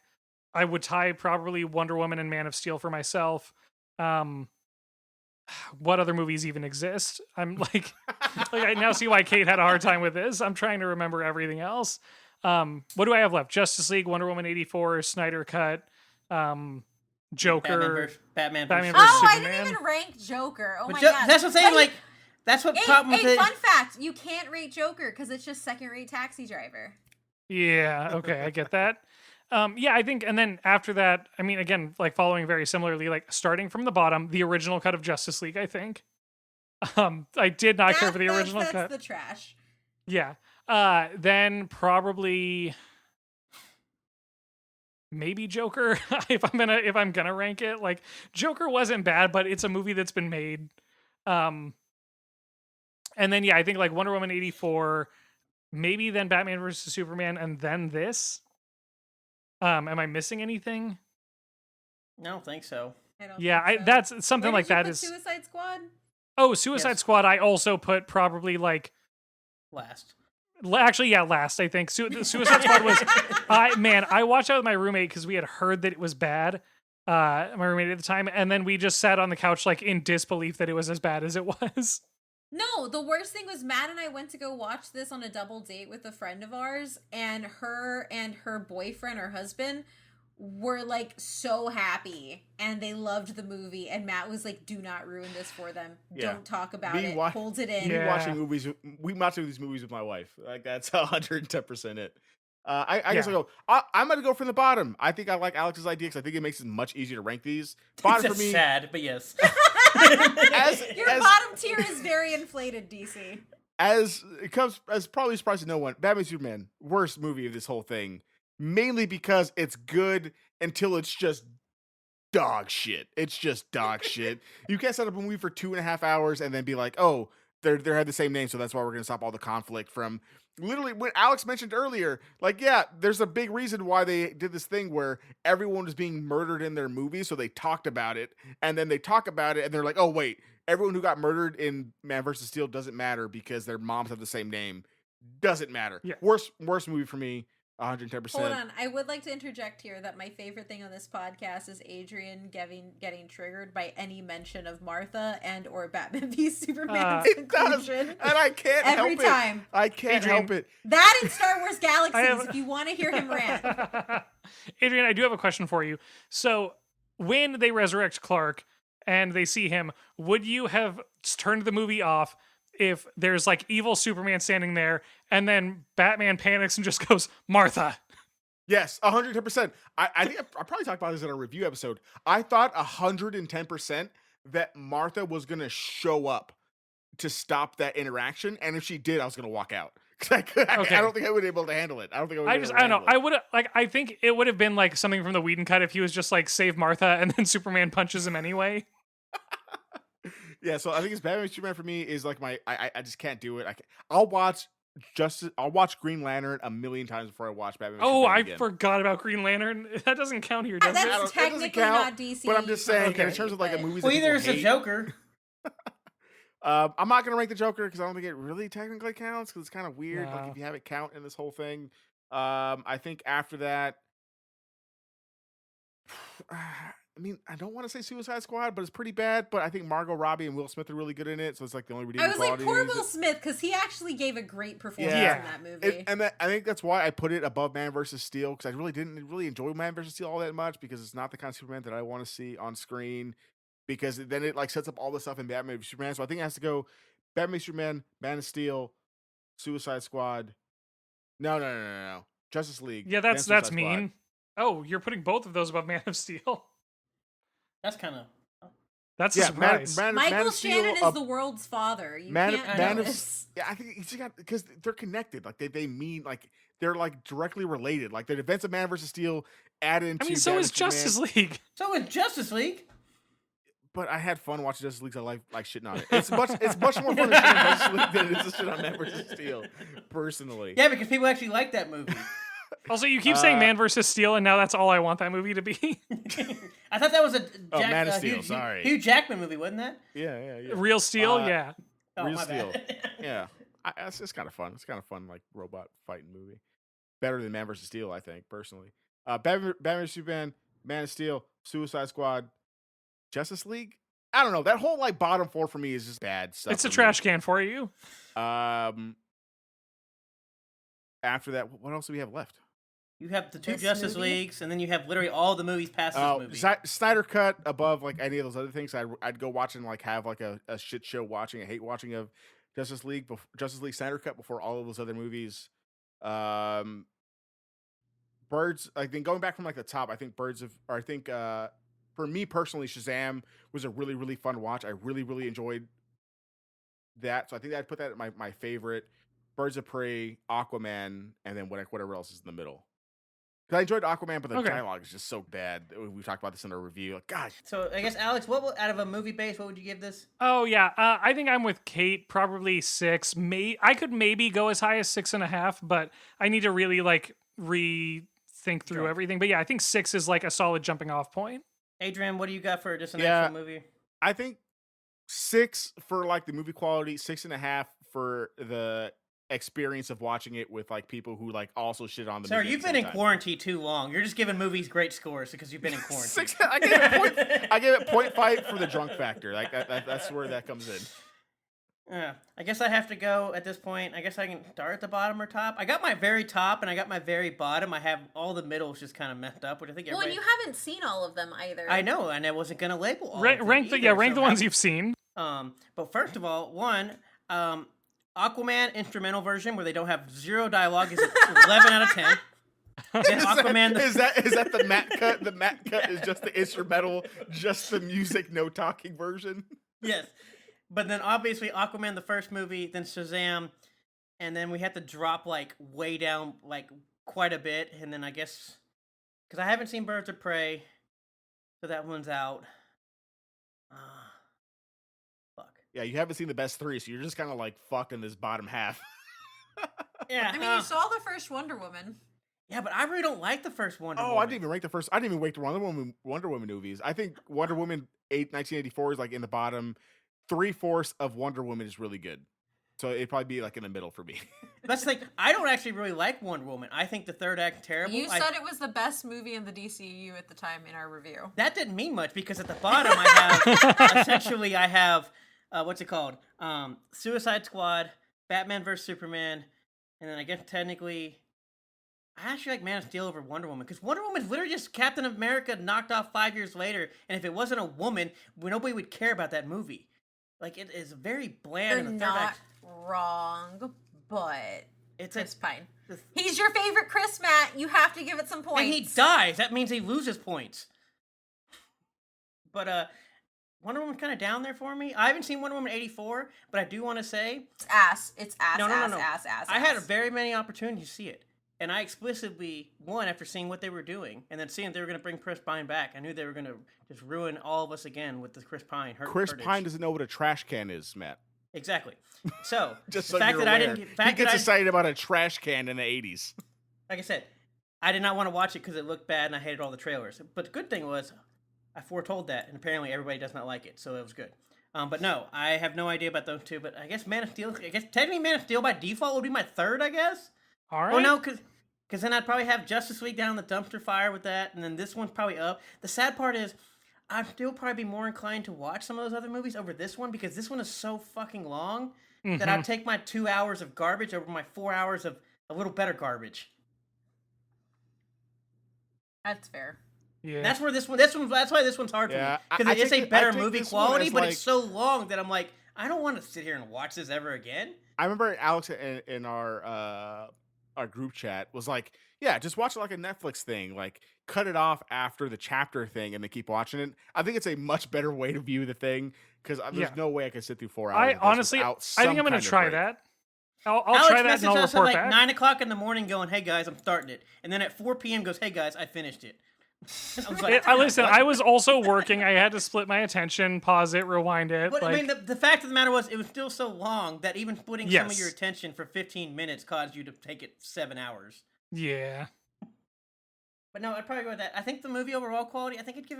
I would tie probably Wonder Woman and Man of Steel for myself. What other movies even exist? I'm like I now see why Kate had a hard time with this. I'm trying to remember everything else. What do I have left? Justice League, Wonder Woman 84, Snyder Cut, Joker, Batman versus Superman. I didn't even rank Joker. Oh my god. That's what I'm saying. Like that's what problem with it. Fun fact: you can't rate Joker because it's just second-rate Taxi Driver. Yeah. Okay, I get that. I think, and then after that, I mean, again, like following very similarly, like starting from the bottom, the original cut of Justice League, I think. I did not care for the original cut. That's the trash. Yeah. Then probably maybe Joker if I'm gonna rank it. Like Joker wasn't bad, but it's a movie that's been made. And then I think like Wonder Woman 84, maybe then Batman versus Superman, and then this. Am I missing anything? I don't think so. That's something like that. Is Suicide Squad? Oh, Suicide Squad. I also put probably like last. Actually, yeah, last, I think. The Suicide Squad was... I watched out with my roommate because we had heard that it was bad. My roommate at the time. And then we just sat on the couch like in disbelief that it was as bad as it was. No, the worst thing was Matt and I went to go watch this on a double date with a friend of ours, and her boyfriend or husband were like so happy and they loved the movie, and Matt was like, do not ruin this for them. Yeah. Don't talk about it. Holds it in. Yeah. We watching these movies with my wife. Like that's 110% it. I guess I'll go. I'm gonna go from the bottom. I think I like Alex's idea because I think it makes it much easier to rank these. Bottom It's for me. sad, but yes. Your bottom tier is very inflated, DC. As probably a surprise to no one, Batman Superman, worst movie of this whole thing. Mainly because it's good until it's just dog shit. It's just dog shit. You can't set up a movie for 2.5 hours and then be like, oh, they have the same name, so that's why we're gonna stop all the conflict from. Literally, what Alex mentioned earlier, like, yeah, there's a big reason why they did this thing where everyone was being murdered in their movie, so they talked about it, and then they talk about it, and they're like, oh, wait, everyone who got murdered in Man vs. Steel doesn't matter because their moms have the same name. Doesn't matter. Yeah. Worst movie for me, 110%. Hold on, I would like to interject here that my favorite thing on this podcast is Adrian getting triggered by any mention of Martha and or Batman v Superman's It does, conclusion. and I can't help Every it. time. I can't Adrian, help it. That in Star Wars Galaxies, have- if you want to hear him rant. Adrian, I do have a question for you. So when they resurrect Clark and they see him, would you have turned the movie off if there's like evil Superman standing there and then Batman panics and just goes, Martha? Yes, 110%. I think I probably talked about this in a review episode. I thought 110% that Martha was going to show up to stop that interaction, and if she did, I was going to walk out. I don't think I would be able to handle it. I don't know. I would like. I think it would have been like something from the Whedon cut if he was just like save Martha and then Superman punches him anyway. Yeah, so I think it's Batman v Superman for me is like I just can't do it. I'll watch Green Lantern 1,000,000 times before I watch Batman v Superman again. Forgot about Green Lantern. That doesn't count here, does it? That's technically not DC. But I'm just saying, Okay, in terms of like a movie. Well, either it's the Joker. I'm not gonna rank the Joker because I don't think it really technically counts because it's kind of weird. Yeah. Like if you have it count in this whole thing. I think after that, I mean, I don't want to say Suicide Squad, but it's pretty bad. But I think Margot Robbie and Will Smith are really good in it, so it's like the only redeeming I was like, quality. poor Will Smith, because he actually gave a great performance Yeah. in that movie. I think that's why I put it above Man vs. Steel because I really didn't really enjoy Man vs. Steel all that much because it's not the kind of Superman that I want to see on screen. Because then it like sets up all the stuff in Batman v Superman. So I think it has to go Batman v Superman, Man of Steel, Suicide Squad. No. Justice League. Yeah, then that's Suicide mean. Oh, you're putting both of those above Man of Steel. That's kind of. That's a surprise. Man Michael of Steel, Shannon is the world's father. You can't Man know of this. Yeah, I think he's got because they're connected. Like they mean like they're like directly related. Like the events of Man vs. Steel added into. I mean, so Batman is Justice League. So is Justice League. But I had fun watching Justice League. So I like shitting on it. It's much more fun to shit on Justice League than it is to shit on Man vs. Steel. Personally, Yeah, because people actually like that movie. Also, you keep saying Man versus Steel, and now that's all I want that movie to be. I thought that was a Man of Steel, sorry. Hugh Jackman movie, wasn't that? Yeah. Real Steel, yeah. Oh, Real my Steel. bad. Yeah, it's kind of fun. It's kind of fun, like robot fighting movie. Better than Man vs. Steel, I think personally. Batman vs. Superman, Man of Steel, Suicide Squad, Justice League. I don't know. That whole like bottom four for me is just bad stuff. It's a for me. trash can for you. After that, what else do we have left? You have the two This Justice movie? Leagues, and then you have literally all the movies past this movie. Snyder cut above like any of those other things. I'd go watch and like have like a shit show watching, a hate watching of Justice League Snyder cut before all of those other movies. Birds. I think going back from like the top, I think for me personally, Shazam was a really, really fun watch. I really, really enjoyed that. So I think I'd put that at my favorite. Birds of Prey, Aquaman, and then whatever else is in the middle. Because I enjoyed Aquaman, but the dialogue is just so bad. We talked about this in our review. Like, gosh. So I guess, Alex, out of a movie base, what would you give this? Oh, yeah. I think I'm with Kate, probably 6. I could maybe go as high as 6.5, but I need to really like rethink through everything. But yeah, I think 6 is like a solid jumping off point. Adrian, what do you got for just an actual movie? I think 6 for like the movie quality, 6.5 for the experience of watching it with like people who like also shit on the Sir, movie. you've been in quarantine too long. You're just giving movies great scores because you've been in quarantine. I gave it 0.5 for the drunk factor. Like that's where that comes in. I guess I have to go at this point. I guess I can start at the bottom or top. I got my very top and I got my very bottom. I have all the middles just kind of messed up, which I think Well, everybody... and you haven't seen all of them either. I know, and I wasn't gonna label all Rank of them either, rank so the ones you've seen. But first of all, Aquaman instrumental version where they don't have zero dialogue is 11 out of 10. Then Aquaman Is that the Matt cut? The Matt cut is just the instrumental, just the music, no talking version. Yes. But then obviously Aquaman, the first movie, then Shazam, and then we had to drop like way down like quite a bit, and then I guess because I haven't seen Birds of Prey, so that one's out. Fuck. Yeah, you haven't seen the best three, so you're just kind of like fucking this bottom half. Yeah. I mean, you saw the first Wonder Woman. Yeah, but I really don't like the first Wonder Woman. I didn't even rank the first. I didn't even rank the Wonder Woman movies. I think Wonder Woman 1984 is like in the bottom. 3/4 of Wonder Woman is really good, so it'd probably be like in the middle for me. That's like I don't actually really like Wonder Woman. I think the third act terrible. You said it was the best movie in the DCU at the time in our review. That didn't mean much because at the bottom I have what's it called? Suicide Squad, Batman vs Superman, and then I guess technically I actually like Man of Steel over Wonder Woman because Wonder Woman's literally just Captain America knocked off 5 years later, and if it wasn't a woman, nobody would care about that movie. Like, it is very bland in the third act. Wrong, but It's Chris Pine. the- He's your favorite Chris, Matt. You have to give it some points. And he dies. That means he loses points. But Wonder Woman's kind of down there for me. I haven't seen Wonder Woman 84, but I do want to say... It's ass. It's ass, No. ass. I had very many opportunities to see it. And I explicitly won after seeing what they were doing, and then seeing they were going to bring Chris Pine back. I knew they were going to just ruin all of us again with the Chris Pine. Chris Pine doesn't know what a trash can is, Matt. Exactly. So Just the so fact you're that aware. I didn't, He gets excited about a trash can in the 80s. like I said, I did not want to watch it because it looked bad and I hated all the trailers. But the good thing was, I foretold that, and apparently everybody does not like it, so it was good. But no, I have no idea about those two. But I guess Man of Steel. I guess technically Man of Steel by default would be my third. I guess. All right. Oh no, because then I'd probably have Justice League down the dumpster fire with that, and then this one's probably up. The sad part is, I'd still probably be more inclined to watch some of those other movies over this one because this one is so fucking long that I'd take my 2 hours of garbage over my 4 hours of a little better garbage. That's fair. Yeah. That's why this one's hard Yeah, for me because it's think a better I think movie this one quality, is but like- it's so long that I'm like, I don't want to sit here and watch this ever again. I remember Alex in our group chat was like, yeah, just watch it like a Netflix thing. Like, cut it off after the chapter thing and then keep watching it. I think it's a much better way to view the thing because there's no way I could sit through 4 hours. I of this honestly, I without think I'm some going kind to of try break. that. I'll Alex try that and I'll messaged us at report like back. 9 o'clock in the morning going, hey guys, I'm starting it. And then at 4 p.m. goes, hey guys, I finished it. I was like, Listen, what? I was also working. I had to split my attention, pause it, rewind it. But like, I mean, the fact of the matter was, it was still so long that even splitting some of Yes. your attention for 15 minutes caused you to take it 7 hours. yeah. But no, I'd probably go with that. I think the movie overall quality, I'm going to give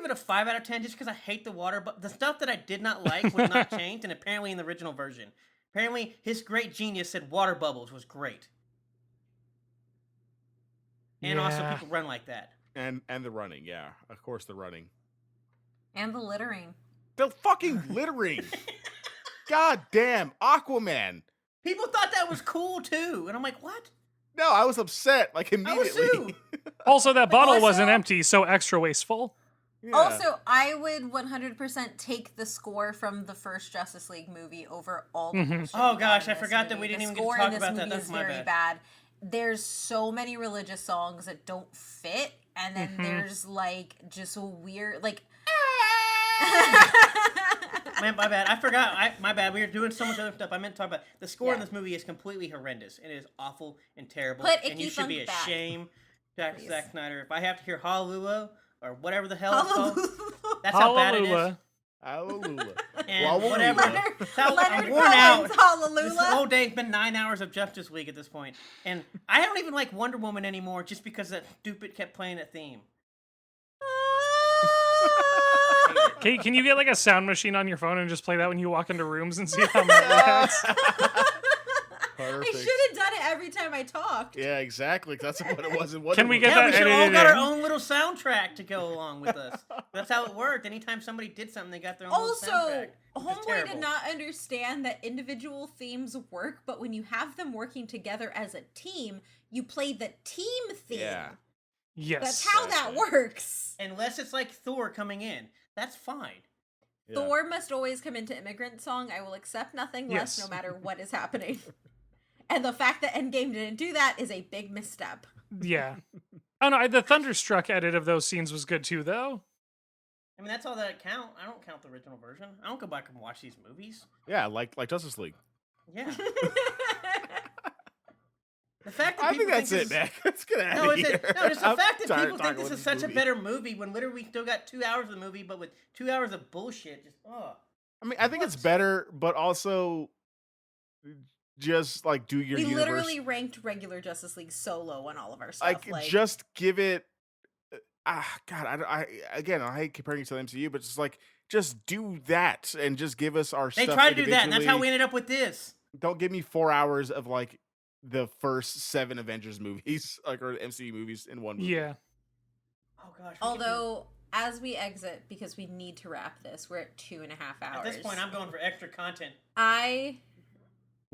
it a 5 out of 10 just because I hate the water. But the stuff that I did not like was not changed, and apparently in the original version. Apparently, his great genius said water bubbles was great. And also, Yeah. people run like that. And the running, yeah, of course the running, And the littering. the fucking littering. God damn, Aquaman. People thought that was cool too, and I'm like, what? No, I was upset like I was immediately. too. Also, that bottle Also- wasn't empty, so extra wasteful. Yeah. Also, I would 100% take the score from the first Justice League movie over all the bullshit Oh, we gosh, got in I this forgot that movie. we didn't The even get to score talk in this about that. movie That's is my very bad. bad. There's so many religious songs that don't fit, and then there's like just weird like. Man, my bad. I forgot. My bad. We were doing so much other stuff. I meant to talk about the score in Yeah. this movie is completely horrendous. It is awful and terrible. Put and you Icky should be Funk back, ashamed, please. Zack Snyder. If I have to hear Hallelujah or whatever the hell it's called, Hallelujah. that's how bad it is. Hallelujah. Hallelujah. And Hallelujah. whatever. Leonard, I'm Leonard worn out. Cohen's This Hallelujah. whole day's been 9 hours of Justice League at this point, and I don't even like Wonder Woman anymore just because that stupid kept playing that theme. Can you get like a sound machine on your phone and just play that when you walk into rooms and see how Matt reacts? I should have done it every time I talked. Yeah, exactly. That's what it was. Can we get Yeah, that we should all edited got our in? own little soundtrack to go along with us. That's how it worked. Anytime somebody did something, they got their own little soundtrack. Also, Homeboy did not understand that individual themes work, but when you have them working together as a team, you play the team theme. Yeah. Yes. That's how that works. Unless it's like Thor coming in. That's fine. Yeah. Thor must always come into Immigrant Song. I will accept nothing less Yes. no matter what is happening. And the fact that Endgame didn't do that is a big misstep. Yeah. Oh no, the Thunderstruck edit of those scenes was good too, though. I mean, that's all that count. I don't count the original version. I don't go back and watch these movies. Yeah, like Justice League. Yeah. The fact that I people think that's this it, is- man. Let's get out No, of it's here. just the I'm fact that tired people of think talking this about is such a movie. better movie when literally we still got 2 hours of the movie, but with 2 hours of bullshit. Just I mean, I think it's better, but also just like do your We universe. literally ranked regular Justice League so low on all of our stuff. like just give it. God, I hate comparing it to the MCU, but just like just do that and just give us our they stuff. tried to do that, and that's how we individually. ended up with this. Don't give me 4 hours of like the first 7 Avengers movies, like or MCU movies in one movie. Yeah. Oh gosh. we could do- Although, as we exit, because we need to wrap this, we're at 2.5 hours. at this point, I'm going for extra content.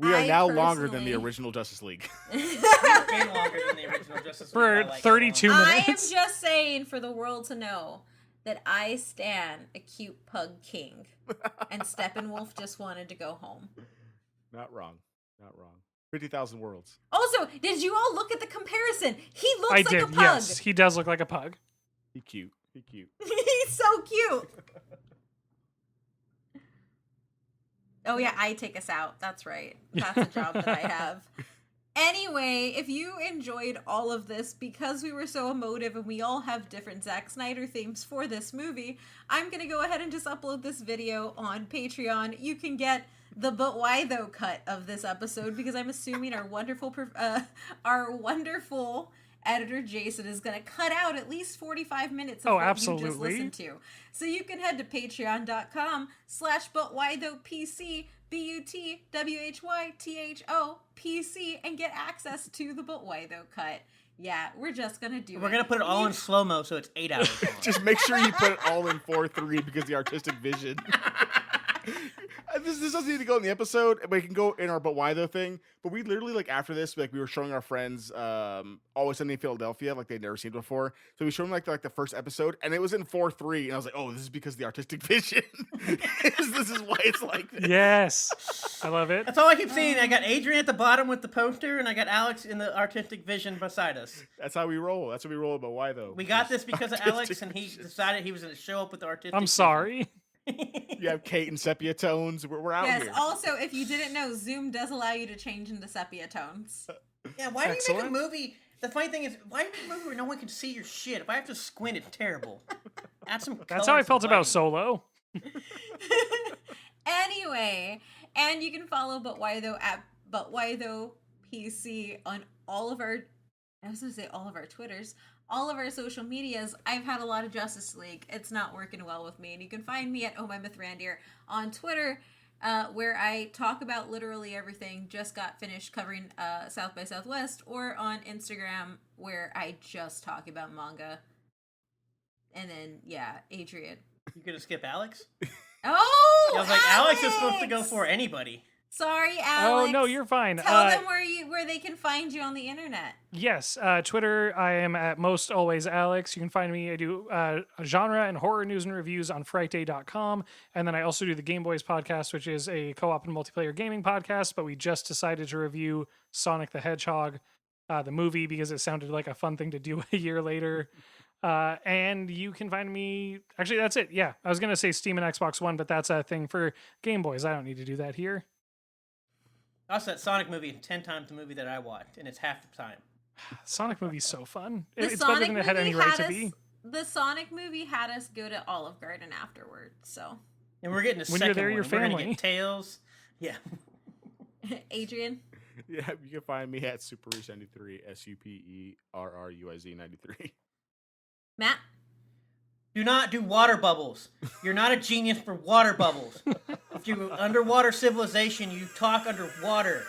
We are I now longer than the personally- original Justice League. Way longer than the original Justice League. For I like that 32 one. I am minutes. just saying for the world to know that I stan a cute pug king, and Steppenwolf just wanted to go home. Not wrong. Not wrong. 50,000 worlds. Also, did you all look at the comparison? He looks I like did, a pug. yes. He does look like a pug. He cute. He cute. He's so cute. Oh yeah, I take us out. That's right. That's a job that I have. Anyway, if you enjoyed all of this because we were so emotive and we all have different Zack Snyder themes for this movie, I'm going to go ahead and just upload this video on Patreon. You can get the But Why Though cut of this episode because I'm assuming our wonderful editor Jason is going to cut out at least 45 minutes of Oh, what you absolutely. just listened to. So you can head to patreon.com/butwhythoughpc, BUTWHYTHO PC, and get access to the But Why Though cut. Yeah, we're just going to do it. We're gonna put it all in slow-mo, so it's 8 hours long. Just make sure you put it all in 4:3 because the artistic vision. This doesn't need to go in the episode, but it can go in our But Why Though thing. But we literally, like, after this, like, we were showing our friends Always Sunny in Philadelphia, like they'd never seen it before. So we showed them, like the first episode, and it was in 4:3, and I was like, oh, this is because of the artistic vision. This is why it's like this. Yes. I love it. That's all I keep seeing. I got Adrian at the bottom with the poster, and I got Alex in the artistic vision beside us. That's how we roll. That's what we roll about Why Though. We got this because of Alex, Artistic and he vision. decided he was going to show up with the artistic I'm vision. sorry. You have Kate and sepia tones. We're out Yes, here. also, if you didn't know, Zoom does allow you to change into sepia tones. Yeah, why do you make a Excellent. movie? The funny thing is, why do you make a movie where no one can see your shit? If I have to squint, it's terrible. Add some That's color, how I some felt about lighting. Solo. Anyway, and you can follow But Why Though at But Why Though PC on all of our, I was going to say all of our Twitters, all of our social medias. I've had a lot of Justice League. It's not working well with me. And you can find me at Oh My Myth Randier on Twitter, where I talk about literally everything. Just got finished covering South by Southwest, or on Instagram, where I just talk about manga. And then, yeah, Adrian. You gonna skip Alex? Oh, I was like, Alex is supposed to go for anybody. Sorry, Alex. Oh, no, you're fine. Tell them where they can find you on the internet. Yes, Twitter, I am at most always Alex. You can find me. I do genre and horror news and reviews on frightday.com. And then I also do the Game Boys podcast, which is a co-op and multiplayer gaming podcast. But we just decided to review Sonic the Hedgehog, the movie, because it sounded like a fun thing to do a year later. And you can find me. Actually, that's it. Yeah, I was going to say Steam and Xbox One, but that's a thing for Game Boys. I don't need to do that here. Also, that Sonic movie is 10 times the movie that I watched, and it's half the time. Sonic movie's so fun. The It's better than it had any right to us, be. The Sonic movie had us go to Olive Garden afterwards. So, And we're getting a When second you're there, one. your We're gonna family. get Tails. Yeah. Adrian. Yeah, you can find me at Superruiz93, SUPERRUIZ93. Matt. Do not do water bubbles. You're not a genius for water bubbles. If you're underwater civilization, you talk underwater.